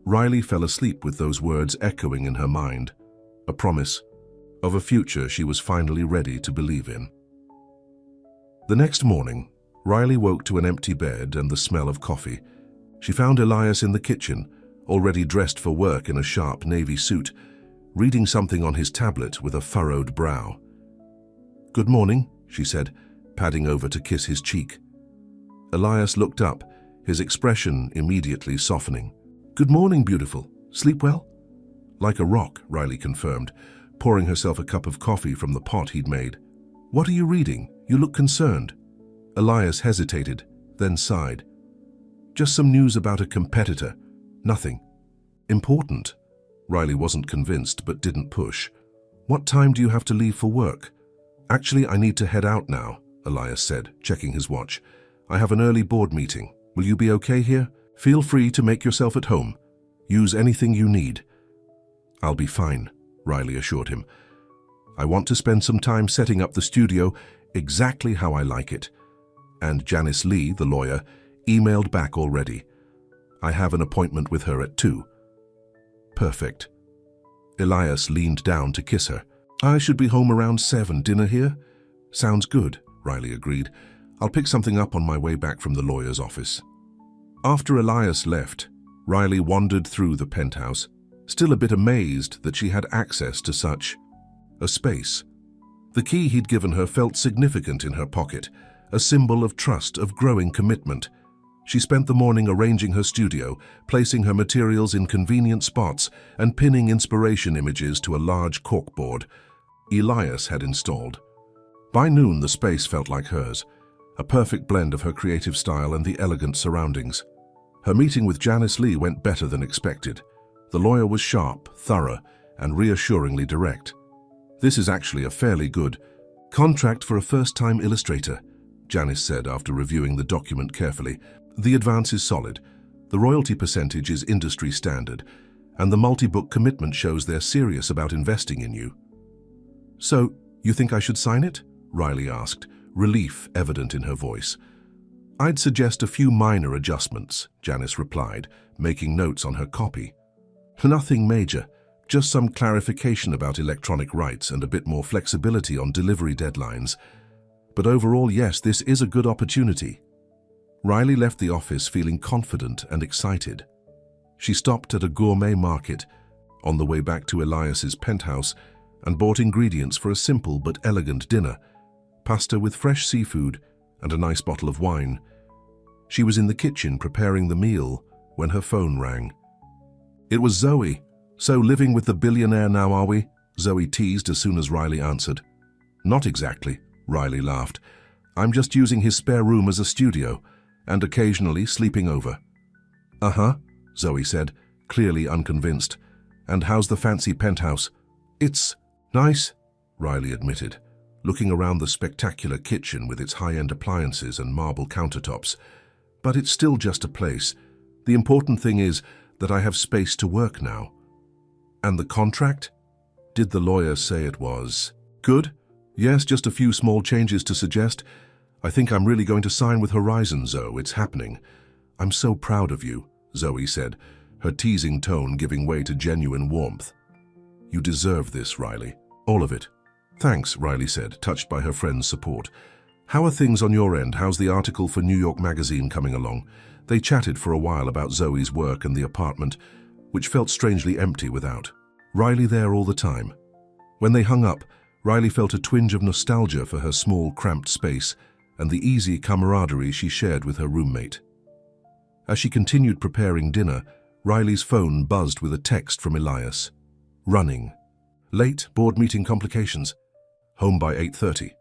Riley fell asleep with those words echoing in her mind, a promise of a future she was finally ready to believe in. The next morning, Riley woke to an empty bed and the smell of coffee. She found Elias in the kitchen, already dressed for work in a sharp navy suit, reading something on his tablet with a furrowed brow. "Good morning," she said, padding over to kiss his cheek. Elias looked up, his expression immediately softening. "Good morning, beautiful. Sleep well?" "Like a rock," Riley confirmed, pouring herself a cup of coffee from the pot he'd made. "What are you reading? You look concerned." Elias hesitated, then sighed. "Just some news about a competitor. Nothing important." Riley wasn't convinced, but didn't push. "What time do you have to leave for work?" "Actually, I need to head out now," Elias said, checking his watch. "I have an early board meeting. Will you be okay here?" Feel free to make yourself at home. Use anything you need. I'll be fine, Riley assured him. I want to spend some time setting up the studio exactly how I like it. And Janice Lee, the lawyer, emailed back already. I have an appointment with her at 2. Perfect. Elias leaned down to kiss her. I should be home around 7. Dinner here? Sounds good, Riley agreed. I'll pick something up on my way back from the lawyer's office. After Elias left, Riley wandered through the penthouse, still a bit amazed that she had access to such a space. The key he'd given her felt significant in her pocket, a symbol of trust, of growing commitment. She spent the morning arranging her studio, placing her materials in convenient spots and pinning inspiration images to a large corkboard Elias had installed. By noon, the space felt like hers, a perfect blend of her creative style and the elegant surroundings. Her meeting with Janice Lee went better than expected. The lawyer was sharp, thorough, and reassuringly direct. This is actually a fairly good contract for a first-time illustrator, Janice said after reviewing the document carefully. The advance is solid, the royalty percentage is industry standard, and the multi-book commitment shows they're serious about investing in you. So, you think I should sign it? Riley asked, relief evident in her voice. I'd suggest a few minor adjustments, Janice replied, making notes on her copy. Nothing major, just some clarification about electronic rights and a bit more flexibility on delivery deadlines. But overall, yes, this is a good opportunity. Riley left the office feeling confident and excited. She stopped at a gourmet market on the way back to Elias's penthouse and bought ingredients for a simple but elegant dinner, pasta with fresh seafood and a nice bottle of wine. She was in the kitchen preparing the meal when her phone rang. It was Zoe. So living with the billionaire now, are we? Zoe teased as soon as Riley answered. Not exactly, Riley laughed. I'm just using his spare room as a studio and occasionally sleeping over. Uh-huh, Zoe said, clearly unconvinced. And how's the fancy penthouse? It's nice, Riley admitted, looking around the spectacular kitchen with its high-end appliances and marble countertops. But it's still just a place. The important thing is that I have space to work now. And the contract? Did the lawyer say it was good? Yes, just a few small changes to suggest. I think I'm really going to sign with Horizon, Zoe. It's happening. I'm so proud of you, Zoe said, her teasing tone giving way to genuine warmth. You deserve this, Riley. All of it. Thanks, Riley said, touched by her friend's support. How are things on your end? How's the article for New York Magazine coming along? They chatted for a while about Zoe's work and the apartment, which felt strangely empty without Riley there all the time. When they hung up, Riley felt a twinge of nostalgia for her small, cramped space and the easy camaraderie she shared with her roommate. As she continued preparing dinner, Riley's phone buzzed with a text from Elias. Running. Late, board meeting complications. Home by 8:30.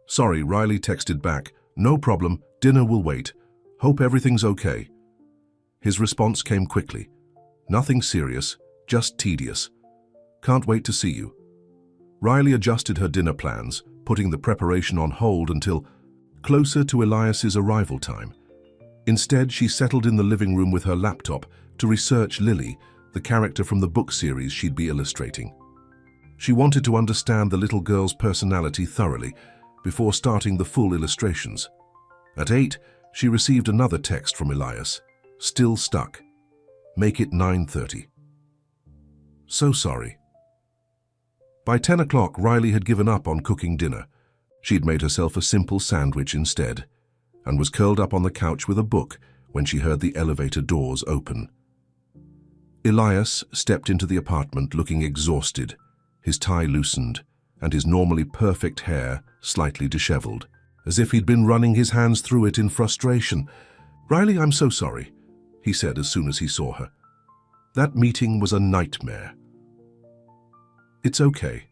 Sorry, Riley texted back. No problem, dinner will wait. Hope everything's okay. His response came quickly. Nothing serious, just tedious. Can't wait to see you. Riley adjusted her dinner plans, putting the preparation on hold until closer to Elias's arrival time. Instead, she settled in the living room with her laptop to research Lily, the character from the book series she'd be illustrating. She wanted to understand the little girl's personality thoroughly before starting the full illustrations. At 8, she received another text from Elias. Still stuck. Make it 9:30. So sorry. By 10 o'clock, Riley had given up on cooking dinner. She'd made herself a simple sandwich instead, and was curled up on the couch with a book when she heard the elevator doors open. Elias stepped into the apartment looking exhausted, his tie loosened, and his normally perfect hair slightly disheveled, as if he'd been running his hands through it in frustration. Riley, I'm so sorry, he said as soon as he saw her. That meeting was a nightmare. It's okay,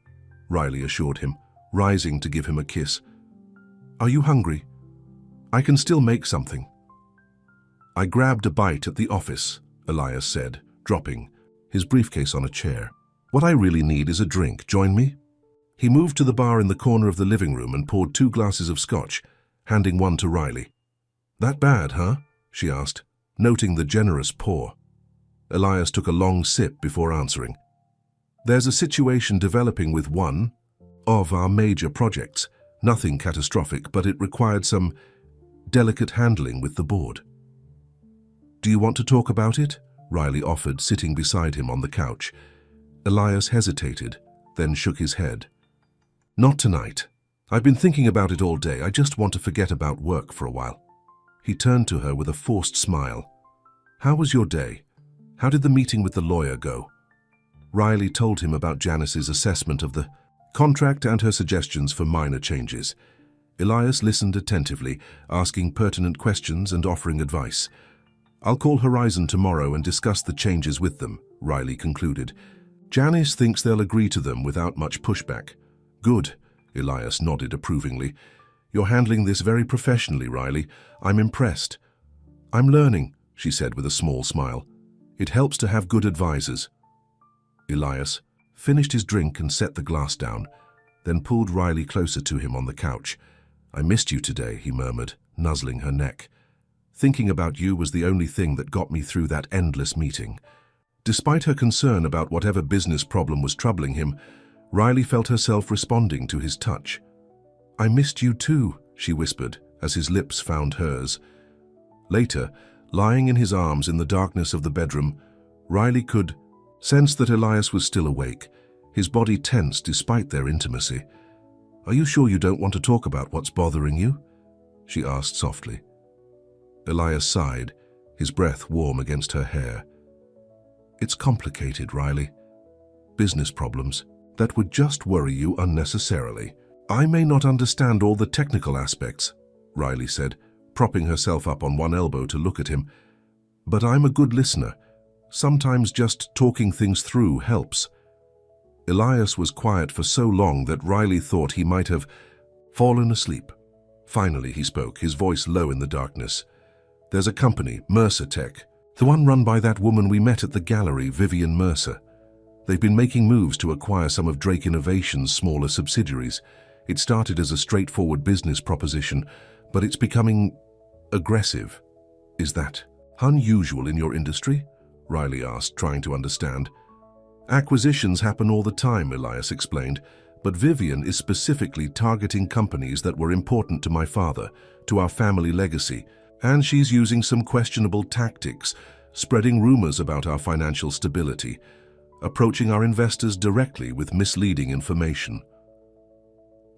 Riley assured him, rising to give him a kiss. Are you hungry? I can still make something. I grabbed a bite at the office, Elias said, dropping his briefcase on a chair. What I really need is a drink. Join me? He moved to the bar in the corner of the living room and poured 2 glasses of scotch, handing one to Riley. That bad, huh? She asked. noting the generous pour. Elias took a long sip before answering. There's a situation developing with one of our major projects. Nothing catastrophic, but it required some delicate handling with the board. Do you want to talk about it? Riley offered, sitting beside him on the couch. Elias hesitated, then shook his head. Not tonight. I've been thinking about it all day. I just want to forget about work for a while. He turned to her with a forced smile. How was your day? How did the meeting with the lawyer go? Riley told him about Janice's assessment of the contract and her suggestions for minor changes. Elias listened attentively, asking pertinent questions and offering advice. I'll call Horizon tomorrow and discuss the changes with them, Riley concluded. Janice thinks they'll agree to them without much pushback. Good, Elias nodded approvingly. You're handling this very professionally, Riley. I'm impressed. I'm learning, she said with a small smile. It helps to have good advisors. Elias finished his drink and set the glass down, then pulled Riley closer to him on the couch. I missed you today, he murmured, nuzzling her neck. Thinking about you was the only thing that got me through that endless meeting. Despite her concern about whatever business problem was troubling him, Riley felt herself responding to his touch. I missed you too, she whispered, as his lips found hers. Later, lying in his arms in the darkness of the bedroom, Riley could sense that Elias was still awake, his body tense despite their intimacy. Are you sure you don't want to talk about what's bothering you? She asked softly. Elias sighed, his breath warm against her hair. It's complicated, Riley. Business problems that would just worry you unnecessarily. I may not understand all the technical aspects, Riley said, propping herself up on one elbow to look at him. But I'm a good listener. Sometimes just talking things through helps. Elias was quiet for so long that Riley thought he might have fallen asleep. Finally he spoke, his voice low in the darkness. There's a company, Mercer Tech, the one run by that woman we met at the gallery, Vivian Mercer. They've been making moves to acquire some of Drake Innovation's smaller subsidiaries. It started as a straightforward business proposition, but it's becoming aggressive. Is that unusual in your industry? Riley asked, trying to understand. Acquisitions happen all the time, Elias explained, but Vivian is specifically targeting companies that were important to my father, to our family legacy, and she's using some questionable tactics, spreading rumors about our financial stability, approaching our investors directly with misleading information.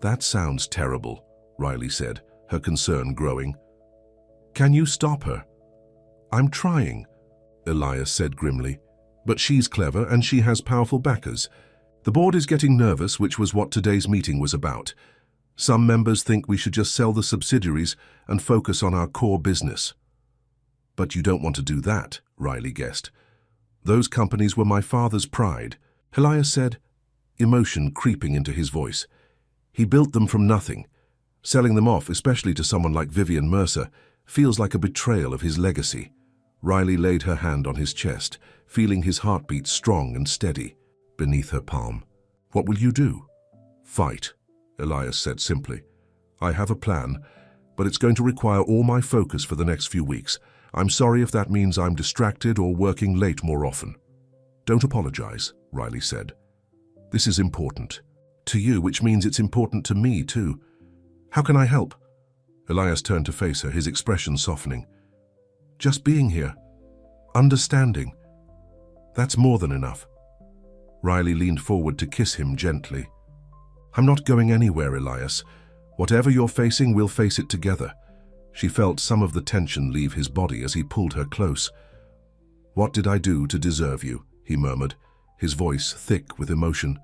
That sounds terrible, Riley said, her concern growing. Can you stop her? I'm trying, Elias said grimly. But she's clever and she has powerful backers. The board is getting nervous, which was what today's meeting was about. Some members think we should just sell the subsidiaries and focus on our core business. But you don't want to do that, Riley guessed. Those companies were my father's pride, Elias said, emotion creeping into his voice. He built them from nothing. Selling them off, especially to someone like Vivian Mercer, feels like a betrayal of his legacy. Riley laid her hand on his chest, feeling his heartbeat strong and steady beneath her palm. What will you do? Fight, Elias said simply. I have a plan, but it's going to require all my focus for the next few weeks. I'm sorry if that means I'm distracted or working late more often. Don't apologize, Riley said. This is important to you, which means it's important to me too. How can I help? Elias turned to face her, his expression softening. Just being here. Understanding. That's more than enough. Riley leaned forward to kiss him gently. I'm not going anywhere, Elias. Whatever you're facing, we'll face it together. She felt some of the tension leave his body as he pulled her close. What did I do to deserve you? He murmured, his voice thick with emotion.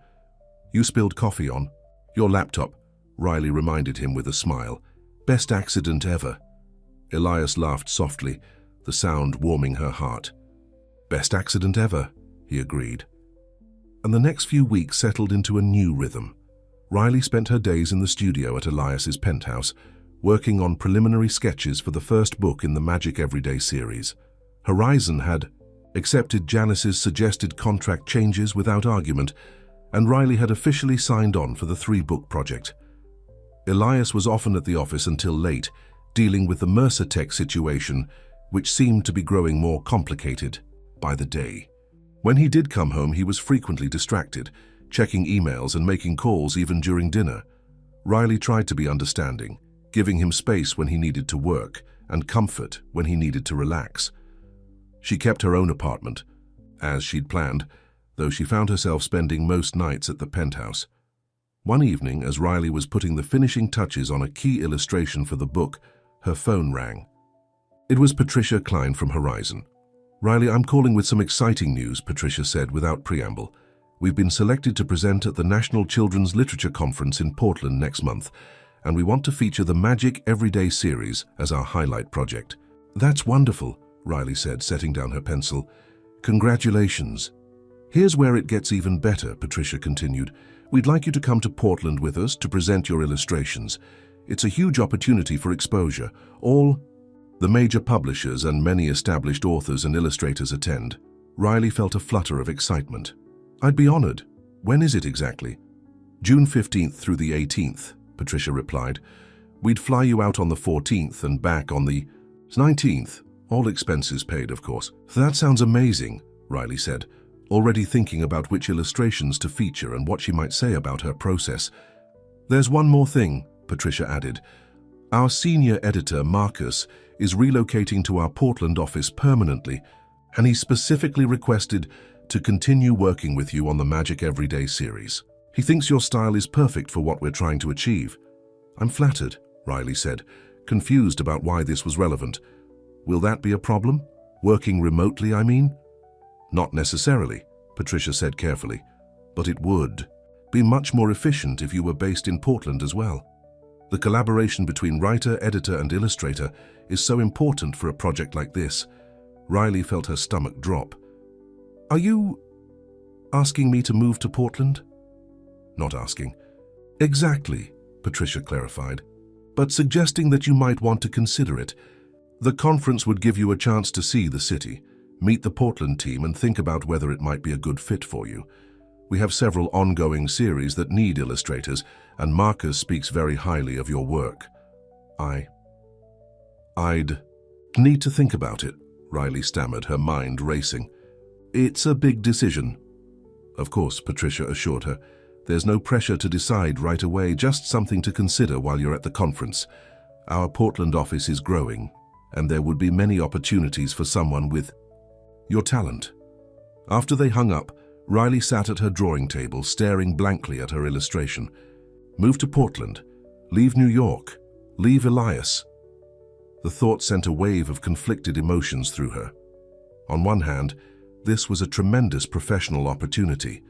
You spilled coffee on your laptop, Riley reminded him with a smile. Best accident ever. Elias laughed softly, the sound warming her heart. Best accident ever, he agreed. And the next few weeks settled into a new rhythm. Riley spent her days in the studio at Elias's penthouse, working on preliminary sketches for the first book in the Magic Everyday series. Horizon had accepted Janice's suggested contract changes without argument, and Riley had officially signed on for the 3-book project. Elias was often at the office until late, dealing with the Mercer Tech situation, which seemed to be growing more complicated by the day. When he did come home, he was frequently distracted, checking emails and making calls even during dinner. Riley tried to be understanding, giving him space when he needed to work and comfort when he needed to relax. She kept her own apartment, as she'd planned, though she found herself spending most nights at the penthouse. One evening, as Riley was putting the finishing touches on a key illustration for the book, her phone rang. It was Patricia Klein from Horizon. "Riley, I'm calling with some exciting news," Patricia said without preamble. "We've been selected to present at the National Children's Literature Conference in Portland next month, and we want to feature the Magic Everyday series as our highlight project." "That's wonderful," Riley said, setting down her pencil. "Congratulations." "Here's where it gets even better," Patricia continued. "We'd like you to come to Portland with us to present your illustrations. It's a huge opportunity for exposure. All the major publishers and many established authors and illustrators attend." Riley felt a flutter of excitement. "I'd be honored. When is it exactly?" "June 15th through the 18th, Patricia replied. "We'd fly you out on the 14th and back on the 19th. All expenses paid, of course." "That sounds amazing," Riley said, already thinking about which illustrations to feature and what she might say about her process. "There's one more thing," Patricia added. "Our senior editor, Marcus, is relocating to our Portland office permanently, and he specifically requested to continue working with you on the Magic Everyday series. He thinks your style is perfect for what we're trying to achieve." "I'm flattered," Riley said, confused about why this was relevant. "Will that be a problem? Working remotely, I mean?" "Not necessarily," Patricia said carefully, "but it would be much more efficient if you were based in Portland as well. The collaboration between writer, editor, and illustrator is so important for a project like this." Riley felt her stomach drop. "Are you asking me to move to Portland?" "Not asking." "Exactly," Patricia clarified, "but suggesting that you might want to consider it. The conference would give you a chance to see the city, meet the Portland team, and think about whether it might be a good fit for you. We have several ongoing series that need illustrators, and Marcus speaks very highly of your work." I'd need to think about it," Riley stammered, her mind racing. "It's a big decision." "Of course," Patricia assured her. "There's no pressure to decide right away, just something to consider while you're at the conference. Our Portland office is growing, and there would be many opportunities for someone with your talent." After they hung up, Riley sat at her drawing table, staring blankly at her illustration. Move to Portland, leave New York, leave Elias. The thought sent a wave of conflicted emotions through her. On one hand, this was a tremendous professional opportunity,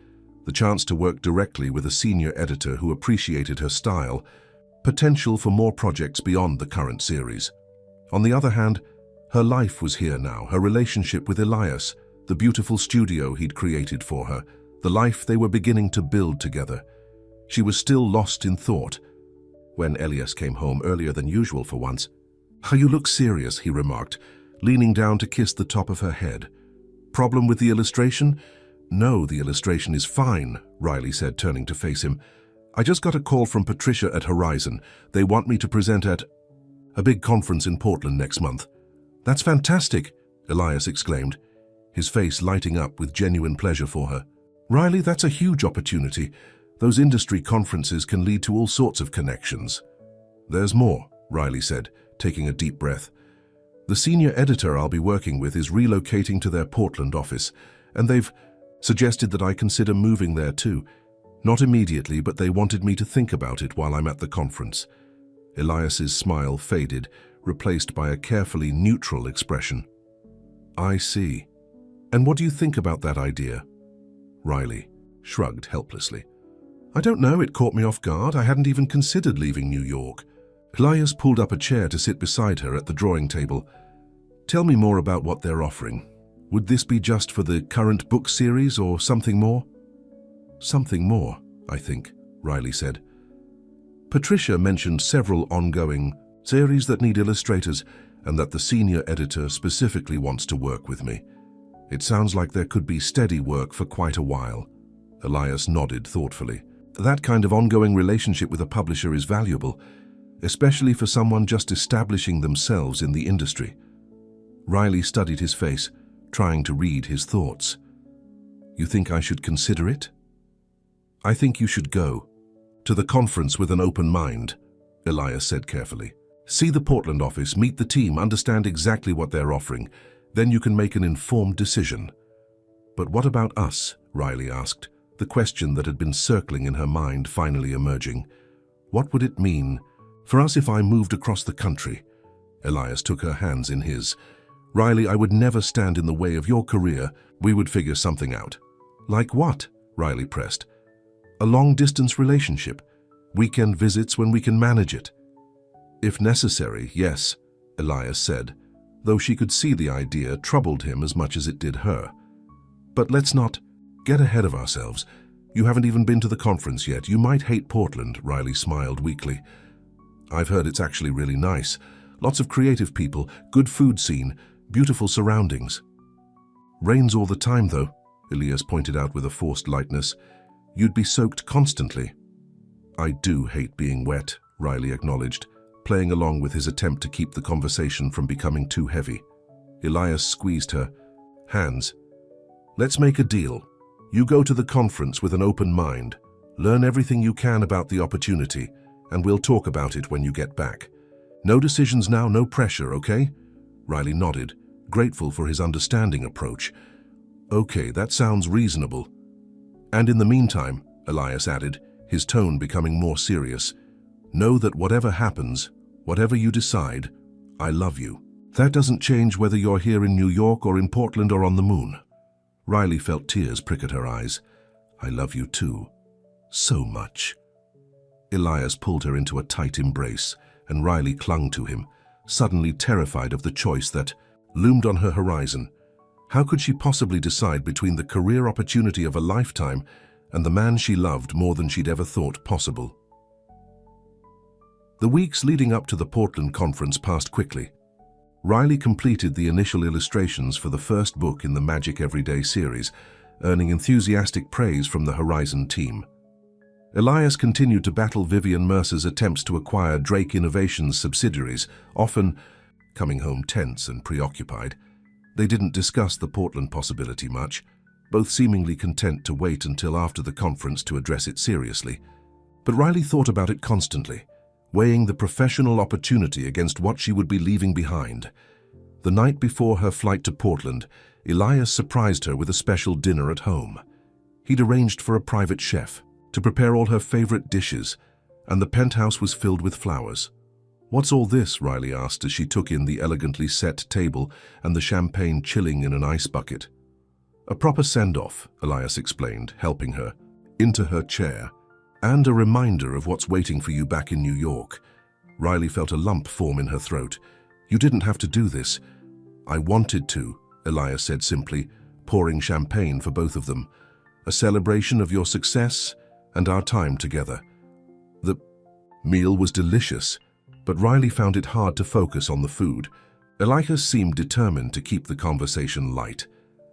the chance to work directly with a senior editor who appreciated her style, potential for more projects beyond the current series. On the other hand, her life was here now, her relationship with Elias, the beautiful studio he'd created for her, the life they were beginning to build together. She was still lost in thought. When Elias came home earlier than usual for once, "How you look serious," he remarked, leaning down to kiss the top of her head. "Problem with the illustration?" "No, the illustration is fine," Riley said, turning to face him. "I just got a call from Patricia at Horizon. They want me to present at a big conference in Portland next month." "That's fantastic," Elias exclaimed, his face lighting up with genuine pleasure for her. "Riley, that's a huge opportunity. Those industry conferences can lead to all sorts of connections." "There's more," Riley said, taking a deep breath. "The senior editor I'll be working with is relocating to their Portland office, and they've suggested that I consider moving there too. Not immediately, but they wanted me to think about it while I'm at the conference." Elias's smile faded, replaced by a carefully neutral expression. "I see. And what do you think about that idea?" Riley shrugged helplessly. "I don't know, it caught me off guard. I hadn't even considered leaving New York." Elias pulled up a chair to sit beside her at the drawing table. "Tell me more about what they're offering. Would this be just for the current book series or something more?" "Something more, I think," Riley said. "Patricia mentioned several ongoing series that need illustrators, and that the senior editor specifically wants to work with me. It sounds like there could be steady work for quite a while." Elias nodded thoughtfully. "That kind of ongoing relationship with a publisher is valuable, especially for someone just establishing themselves in the industry." Riley studied his face, trying to read his thoughts. You think I should consider it? I think you should go to the conference with an open mind, Elias said carefully. See the Portland office, meet the team, understand exactly what they're offering. Then you can make an informed decision. But what about us? Riley asked, the question that had been circling in her mind finally emerging. What would it mean for us if I moved across the country? Elias took her hands in his. Riley, I would never stand in the way of your career. We would figure something out. Like what? Riley pressed. A long-distance relationship. Weekend visits when we can manage it. If necessary, yes, Elias said, though she could see the idea troubled him as much as it did her. But let's not get ahead of ourselves. You haven't even been to the conference yet. You might hate Portland, Riley smiled weakly. I've heard it's actually really nice. Lots of creative people, good food scene, beautiful surroundings. Rains all the time, though, Elias pointed out with a forced lightness. You'd be soaked constantly. I do hate being wet, Riley acknowledged, playing along with his attempt to keep the conversation from becoming too heavy. Elias squeezed her hands. Let's make a deal. You go to the conference with an open mind, learn everything you can about the opportunity, and we'll talk about it when you get back. No decisions now, no pressure, okay? Riley nodded, grateful for his understanding approach. Okay, that sounds reasonable. And in the meantime, Elias added, his tone becoming more serious, know that whatever happens, whatever you decide, I love you. That doesn't change whether you're here in New York or in Portland or on the moon. Riley felt tears prick at her eyes. I love you too. So much. Elias pulled her into a tight embrace, and Riley clung to him, suddenly terrified of the choice that loomed on her horizon. How could she possibly decide between the career opportunity of a lifetime and the man she loved more than she'd ever thought possible? The weeks leading up to the Portland conference passed quickly. Riley completed the initial illustrations for the first book in the Magic Everyday series, earning enthusiastic praise from the Horizon team. Elias continued to battle Vivian Mercer's attempts to acquire Drake Innovations subsidiaries, often coming home tense and preoccupied. They didn't discuss the Portland possibility much, both seemingly content to wait until after the conference to address it seriously. But Riley thought about it constantly, weighing the professional opportunity against what she would be leaving behind. The night before her flight to Portland, Elias surprised her with a special dinner at home. He'd arranged for a private chef to prepare all her favorite dishes, and the penthouse was filled with flowers. What's all this? Riley asked as she took in the elegantly set table and the champagne chilling in an ice bucket. A proper send-off, Elias explained, helping her into her chair, and a reminder of what's waiting for you back in New York. Riley felt a lump form in her throat. You didn't have to do this. I wanted to, Elias said simply, pouring champagne for both of them. A celebration of your success and our time together. The meal was delicious, but Riley found it hard to focus on the food. Elias seemed determined to keep the conversation light,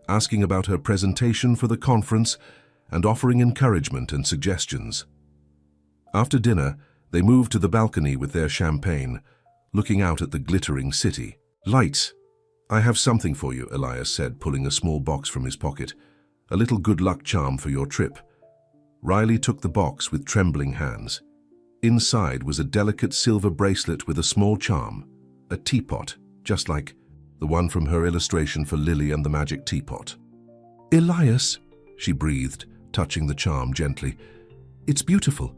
asking about her presentation for the conference and offering encouragement and suggestions. After dinner, they moved to the balcony with their champagne, looking out at the glittering city. Lights. I have something for you, Elias said, pulling a small box from his pocket. A little good luck charm for your trip. Riley took the box with trembling hands. Inside was a delicate silver bracelet with a small charm, a teapot, just like the one from her illustration for Lily and the Magic Teapot. Elias, she breathed, touching the charm gently. It's beautiful.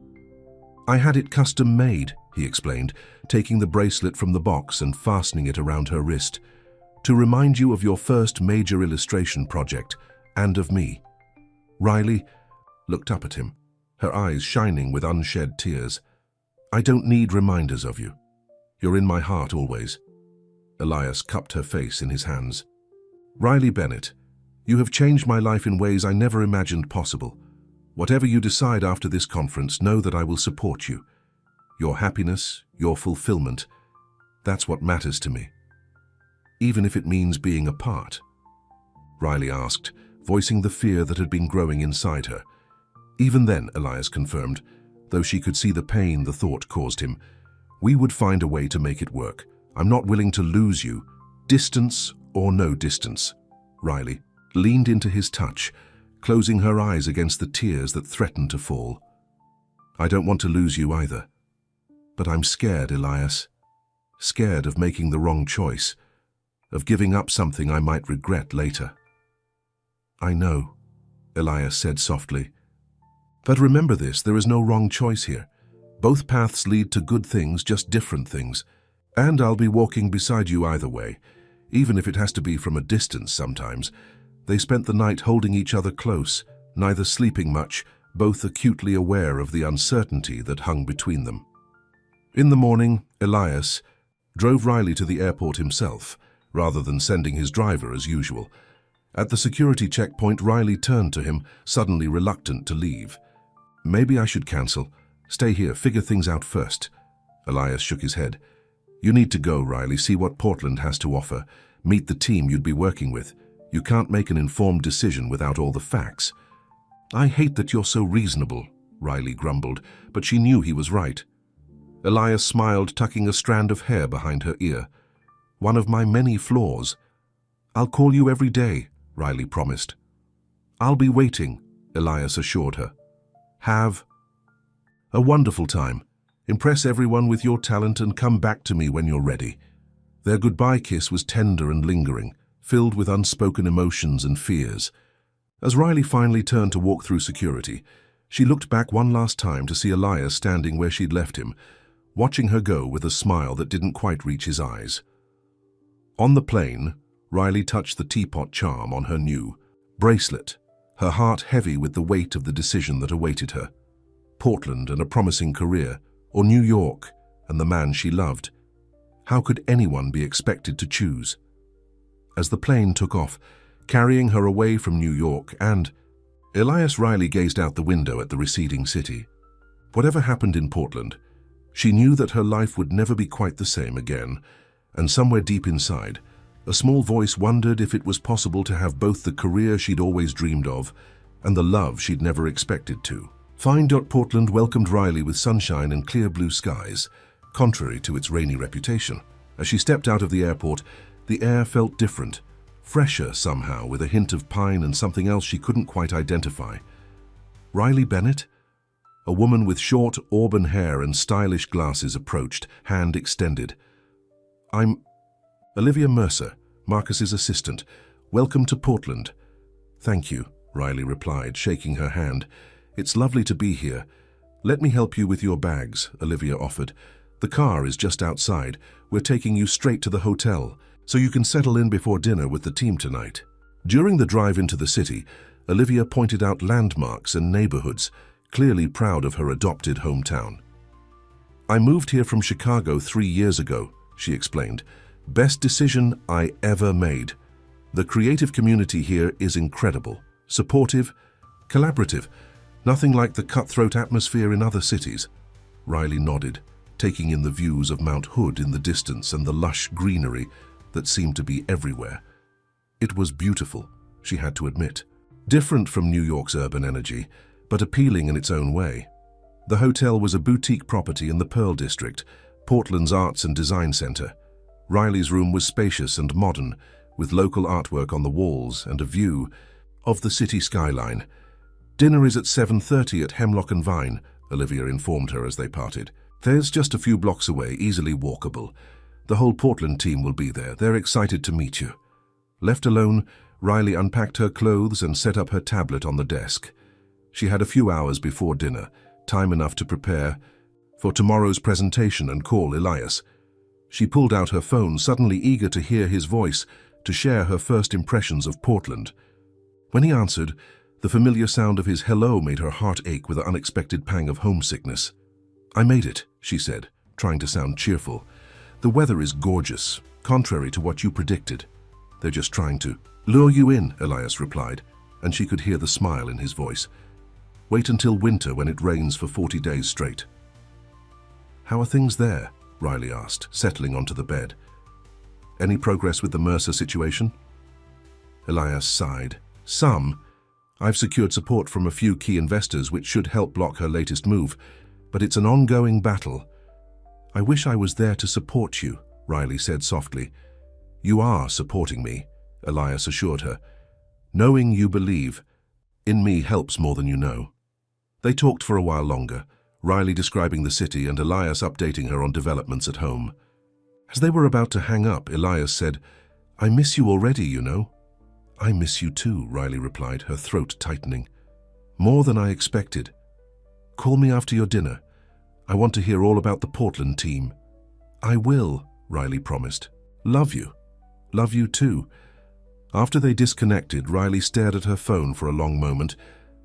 I had it custom made, he explained, taking the bracelet from the box and fastening it around her wrist, to remind you of your first major illustration project and of me. Riley looked up at him, her eyes shining with unshed tears. I don't need reminders of you. You're in my heart always. Elias cupped her face in his hands. Riley Bennett, you have changed my life in ways I never imagined possible. Whatever you decide after this conference, know that I will support you. Your happiness, your fulfillment, that's what matters to me. Even if it means being apart. Riley asked, voicing the fear that had been growing inside her. Even then, Elias confirmed, though she could see the pain the thought caused him, we would find a way to make it work. I'm not willing to lose you, distance or no distance. Riley leaned into his touch, closing her eyes against the tears that threatened to fall. I don't want to lose you either. But I'm scared, Elias. Scared of making the wrong choice, of giving up something I might regret later. I know, Elias said softly. But remember this, there is no wrong choice here. Both paths lead to good things, just different things. And I'll be walking beside you either way, even if it has to be from a distance sometimes. They spent the night holding each other close, neither sleeping much, both acutely aware of the uncertainty that hung between them. In the morning, Elias drove Riley to the airport himself, rather than sending his driver as usual. At the security checkpoint, Riley turned to him, suddenly reluctant to leave. Maybe I should cancel. Stay here, figure things out first. Elias shook his head. You need to go, Riley, see what Portland has to offer. Meet the team you'd be working with. You can't make an informed decision without all the facts. I hate that you're so reasonable, Riley grumbled, but she knew he was right. Elias smiled, tucking a strand of hair behind her ear. One of my many flaws. I'll call you every day, Riley promised. I'll be waiting, Elias assured her. Have a wonderful time. Impress everyone with your talent and come back to me when you're ready. Their goodbye kiss was tender and lingering, filled with unspoken emotions and fears. As Riley finally turned to walk through security, she looked back one last time to see Elias standing where she'd left him, watching her go with a smile that didn't quite reach his eyes. On the plane, Riley touched the teapot charm on her new bracelet, her heart heavy with the weight of the decision that awaited her. Portland and a promising career, or New York and the man she loved. How could anyone be expected to choose? As the plane took off, carrying her away from New York, and Elias Riley gazed out the window at the receding city. Whatever happened in Portland, she knew that her life would never be quite the same again, and somewhere deep inside, a small voice wondered if it was possible to have both the career she'd always dreamed of and the love she'd never expected to. Fine. Portland welcomed Riley with sunshine and clear blue skies, contrary to its rainy reputation. As she stepped out of the airport, the air felt different, fresher somehow, with a hint of pine and something else she couldn't quite identify. Riley Bennett? A woman with short, auburn hair and stylish glasses approached, hand extended. I'm Olivia Mercer, Marcus's assistant. Welcome to Portland. Thank you, Riley replied, shaking her hand. It's lovely to be here. Let me help you with your bags, Olivia offered. The car is just outside. We're taking you straight to the hotel, so you can settle in before dinner with the team tonight. During the drive into the city, Olivia pointed out landmarks and neighborhoods, clearly proud of her adopted hometown. I moved here from Chicago 3 years ago, she explained. Best decision I ever made. The creative community here is incredible, supportive, collaborative, nothing like the cutthroat atmosphere in other cities. Riley nodded, taking in the views of Mount Hood in the distance and the lush greenery that seemed to be everywhere. It was beautiful, she had to admit. Different from New York's urban energy, but appealing in its own way. The hotel was a boutique property in the Pearl District, Portland's arts and design center. Riley's room was spacious and modern, with local artwork on the walls and a view of the city skyline. Dinner is at 7:30 at Hemlock and Vine, Olivia informed her as they parted. There's just a few blocks away, easily walkable. The whole Portland team will be there. They're excited to meet you. Left alone, Riley unpacked her clothes and set up her tablet on the desk. She had a few hours before dinner, time enough to prepare for tomorrow's presentation and call Elias. She pulled out her phone, suddenly eager to hear his voice, to share her first impressions of Portland. When he answered, the familiar sound of his hello made her heart ache with an unexpected pang of homesickness. I made it, she said, trying to sound cheerful. The weather is gorgeous, contrary to what you predicted. They're just trying to lure you in, Elias replied, and she could hear the smile in his voice. Wait until winter when it rains for 40 days straight. How are things there? Riley asked, settling onto the bed. Any progress with the Mercer situation? Elias sighed. Some. I've secured support from a few key investors which should help block her latest move, but it's an ongoing battle. I wish I was there to support you, Riley said softly. You are supporting me, Elias assured her. Knowing you believe in me helps more than you know. They talked for a while longer, Riley describing the city and Elias updating her on developments at home. As they were about to hang up, Elias said, I miss you already, you know. I miss you too, Riley replied, her throat tightening. More than I expected. Call me after your dinner. I want to hear all about the Portland team. I will, Riley promised. Love you. Love you too. After they disconnected, Riley stared at her phone for a long moment,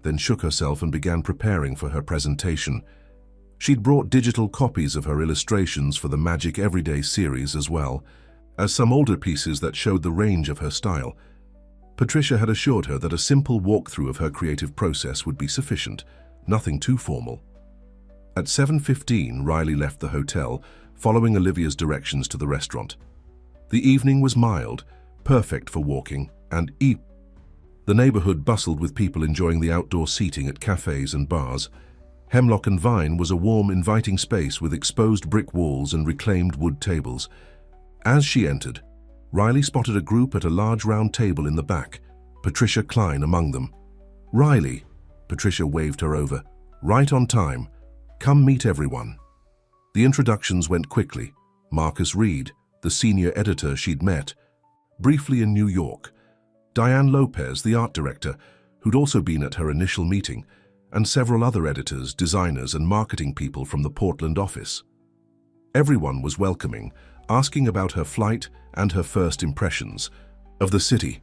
then shook herself and began preparing for her presentation. She'd brought digital copies of her illustrations for the Magic Everyday series as well as some older pieces that showed the range of her style. Patricia had assured her that a simple walkthrough of her creative process would be sufficient, nothing too formal. At 7:15, Riley left the hotel, following Olivia's directions to the restaurant. The evening was mild, perfect for walking and eating. The neighborhood bustled with people enjoying the outdoor seating at cafes and bars. Hemlock and Vine was a warm, inviting space with exposed brick walls and reclaimed wood tables. As she entered, Riley spotted a group at a large round table in the back, Patricia Klein among them. Riley, Patricia waved her over. Right on time. Come meet everyone. The introductions went quickly. Marcus Reed, the senior editor she'd met, briefly in New York. Diane Lopez, the art director, who'd also been at her initial meeting, and several other editors, designers, and marketing people from the Portland office. Everyone was welcoming, asking about her flight and her first impressions of the city.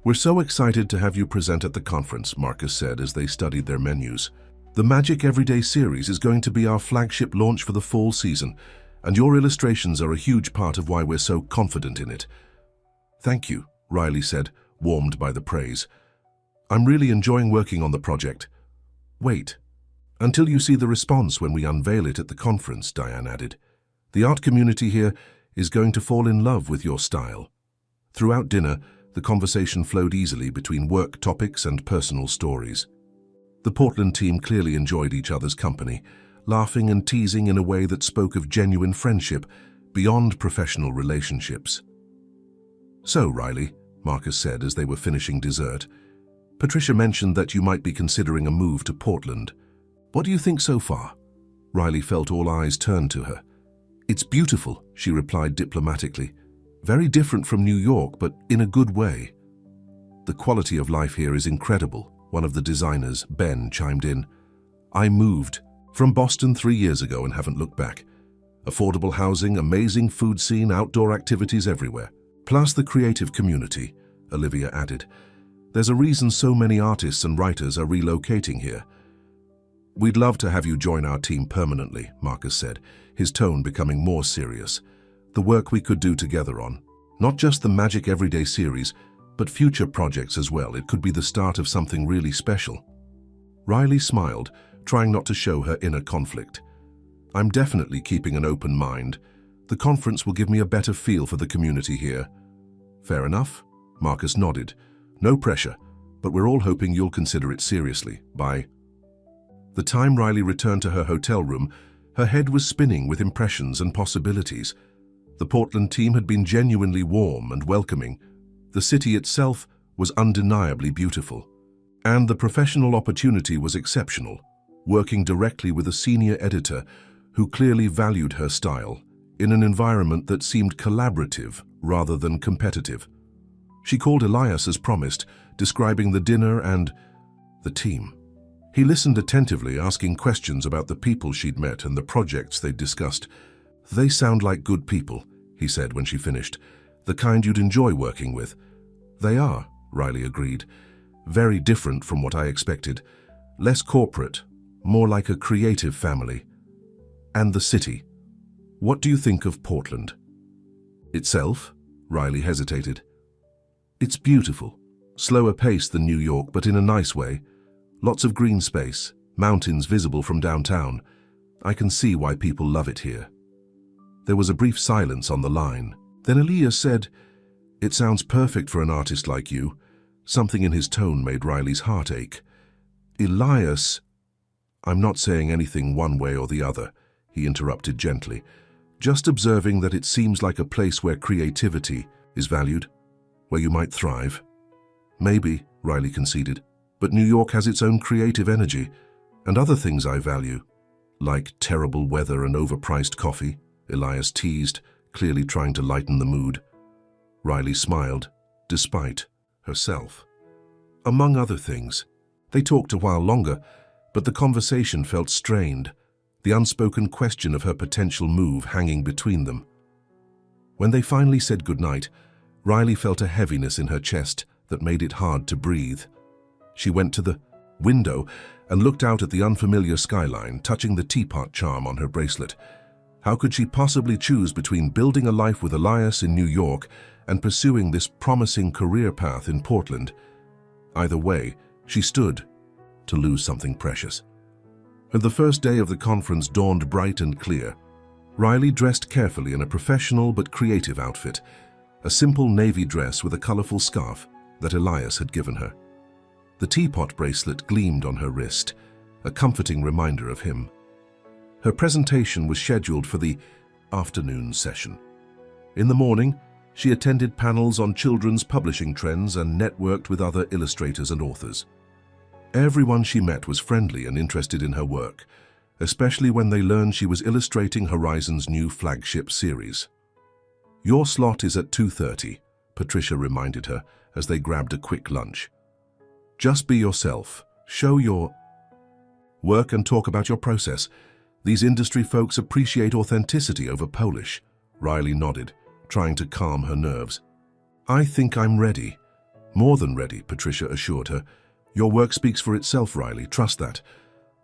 We're so excited to have you present at the conference, Marcus said as they studied their menus. The Magic Everyday series is going to be our flagship launch for the fall season, and your illustrations are a huge part of why we're so confident in it. Thank you, Riley said, warmed by the praise. I'm really enjoying working on the project. Wait, until you see the response when we unveil it at the conference, Diane added. The art community here is going to fall in love with your style. Throughout dinner, the conversation flowed easily between work topics and personal stories. The Portland team clearly enjoyed each other's company, laughing and teasing in a way that spoke of genuine friendship beyond professional relationships. So, Riley, Marcus said as they were finishing dessert, Patricia mentioned that you might be considering a move to Portland. What do you think so far? Riley felt all eyes turned to her. It's beautiful, she replied diplomatically. Very different from New York, but in a good way. The quality of life here is incredible, one of the designers, Ben, chimed in. I moved from Boston 3 years ago and haven't looked back. Affordable housing, amazing food scene, outdoor activities everywhere. Plus the creative community, Olivia added. There's a reason so many artists and writers are relocating here. We'd love to have you join our team permanently, Marcus said, his tone becoming more serious. The work we could do together on, not just the Magic Everyday series, but future projects as well. It could be the start of something really special. Riley smiled, trying not to show her inner conflict. I'm definitely keeping an open mind. The conference will give me a better feel for the community here. Fair enough, Marcus nodded. No pressure, but we're all hoping you'll consider it seriously. Bye. The time Riley returned to her hotel room, her head was spinning with impressions and possibilities. The Portland team had been genuinely warm and welcoming. The city itself was undeniably beautiful. And the professional opportunity was exceptional, working directly with a senior editor who clearly valued her style, in an environment that seemed collaborative rather than competitive. She called Elias as promised, describing the dinner and the team. He listened attentively, asking questions about the people she'd met and the projects they'd discussed. They sound like good people, he said when she finished. The kind you'd enjoy working with. They are, Riley agreed. Very different from what I expected. Less corporate, more like a creative family. And the city. What do you think of Portland? Itself? Riley hesitated. It's beautiful. Slower pace than New York, but in a nice way. Lots of green space, mountains visible from downtown. I can see why people love it here. There was a brief silence on the line. Then Elias said, It sounds perfect for an artist like you. Something in his tone made Riley's heart ache. Elias, I'm not saying anything one way or the other, he interrupted gently. Just observing that it seems like a place where creativity is valued, where you might thrive. Maybe, Riley conceded, but New York has its own creative energy, and other things I value, like terrible weather and overpriced coffee, Elias teased, clearly trying to lighten the mood. Riley smiled, despite herself. Among other things, they talked a while longer, but the conversation felt strained, the unspoken question of her potential move hanging between them. When they finally said goodnight, Riley felt a heaviness in her chest that made it hard to breathe. She went to the window and looked out at the unfamiliar skyline, touching the teapot charm on her bracelet. How could she possibly choose between building a life with Elias in New York and pursuing this promising career path in Portland? Either way, she stood to lose something precious. And the first day of the conference dawned bright and clear. Riley dressed carefully in a professional but creative outfit, a simple navy dress with a colorful scarf that Elias had given her. The teapot bracelet gleamed on her wrist, a comforting reminder of him. Her presentation was scheduled for the afternoon session. In the morning, she attended panels on children's publishing trends and networked with other illustrators and authors. Everyone she met was friendly and interested in her work, especially when they learned she was illustrating Horizon's new flagship series. "Your slot is at 2:30, Patricia reminded her as they grabbed a quick lunch. "Just be yourself, show your work and talk about your process. These industry folks appreciate authenticity over polish." Riley nodded, trying to calm her nerves. "I think I'm ready." "More than ready," Patricia assured her. "Your work speaks for itself, Riley, trust that."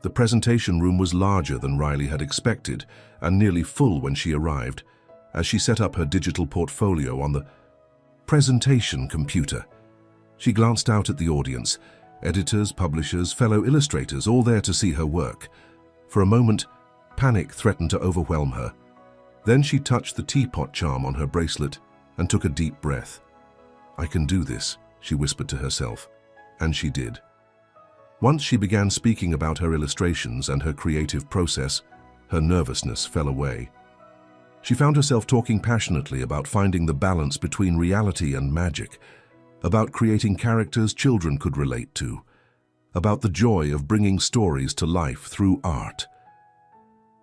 The presentation room was larger than Riley had expected and nearly full when she arrived, as she set up her digital portfolio on the presentation computer. She glanced out at the audience, editors, publishers, fellow illustrators, all there to see her work. For a moment, panic threatened to overwhelm her. Then she touched the teapot charm on her bracelet and took a deep breath. "I can do this," she whispered to herself, and she did. Once she began speaking about her illustrations and her creative process, her nervousness fell away. She found herself talking passionately about finding the balance between reality and magic, about creating characters children could relate to, about the joy of bringing stories to life through art.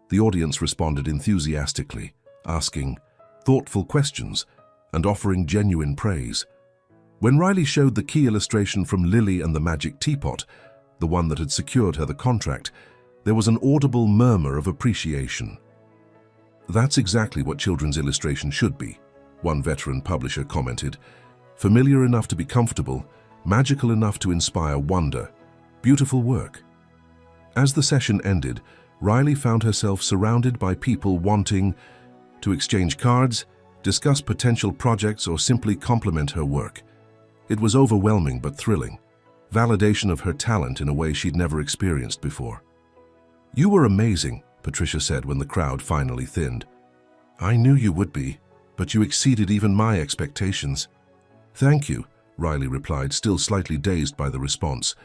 The audience responded enthusiastically, asking thoughtful questions and offering genuine praise. When Riley showed the key illustration from Lily and the Magic Teapot, the one that had secured her the contract, there was an audible murmur of appreciation. "That's exactly what children's illustration should be," one veteran publisher commented. "Familiar enough to be comfortable, magical enough to inspire wonder. Beautiful work." As the session ended, Riley found herself surrounded by people wanting to exchange cards, discuss potential projects, or simply compliment her work. It was overwhelming but thrilling, validation of her talent in a way she'd never experienced before. "You were amazing," Patricia said when the crowd finally thinned. "I knew you would be, but you exceeded even my expectations." "Thank you," Riley replied, still slightly dazed by the response.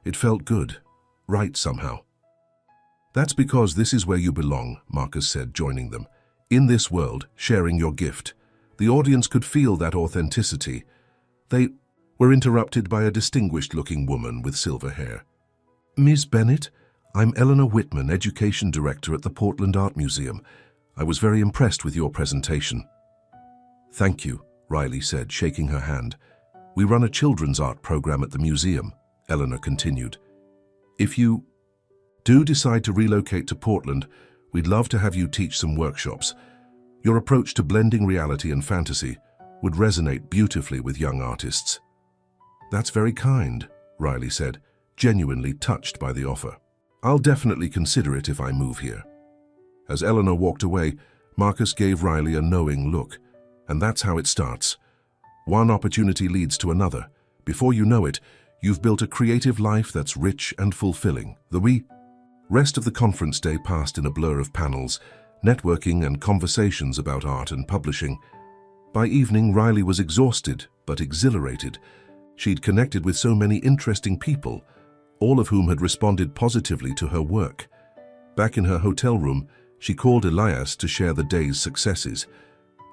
It felt good, right somehow. "That's because this is where you belong," Marcus said, joining them. "In this world, sharing your gift." The audience could feel that authenticity. They were interrupted by a distinguished-looking woman with silver hair. "Ms. Bennett, I'm Eleanor Whitman, Education Director at the Portland Art Museum. I was very impressed with your presentation." "Thank you," Riley said, shaking her hand. "We run a children's art program at the museum," Eleanor continued. "If you do decide to relocate to Portland, we'd love to have you teach some workshops. Your approach to blending reality and fantasy would resonate beautifully with young artists." "That's very kind," Riley said, genuinely touched by the offer. "I'll definitely consider it if I move here." As Eleanor walked away, Marcus gave Riley a knowing look. And that's how it starts. One opportunity leads to another. Before you know it, you've built a creative life that's rich and fulfilling. The rest of the conference day passed in a blur of panels, networking and conversations about art and publishing. By evening, Riley was exhausted but exhilarated. She'd connected with so many interesting people, all of whom had responded positively to her work. Back in her hotel room, she called Elias to share the day's successes.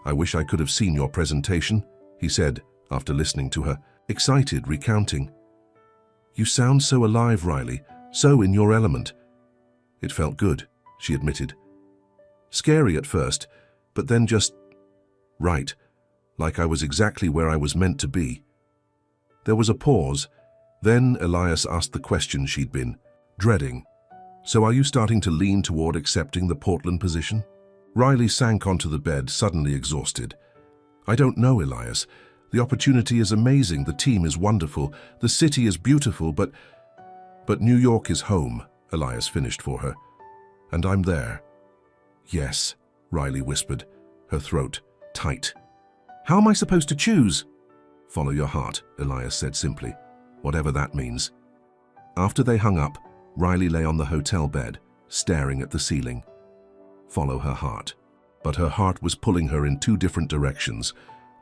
"I wish I could have seen your presentation," he said after listening to her, excited, recounting. "You sound so alive, Riley, so in your element." "It felt good," she admitted. "Scary at first, but then just right, like I was exactly where I was meant to be." There was a pause. Then Elias asked the question she'd been dreading. "So are you starting to lean toward accepting the Portland position?" Riley sank onto the bed, suddenly exhausted. "I don't know, Elias. The opportunity is amazing, the team is wonderful, the city is beautiful, but New York is home," Elias finished for her. "And I'm there." "Yes," Riley whispered, her throat tight. "How am I supposed to choose?" "Follow your heart," Elias said simply, "whatever that means." After they hung up, Riley lay on the hotel bed, staring at the ceiling. Follow her heart. But her heart was pulling her in two different directions,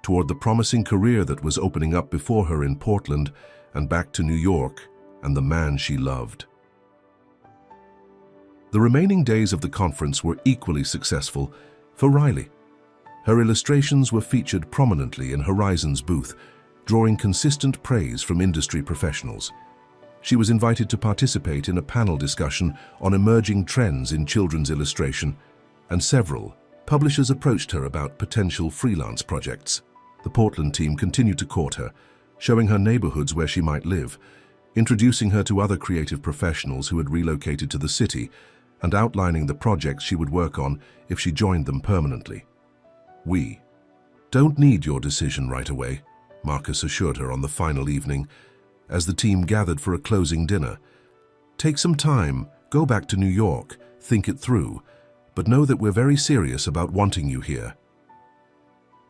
toward the promising career that was opening up before her in Portland and back to New York and the man she loved. The remaining days of the conference were equally successful for Riley. Her illustrations were featured prominently in Horizon's booth, drawing consistent praise from industry professionals. She was invited to participate in a panel discussion on emerging trends in children's illustration, and several publishers approached her about potential freelance projects. The Portland team continued to court her, showing her neighborhoods where she might live, introducing her to other creative professionals who had relocated to the city, and outlining the projects she would work on if she joined them permanently. "We don't need your decision right away," Marcus assured her on the final evening, as the team gathered for a closing dinner. "Take some time, go back to New York, think it through, but know that we're very serious about wanting you here."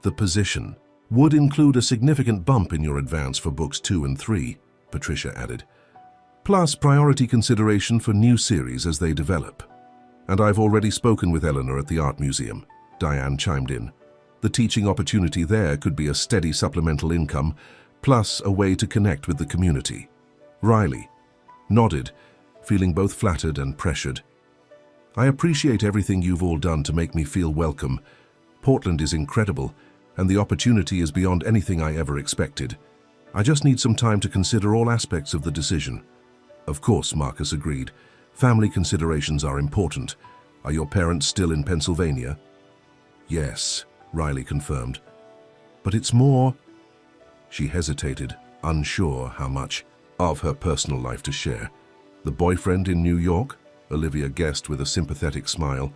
"The position would include a significant bump in your advance for books 2 and 3, Patricia added, "plus priority consideration for new series as they develop. And I've already spoken with Eleanor at the Art Museum," Diane chimed in. "The teaching opportunity there could be a steady supplemental income, plus a way to connect with the community." Riley nodded, feeling both flattered and pressured. "I appreciate everything you've all done to make me feel welcome. Portland is incredible, and the opportunity is beyond anything I ever expected. I just need some time to consider all aspects of the decision." "Of course," Marcus agreed. "Family considerations are important. Are your parents still in Pennsylvania?" "Yes," Riley confirmed. "But it's more—" She hesitated, unsure how much of her personal life to share. "The boyfriend in New York?" Olivia guessed with a sympathetic smile.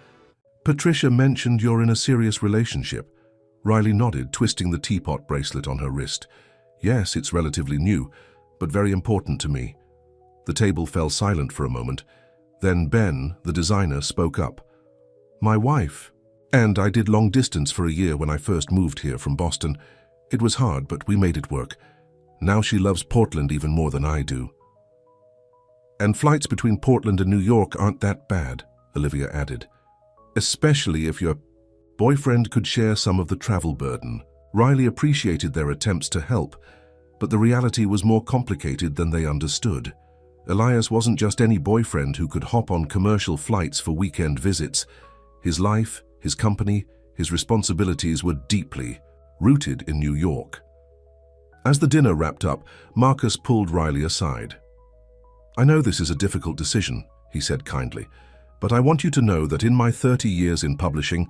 "Patricia mentioned you're in a serious relationship." Riley nodded, twisting the teapot bracelet on her wrist. "Yes, it's relatively new, but very important to me." The table fell silent for a moment. Then Ben, the designer, spoke up. "My wife. And I did long distance for a year when I first moved here from Boston. It was hard, but we made it work. Now she loves Portland even more than I do." "And flights between Portland and New York aren't that bad," Olivia added. "Especially if your boyfriend could share some of the travel burden." Riley appreciated their attempts to help, but the reality was more complicated than they understood. Elias wasn't just any boyfriend who could hop on commercial flights for weekend visits. His life, his company, his responsibilities were deeply rooted in New York. As the dinner wrapped up, Marcus pulled Riley aside. "I know this is a difficult decision," he said kindly, "but I want you to know that in my 30 years in publishing,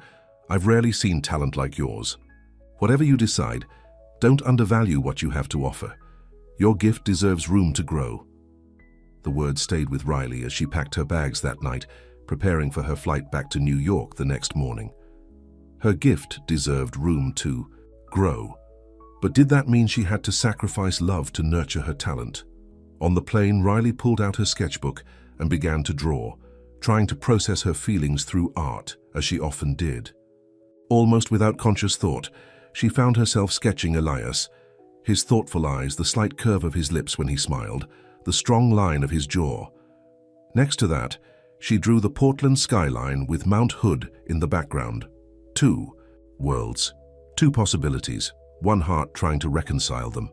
I've rarely seen talent like yours. Whatever you decide, don't undervalue what you have to offer. Your gift deserves room to grow." The words stayed with Riley as she packed her bags that night, preparing for her flight back to New York the next morning. Her gift deserved room to grow. But did that mean she had to sacrifice love to nurture her talent? On the plane, Riley pulled out her sketchbook and began to draw, trying to process her feelings through art, as she often did. Almost without conscious thought, she found herself sketching Elias, his thoughtful eyes, the slight curve of his lips when he smiled, the strong line of his jaw. Next to that, she drew the Portland skyline with Mount Hood in the background. Two worlds, two possibilities, one heart trying to reconcile them.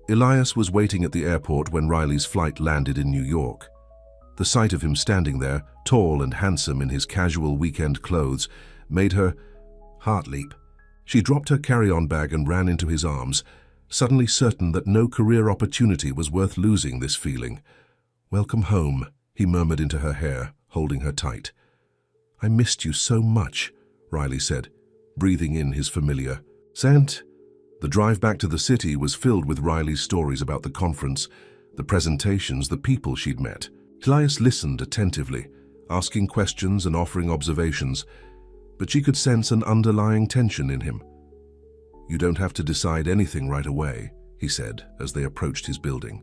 Elias was waiting at the airport when Riley's flight landed in New York. The sight of him standing there, tall and handsome in his casual weekend clothes, made her heart leap. She dropped her carry-on bag and ran into his arms, suddenly certain that no career opportunity was worth losing this feeling. "Welcome home," he murmured into her hair, holding her tight. "I missed you so much," Riley said, breathing in his familiar scent. The drive back to the city was filled with Riley's stories about the conference, the presentations, the people she'd met. Elias listened attentively, asking questions and offering observations, but she could sense an underlying tension in him. "You don't have to decide anything right away," he said as they approached his building.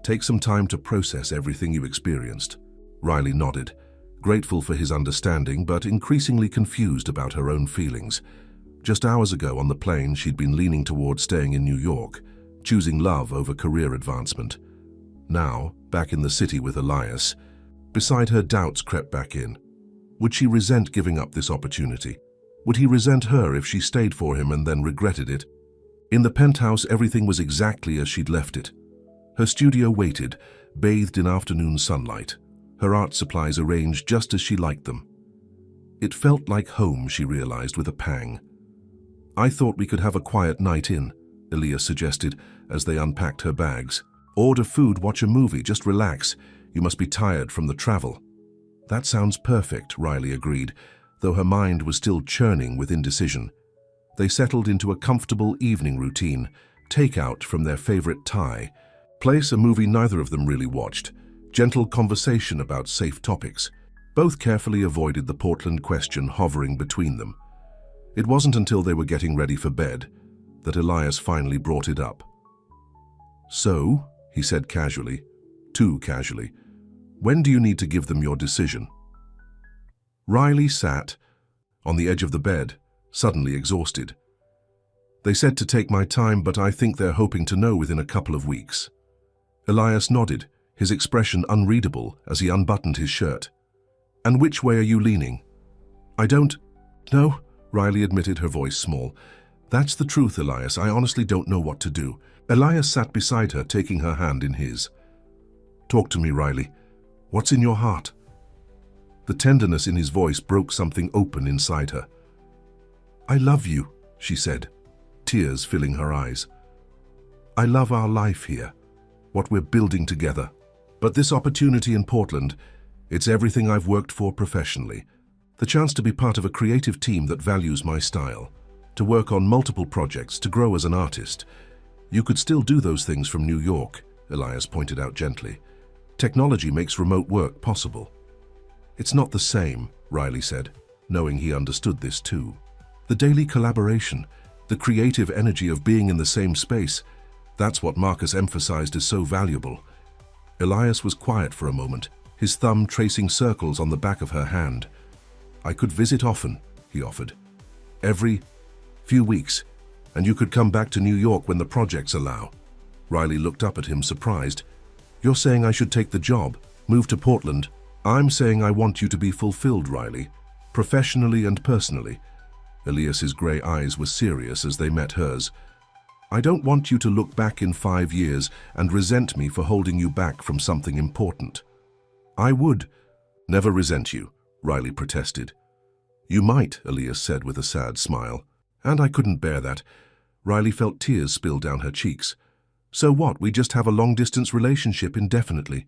"Take some time to process everything you experienced." Riley nodded, grateful for his understanding but increasingly confused about her own feelings. Just hours ago on the plane, she'd been leaning towards staying in New York, choosing love over career advancement. Now, back in the city with Elias, beside her doubts crept back in. Would she resent giving up this opportunity? Would he resent her if she stayed for him and then regretted it? In the penthouse, everything was exactly as she'd left it. Her studio waited, bathed in afternoon sunlight, her art supplies arranged just as she liked them. It felt like home, she realized with a pang. "I thought we could have a quiet night in," Elias suggested as they unpacked her bags. "Order food, watch a movie, just relax. You must be tired from the travel." "That sounds perfect," Riley agreed, though her mind was still churning with indecision. They settled into a comfortable evening routine, takeout from their favorite Thai place, a movie neither of them really watched, gentle conversation about safe topics. Both carefully avoided the Portland question hovering between them. It wasn't until they were getting ready for bed that Elias finally brought it up. "So," he said casually, too casually, "when do you need to give them your decision?" Riley sat on the edge of the bed, suddenly exhausted. "They said to take my time, but I think they're hoping to know within a couple of weeks." Elias nodded, his expression unreadable as he unbuttoned his shirt. "And which way are you leaning?" "I don't know," Riley admitted, her voice small. "That's the truth, Elias. I honestly don't know what to do." Elias sat beside her, taking her hand in his. "Talk to me, Riley. What's in your heart?" The tenderness in his voice broke something open inside her. "I love you," she said, tears filling her eyes. "I love our life here, what we're building together. But this opportunity in Portland, it's everything I've worked for professionally. The chance to be part of a creative team that values my style, to work on multiple projects, to grow as an artist. You could still do those things from New York," Elias pointed out gently. "Technology makes remote work possible." "It's not the same," Riley said, knowing he understood this too. "The daily collaboration, the creative energy of being in the same space, that's what Marcus emphasized as so valuable." Elias was quiet for a moment, his thumb tracing circles on the back of her hand. "I could visit often," he offered. "Every few weeks, and you could come back to New York when the projects allow." Riley looked up at him, surprised. "You're saying I should take the job, move to Portland?" "I'm saying I want you to be fulfilled, Riley, professionally and personally." Elias's gray eyes were serious as they met hers. "I don't want you to look back in 5 years and resent me for holding you back from something important." "I would never resent you," Riley protested. "You might," Elias said with a sad smile. "And I couldn't bear that." Riley felt tears spill down her cheeks. "So what, we just have a long-distance relationship indefinitely?"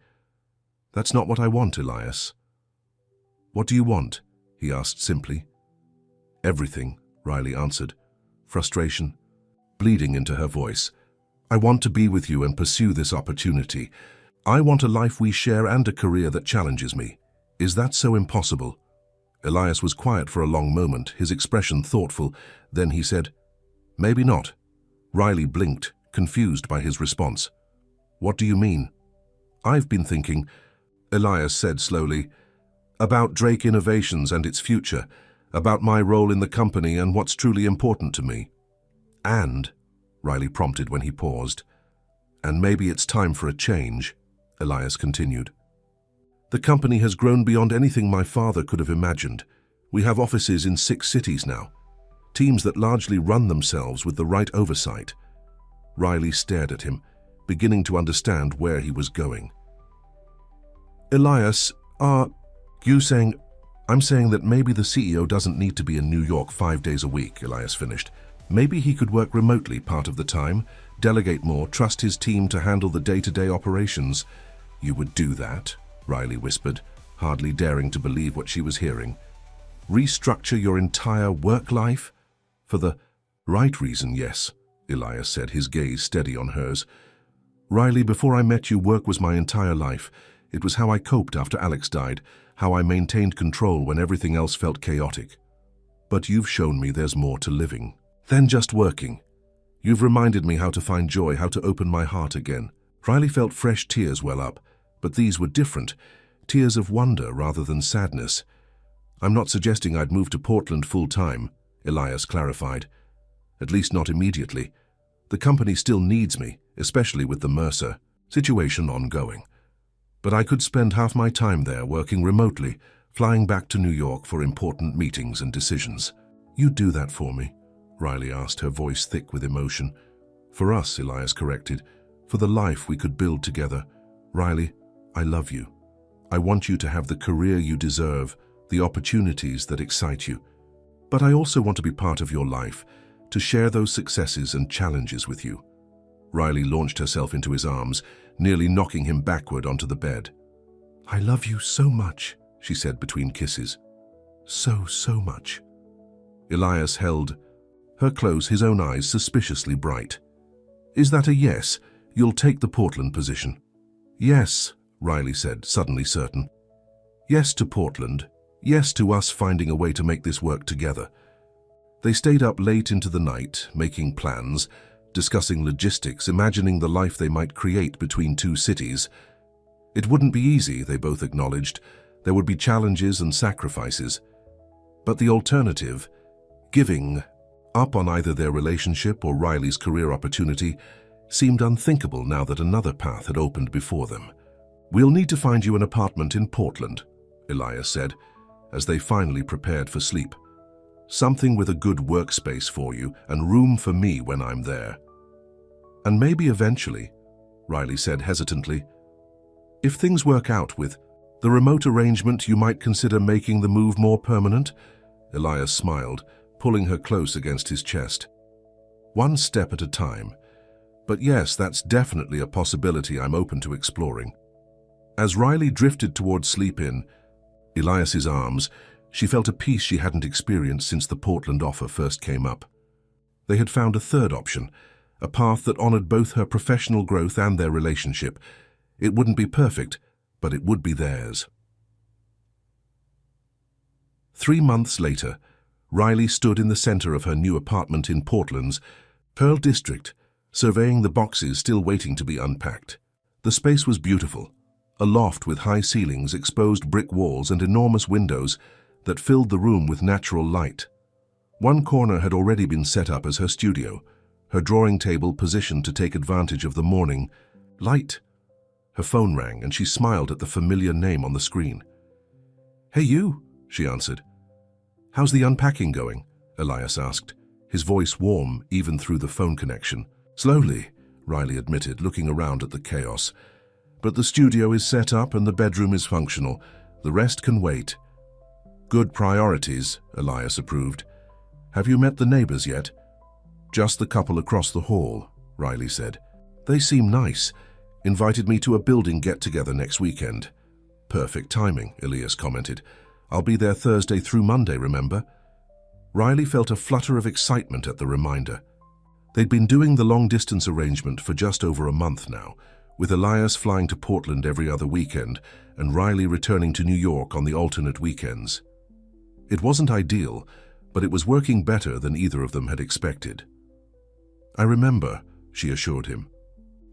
"That's not what I want, Elias." "What do you want?" he asked simply. "Everything," Riley answered, frustration bleeding into her voice. "I want to be with you and pursue this opportunity. I want a life we share and a career that challenges me. Is that so impossible?" Elias was quiet for a long moment, his expression thoughtful. Then he said, "Maybe not." Riley blinked, confused by his response. "What do you mean?" "I've been thinking," Elias said slowly, "about Drake Innovations and its future, about my role in the company and what's truly important to me." "And," Riley prompted when he paused, "and maybe it's time for a change," Elias continued. "The company has grown beyond anything my father could have imagined. We have offices in 6 cities now, teams that largely run themselves with the right oversight." Riley stared at him, beginning to understand where he was going. "Elias, are you saying I'm saying that maybe the CEO doesn't need to be in New York 5 days a week, Elias finished. Maybe he could work remotely part of the time, delegate more, trust his team to handle the day-to-day operations. You would do that, Riley whispered, hardly daring to believe what she was hearing. Restructure your entire work life? For the right reason, yes, Elias said, his gaze steady on hers. Riley, before I met you, work was my entire life. It was how I coped after Alex died, how I maintained control when everything else felt chaotic. But you've shown me there's more to living than just working. You've reminded me how to find joy, how to open my heart again. Riley felt fresh tears well up, but these were different, tears of wonder rather than sadness. I'm not suggesting I'd move to Portland full-time, Elias clarified. At least not immediately. The company still needs me, especially with the Mercer situation ongoing. But I could spend half my time there working remotely, flying back to New York for important meetings and decisions. You'd do that for me? Riley asked, her voice thick with emotion. For us, Elias corrected. For the life we could build together. Riley, I love you. I want you to have the career you deserve, the opportunities that excite you. But I also want to be part of your life, to share those successes and challenges with you. Riley launched herself into his arms, nearly knocking him backward onto the bed. I love you so much, she said between kisses. So much. Elias held her close, his own eyes suspiciously bright. Is that a yes? You'll take the Portland position? Yes, Riley said, suddenly certain. Yes to Portland. Yes to us finding a way to make this work together. They stayed up late into the night, making plans, discussing logistics, imagining the life they might create between two cities. It wouldn't be easy, they both acknowledged. There would be challenges and sacrifices. But the alternative, giving up on either their relationship or Riley's career opportunity, seemed unthinkable now that another path had opened before them. We'll need to find you an apartment in Portland, Elias said, as they finally prepared for sleep. Something with a good workspace for you and room for me when I'm there. And maybe eventually, Riley said hesitantly, if things work out with the remote arrangement, you might consider making the move more permanent? Elias smiled, pulling her close against his chest. One step at a time. But yes, that's definitely a possibility I'm open to exploring. As Riley drifted towards sleep in Elias's arms, she felt a peace she hadn't experienced since the Portland offer first came up. They had found a third option, a path that honored both her professional growth and their relationship. It wouldn't be perfect, but it would be theirs. 3 months later, Riley stood in the center of her new apartment in Portland's Pearl District, surveying the boxes still waiting to be unpacked. The space was beautiful, a loft with high ceilings, exposed brick walls, and enormous windows that filled the room with natural light. One corner had already been set up as her studio, her drawing table positioned to take advantage of the morning light. Her phone rang, and she smiled at the familiar name on the screen. Hey you, she answered. How's the unpacking going? Elias asked, his voice warm even through the phone connection. Slowly, Riley admitted, looking around at the chaos. But the studio is set up and the bedroom is functional. The rest can wait. Good priorities, Elias approved. Have you met the neighbors yet? Just the couple across the hall, Riley said. They seem nice. Invited me to a building get-together next weekend. Perfect timing, Elias commented. I'll be there Thursday through Monday, remember? Riley felt a flutter of excitement at the reminder. They'd been doing the long-distance arrangement for just over a month now, with Elias flying to Portland every other weekend and Riley returning to New York on the alternate weekends. It wasn't ideal, but it was working better than either of them had expected. I remember, she assured him.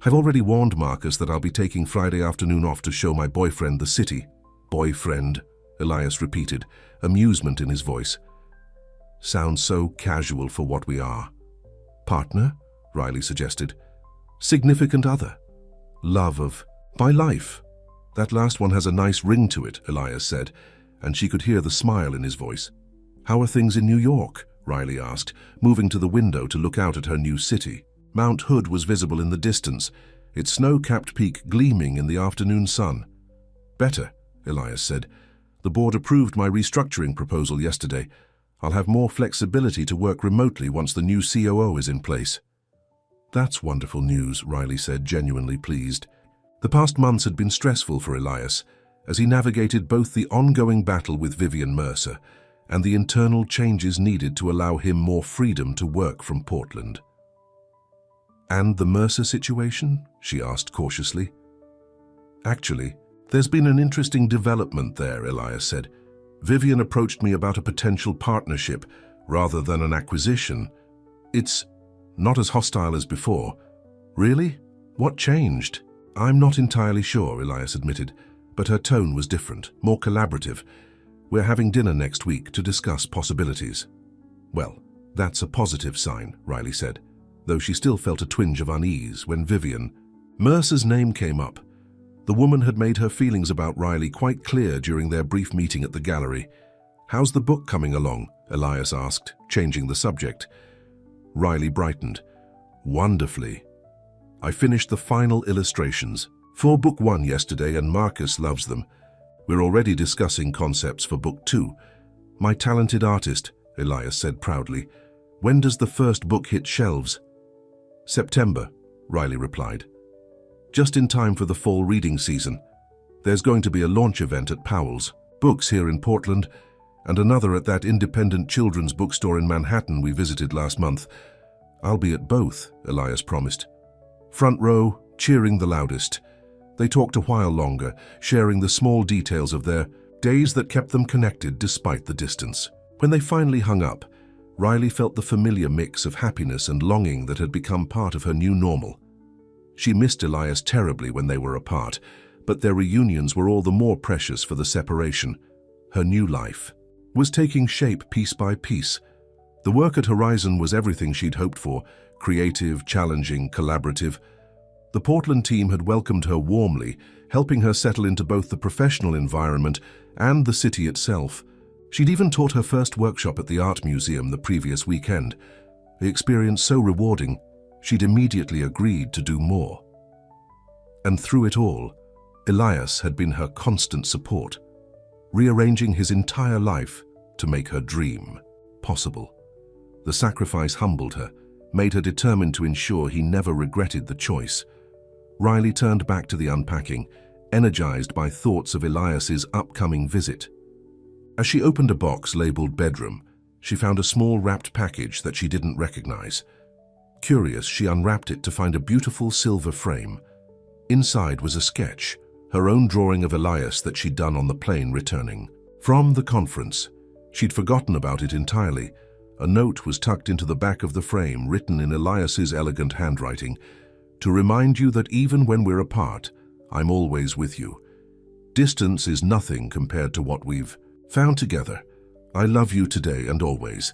I've already warned Marcus that I'll be taking Friday afternoon off to show my boyfriend the city. Boyfriend, Elias repeated, amusement in his voice. Sounds so casual for what we are. Partner, Riley suggested. Significant other. Love of my life. That last one has a nice ring to it, Elias said, and she could hear the smile in his voice. How are things in New York? Riley asked, moving to the window to look out at her new city. Mount Hood was visible in the distance, its snow-capped peak gleaming in the afternoon sun. Better, Elias said. The board approved my restructuring proposal yesterday. I'll have more flexibility to work remotely once the new COO is in place. That's wonderful news, Riley said, genuinely pleased. The past months had been stressful for Elias, as he navigated both the ongoing battle with Vivian Mercer and the internal changes needed to allow him more freedom to work from Portland. And the Mercer situation? She asked cautiously. Actually, there's been an interesting development there, Elias said. Vivian approached me about a potential partnership rather than an acquisition. It's not as hostile as before. Really? What changed? I'm not entirely sure, Elias admitted, but her tone was different, more collaborative. We're having dinner next week to discuss possibilities. Well, that's a positive sign, Riley said, though she still felt a twinge of unease when Vivian Mercer's name came up. The woman had made her feelings about Riley quite clear during their brief meeting at the gallery. How's the book coming along? Elias asked, changing the subject. Riley brightened. Wonderfully. I finished the final illustrations for book 1 yesterday and Marcus loves them. We're already discussing concepts for book 2. My talented artist, Elias said proudly. When does the first book hit shelves? September, Riley replied. Just in time for the fall reading season. There's going to be a launch event at Powell's Books here in Portland and another at that independent children's bookstore in Manhattan we visited last month. I'll be at both, Elias promised. Front row, cheering the loudest. They talked a while longer, sharing the small details of their days that kept them connected despite the distance. When they finally hung up, Riley felt the familiar mix of happiness and longing that had become part of her new normal. She missed Elias terribly when they were apart, but their reunions were all the more precious for the separation. Her new life was taking shape piece by piece. The work at Horizon was everything she'd hoped for, creative, challenging, collaborative. The Portland team had welcomed her warmly, helping her settle into both the professional environment and the city itself. She'd even taught her first workshop at the art museum the previous weekend. The experience so rewarding, she'd immediately agreed to do more. And through it all, Elias had been her constant support, rearranging his entire life to make her dream possible. The sacrifice humbled her, made her determined to ensure he never regretted the choice. Riley turned back to the unpacking, energized by thoughts of Elias's upcoming visit. As she opened a box labeled bedroom, she found a small wrapped package that she didn't recognize. Curious, she unwrapped it to find a beautiful silver frame. Inside was a sketch, her own drawing of Elias that she'd done on the plane returning from the conference. She'd forgotten about it entirely. A note was tucked into the back of the frame, written in Elias's elegant handwriting, to remind you that even when we're apart, I'm always with you. Distance is nothing compared to what we've found together. I love you today and always.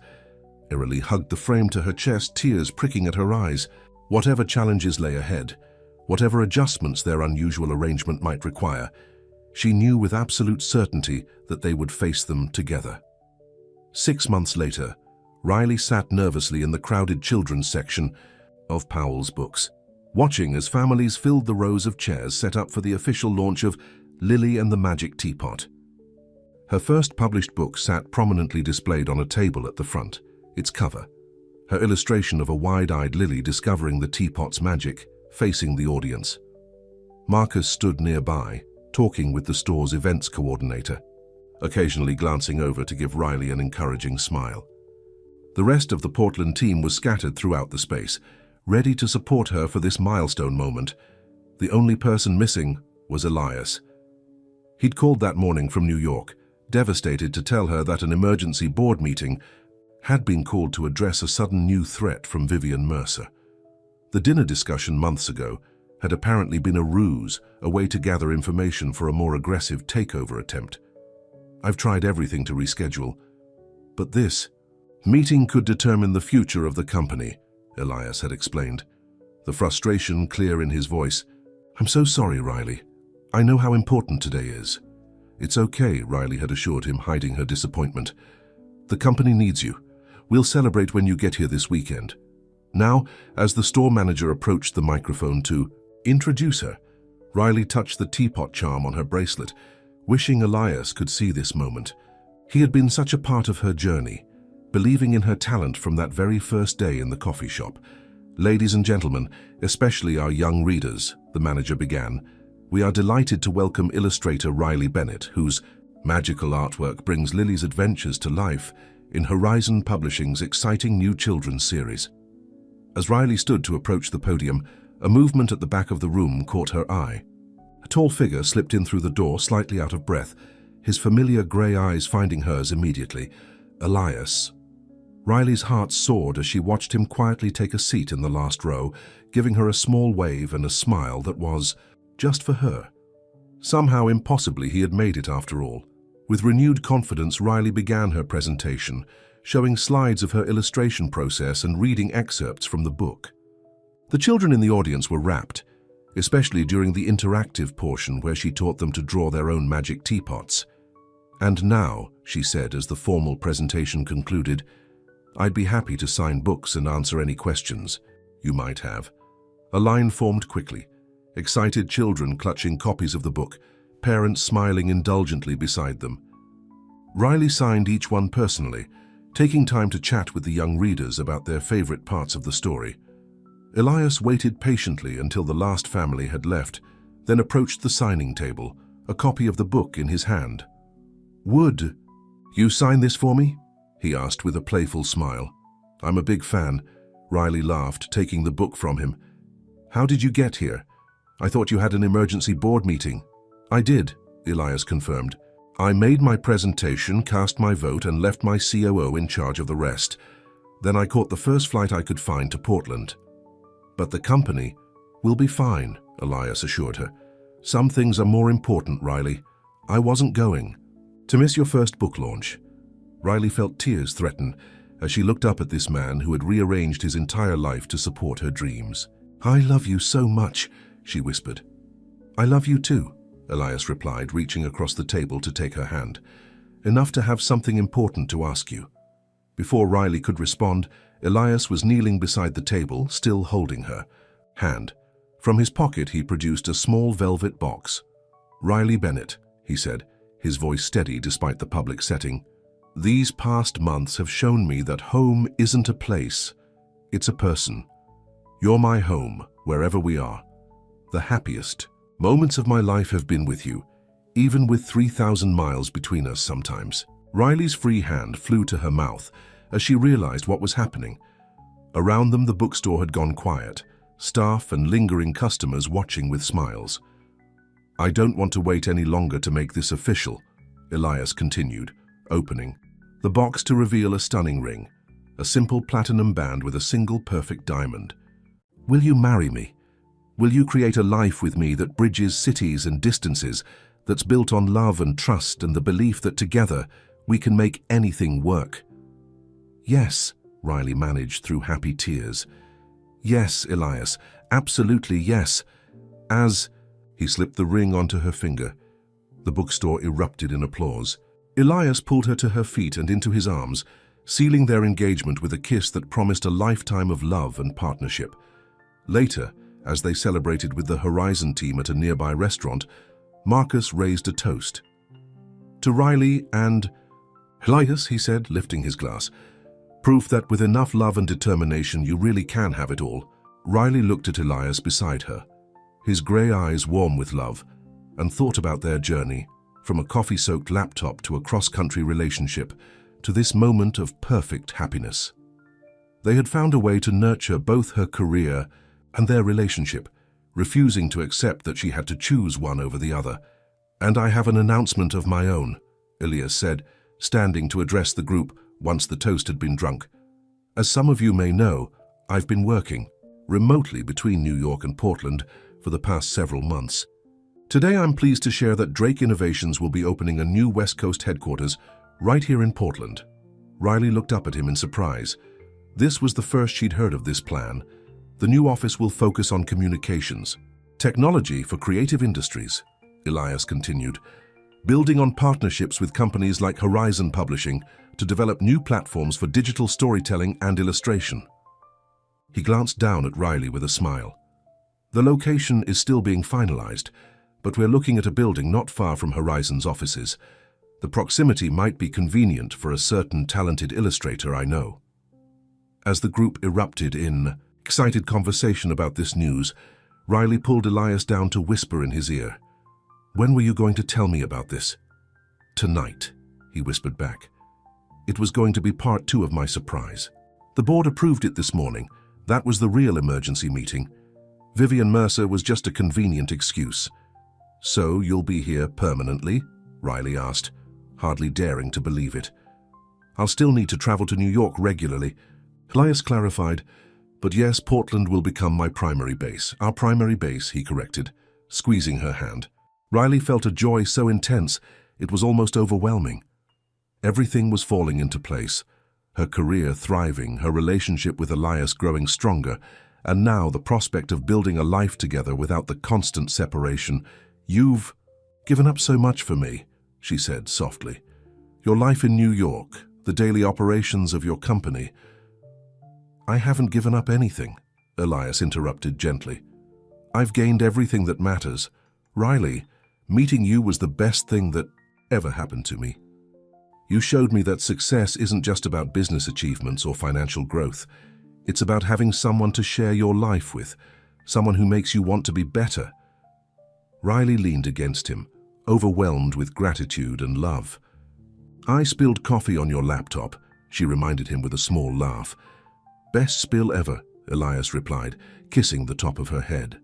Eerily hugged the frame to her chest, tears pricking at her eyes. Whatever challenges lay ahead, whatever adjustments their unusual arrangement might require, she knew with absolute certainty that they would face them together. 6 months later, Riley sat nervously in the crowded children's section of Powell's Books, watching as families filled the rows of chairs set up for the official launch of Lily and the Magic Teapot. Her first published book sat prominently displayed on a table at the front, its cover, her illustration of a wide-eyed Lily discovering the teapot's magic, facing the audience. Marcus stood nearby, talking with the store's events coordinator, occasionally glancing over to give Riley an encouraging smile. The rest of the Portland team was scattered throughout the space, ready to support her for this milestone moment. The only person missing was Elias. He'd called that morning from New York, devastated to tell her that an emergency board meeting had been called to address a sudden new threat from Vivian Mercer. The dinner discussion months ago had apparently been a ruse, a way to gather information for a more aggressive takeover attempt. I've tried everything to reschedule, but this meeting could determine the future of the company, Elias had explained, the frustration clear in his voice. I'm so sorry, Riley. I know how important today is. It's okay, Riley had assured him, hiding her disappointment. The company needs you. We'll celebrate when you get here this weekend. Now, as the store manager approached the microphone to introduce her, Riley touched the teapot charm on her bracelet, wishing Elias could see this moment. He had been such a part of her journey, believing in her talent from that very first day in the coffee shop. "Ladies and gentlemen, especially our young readers," the manager began, "we are delighted to welcome illustrator Riley Bennett, whose magical artwork brings Lily's adventures to life in Horizon Publishing's exciting new children's series." As Riley stood to approach the podium, a movement at the back of the room caught her eye. A tall figure slipped in through the door, slightly out of breath, his familiar grey eyes finding hers immediately. Elias. Riley's heart soared as she watched him quietly take a seat in the last row, giving her a small wave and a smile that was just for her. Somehow, impossibly, he had made it after all. With renewed confidence, Riley began her presentation, showing slides of her illustration process and reading excerpts from the book. The children in the audience were rapt, especially during the interactive portion where she taught them to draw their own magic teapots. "And now," she said as the formal presentation concluded, "I'd be happy to sign books and answer any questions you might have." A line formed quickly, excited children clutching copies of the book, parents smiling indulgently beside them. Riley signed each one personally, taking time to chat with the young readers about their favorite parts of the story. Elias waited patiently until the last family had left, then approached the signing table, a copy of the book in his hand. "Would you sign this for me?" he asked with a playful smile. "I'm a big fan," Riley laughed, taking the book from him. "How did you get here? I thought you had an emergency board meeting." "I did," Elias confirmed. "I made my presentation, cast my vote, and left my COO in charge of the rest. Then I caught the first flight I could find to Portland." "But the company will be fine," Elias assured her. "Some things are more important, Riley. I wasn't going to miss your first book launch." Riley felt tears threaten as she looked up at this man who had rearranged his entire life to support her dreams. "I love you so much," she whispered. "I love you too," Elias replied, reaching across the table to take her hand. "Enough to have something important to ask you." Before Riley could respond, Elias was kneeling beside the table, still holding her hand. From his pocket he produced a small velvet box. "Riley Bennett," he said, his voice steady despite the public setting. "These past months have shown me that home isn't a place, it's a person. You're my home, wherever we are. The happiest moments of my life have been with you, even with 3,000 miles between us sometimes." Riley's free hand flew to her mouth as she realized what was happening. Around them, the bookstore had gone quiet, staff and lingering customers watching with smiles. "I don't want to wait any longer to make this official," Elias continued, opening the box to reveal a stunning ring, a simple platinum band with a single perfect diamond. "Will you marry me? Will you create a life with me that bridges cities and distances, that's built on love and trust and the belief that together we can make anything work?" "Yes," Riley managed through happy tears. "Yes, Elias, absolutely yes." As he slipped the ring onto her finger, the bookstore erupted in applause. Elias pulled her to her feet and into his arms, sealing their engagement with a kiss that promised a lifetime of love and partnership. Later, as they celebrated with the Horizon team at a nearby restaurant, Marcus raised a toast. "To Riley and Elias," he said, lifting his glass. "Proof that with enough love and determination you really can have it all." Riley looked at Elias beside her, his grey eyes warm with love, and thought about their journey, from a coffee-soaked laptop to a cross-country relationship, to this moment of perfect happiness. They had found a way to nurture both her career and their relationship, refusing to accept that she had to choose one over the other. "And I have an announcement of my own," Elias said, standing to address the group once the toast had been drunk. "As some of you may know, I've been working remotely between New York and Portland for the past several months. Today I'm pleased to share that Drake Innovations will be opening a new West Coast headquarters right here in Portland." Riley looked up at him in surprise. This was the first she'd heard of this plan. "The new office will focus on communications, technology for creative industries," Elias continued, "building on partnerships with companies like Horizon Publishing to develop new platforms for digital storytelling and illustration." He glanced down at Riley with a smile. "The location is still being finalized, but we're looking at a building not far from Horizon's offices. The proximity might be convenient for a certain talented illustrator I know." As the group erupted in excited conversation about this news, Riley pulled Elias down to whisper in his ear. "When were you going to tell me about this?" "Tonight," he whispered back. "It was going to be part 2 of my surprise. The board approved it this morning. That was the real emergency meeting. Vivian Mercer was just a convenient excuse." "So you'll be here permanently?" Riley asked, hardly daring to believe it. "I'll still need to travel to New York regularly," Elias clarified. "But yes, Portland will become my primary base." "Our primary base," he corrected, squeezing her hand. Riley felt a joy so intense it was almost overwhelming. Everything was falling into place. Her career thriving, her relationship with Elias growing stronger, and now the prospect of building a life together without the constant separation. "You've given up so much for me," she said softly. "Your life in New York, the daily operations of your company." "I haven't given up anything," Elias interrupted gently. "I've gained everything that matters. Riley, meeting you was the best thing that ever happened to me. You showed me that success isn't just about business achievements or financial growth. It's about having someone to share your life with, someone who makes you want to be better." Riley leaned against him, overwhelmed with gratitude and love. "I spilled coffee on your laptop," she reminded him with a small laugh. "Best spill ever," Elias replied, kissing the top of her head.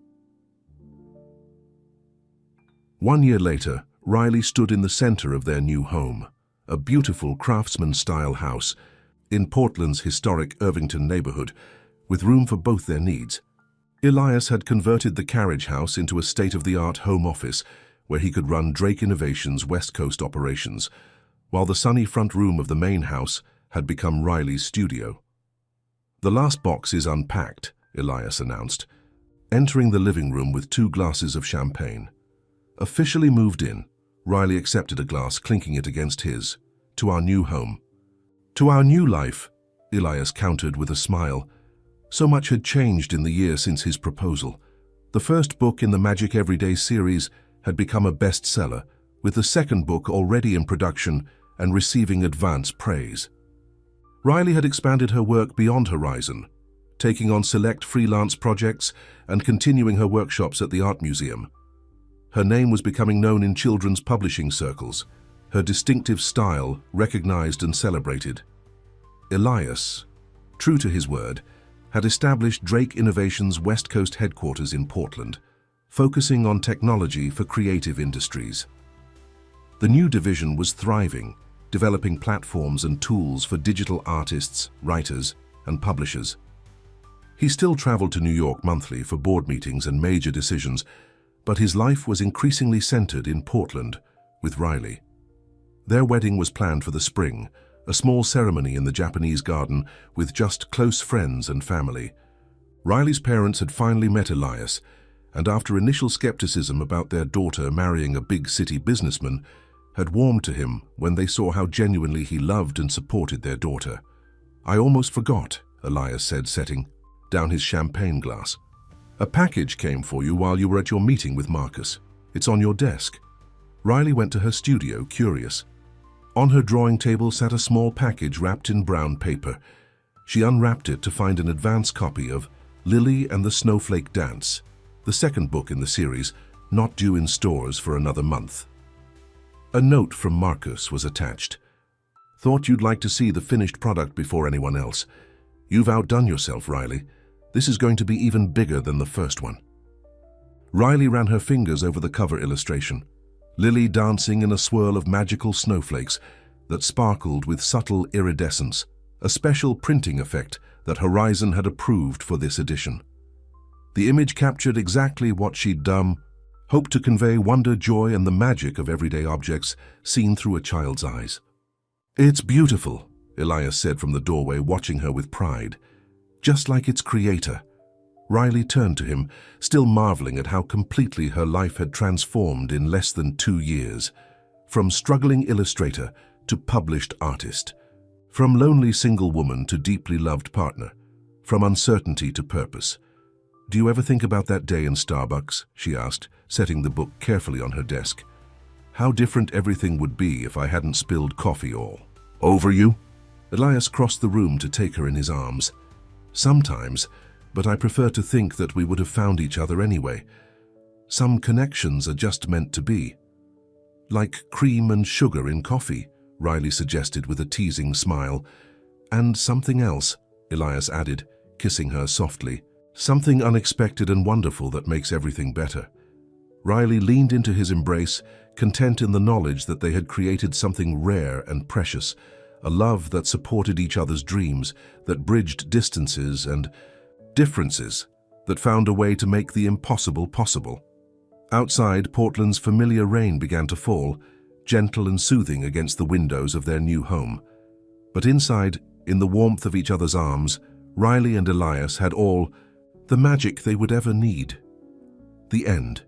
1 year later, Riley stood in the center of their new home, a beautiful craftsman-style house in Portland's historic Irvington neighborhood, with room for both their needs. Elias had converted the carriage house into a state-of-the-art home office where he could run Drake Innovations' West Coast operations, while the sunny front room of the main house had become Riley's studio. "The last box is unpacked," Elias announced, entering the living room with 2 glasses of champagne. Officially moved in, Riley accepted a glass, clinking it against his. "To our new home." "To our new life," Elias countered with a smile. So much had changed in the year since his proposal. The first book in the Magic Everyday series had become a bestseller, with the second book already in production and receiving advance praise. Riley had expanded her work beyond Horizon, taking on select freelance projects and continuing her workshops at the Art Museum. Her name was becoming known in children's publishing circles, her distinctive style recognized and celebrated. Elias, true to his word, had established Drake Innovations' West Coast headquarters in Portland, focusing on technology for creative industries. The new division was thriving, developing platforms and tools for digital artists, writers, and publishers. He still traveled to New York monthly for board meetings and major decisions, but his life was increasingly centered in Portland with Riley. Their wedding was planned for the spring, a small ceremony in the Japanese garden with just close friends and family. Riley's parents had finally met Elias, and after initial skepticism about their daughter marrying a big city businessman, had warmed to him when they saw how genuinely he loved and supported their daughter. "I almost forgot," Elias said, setting down his champagne glass. "A package came for you while you were at your meeting with Marcus. It's on your desk." Riley went to her studio, curious. On her drawing table sat a small package wrapped in brown paper. She unwrapped it to find an advance copy of Lily and the Snowflake Dance, the second book in the series, not due in stores for another month. A note from Marcus was attached. "Thought you'd like to see the finished product before anyone else. You've outdone yourself, Riley. This is going to be even bigger than the first one." Riley ran her fingers over the cover illustration, Lily dancing in a swirl of magical snowflakes that sparkled with subtle iridescence, a special printing effect that Horizon had approved for this edition. The image captured exactly what she'd hoped to convey: wonder, joy, and the magic of everyday objects seen through a child's eyes. "It's beautiful," Elias said from the doorway, watching her with pride. "Just like its creator." Riley turned to him, still marveling at how completely her life had transformed in less than 2 years. From struggling illustrator to published artist. From lonely single woman to deeply loved partner. From uncertainty to purpose. "Do you ever think about that day in Starbucks?" she asked, setting the book carefully on her desk. "How different everything would be if I hadn't spilled coffee all over you?" Elias crossed the room to take her in his arms. "Sometimes, but I prefer to think that we would have found each other anyway. Some connections are just meant to be." "Like cream and sugar in coffee," Riley suggested with a teasing smile. "And something else," Elias added, kissing her softly. "Something unexpected and wonderful that makes everything better." Riley leaned into his embrace, content in the knowledge that they had created something rare and precious, a love that supported each other's dreams, that bridged distances and differences, that found a way to make the impossible possible. Outside, Portland's familiar rain began to fall, gentle and soothing against the windows of their new home. But inside, in the warmth of each other's arms, Riley and Elias had all the magic they would ever need. The end.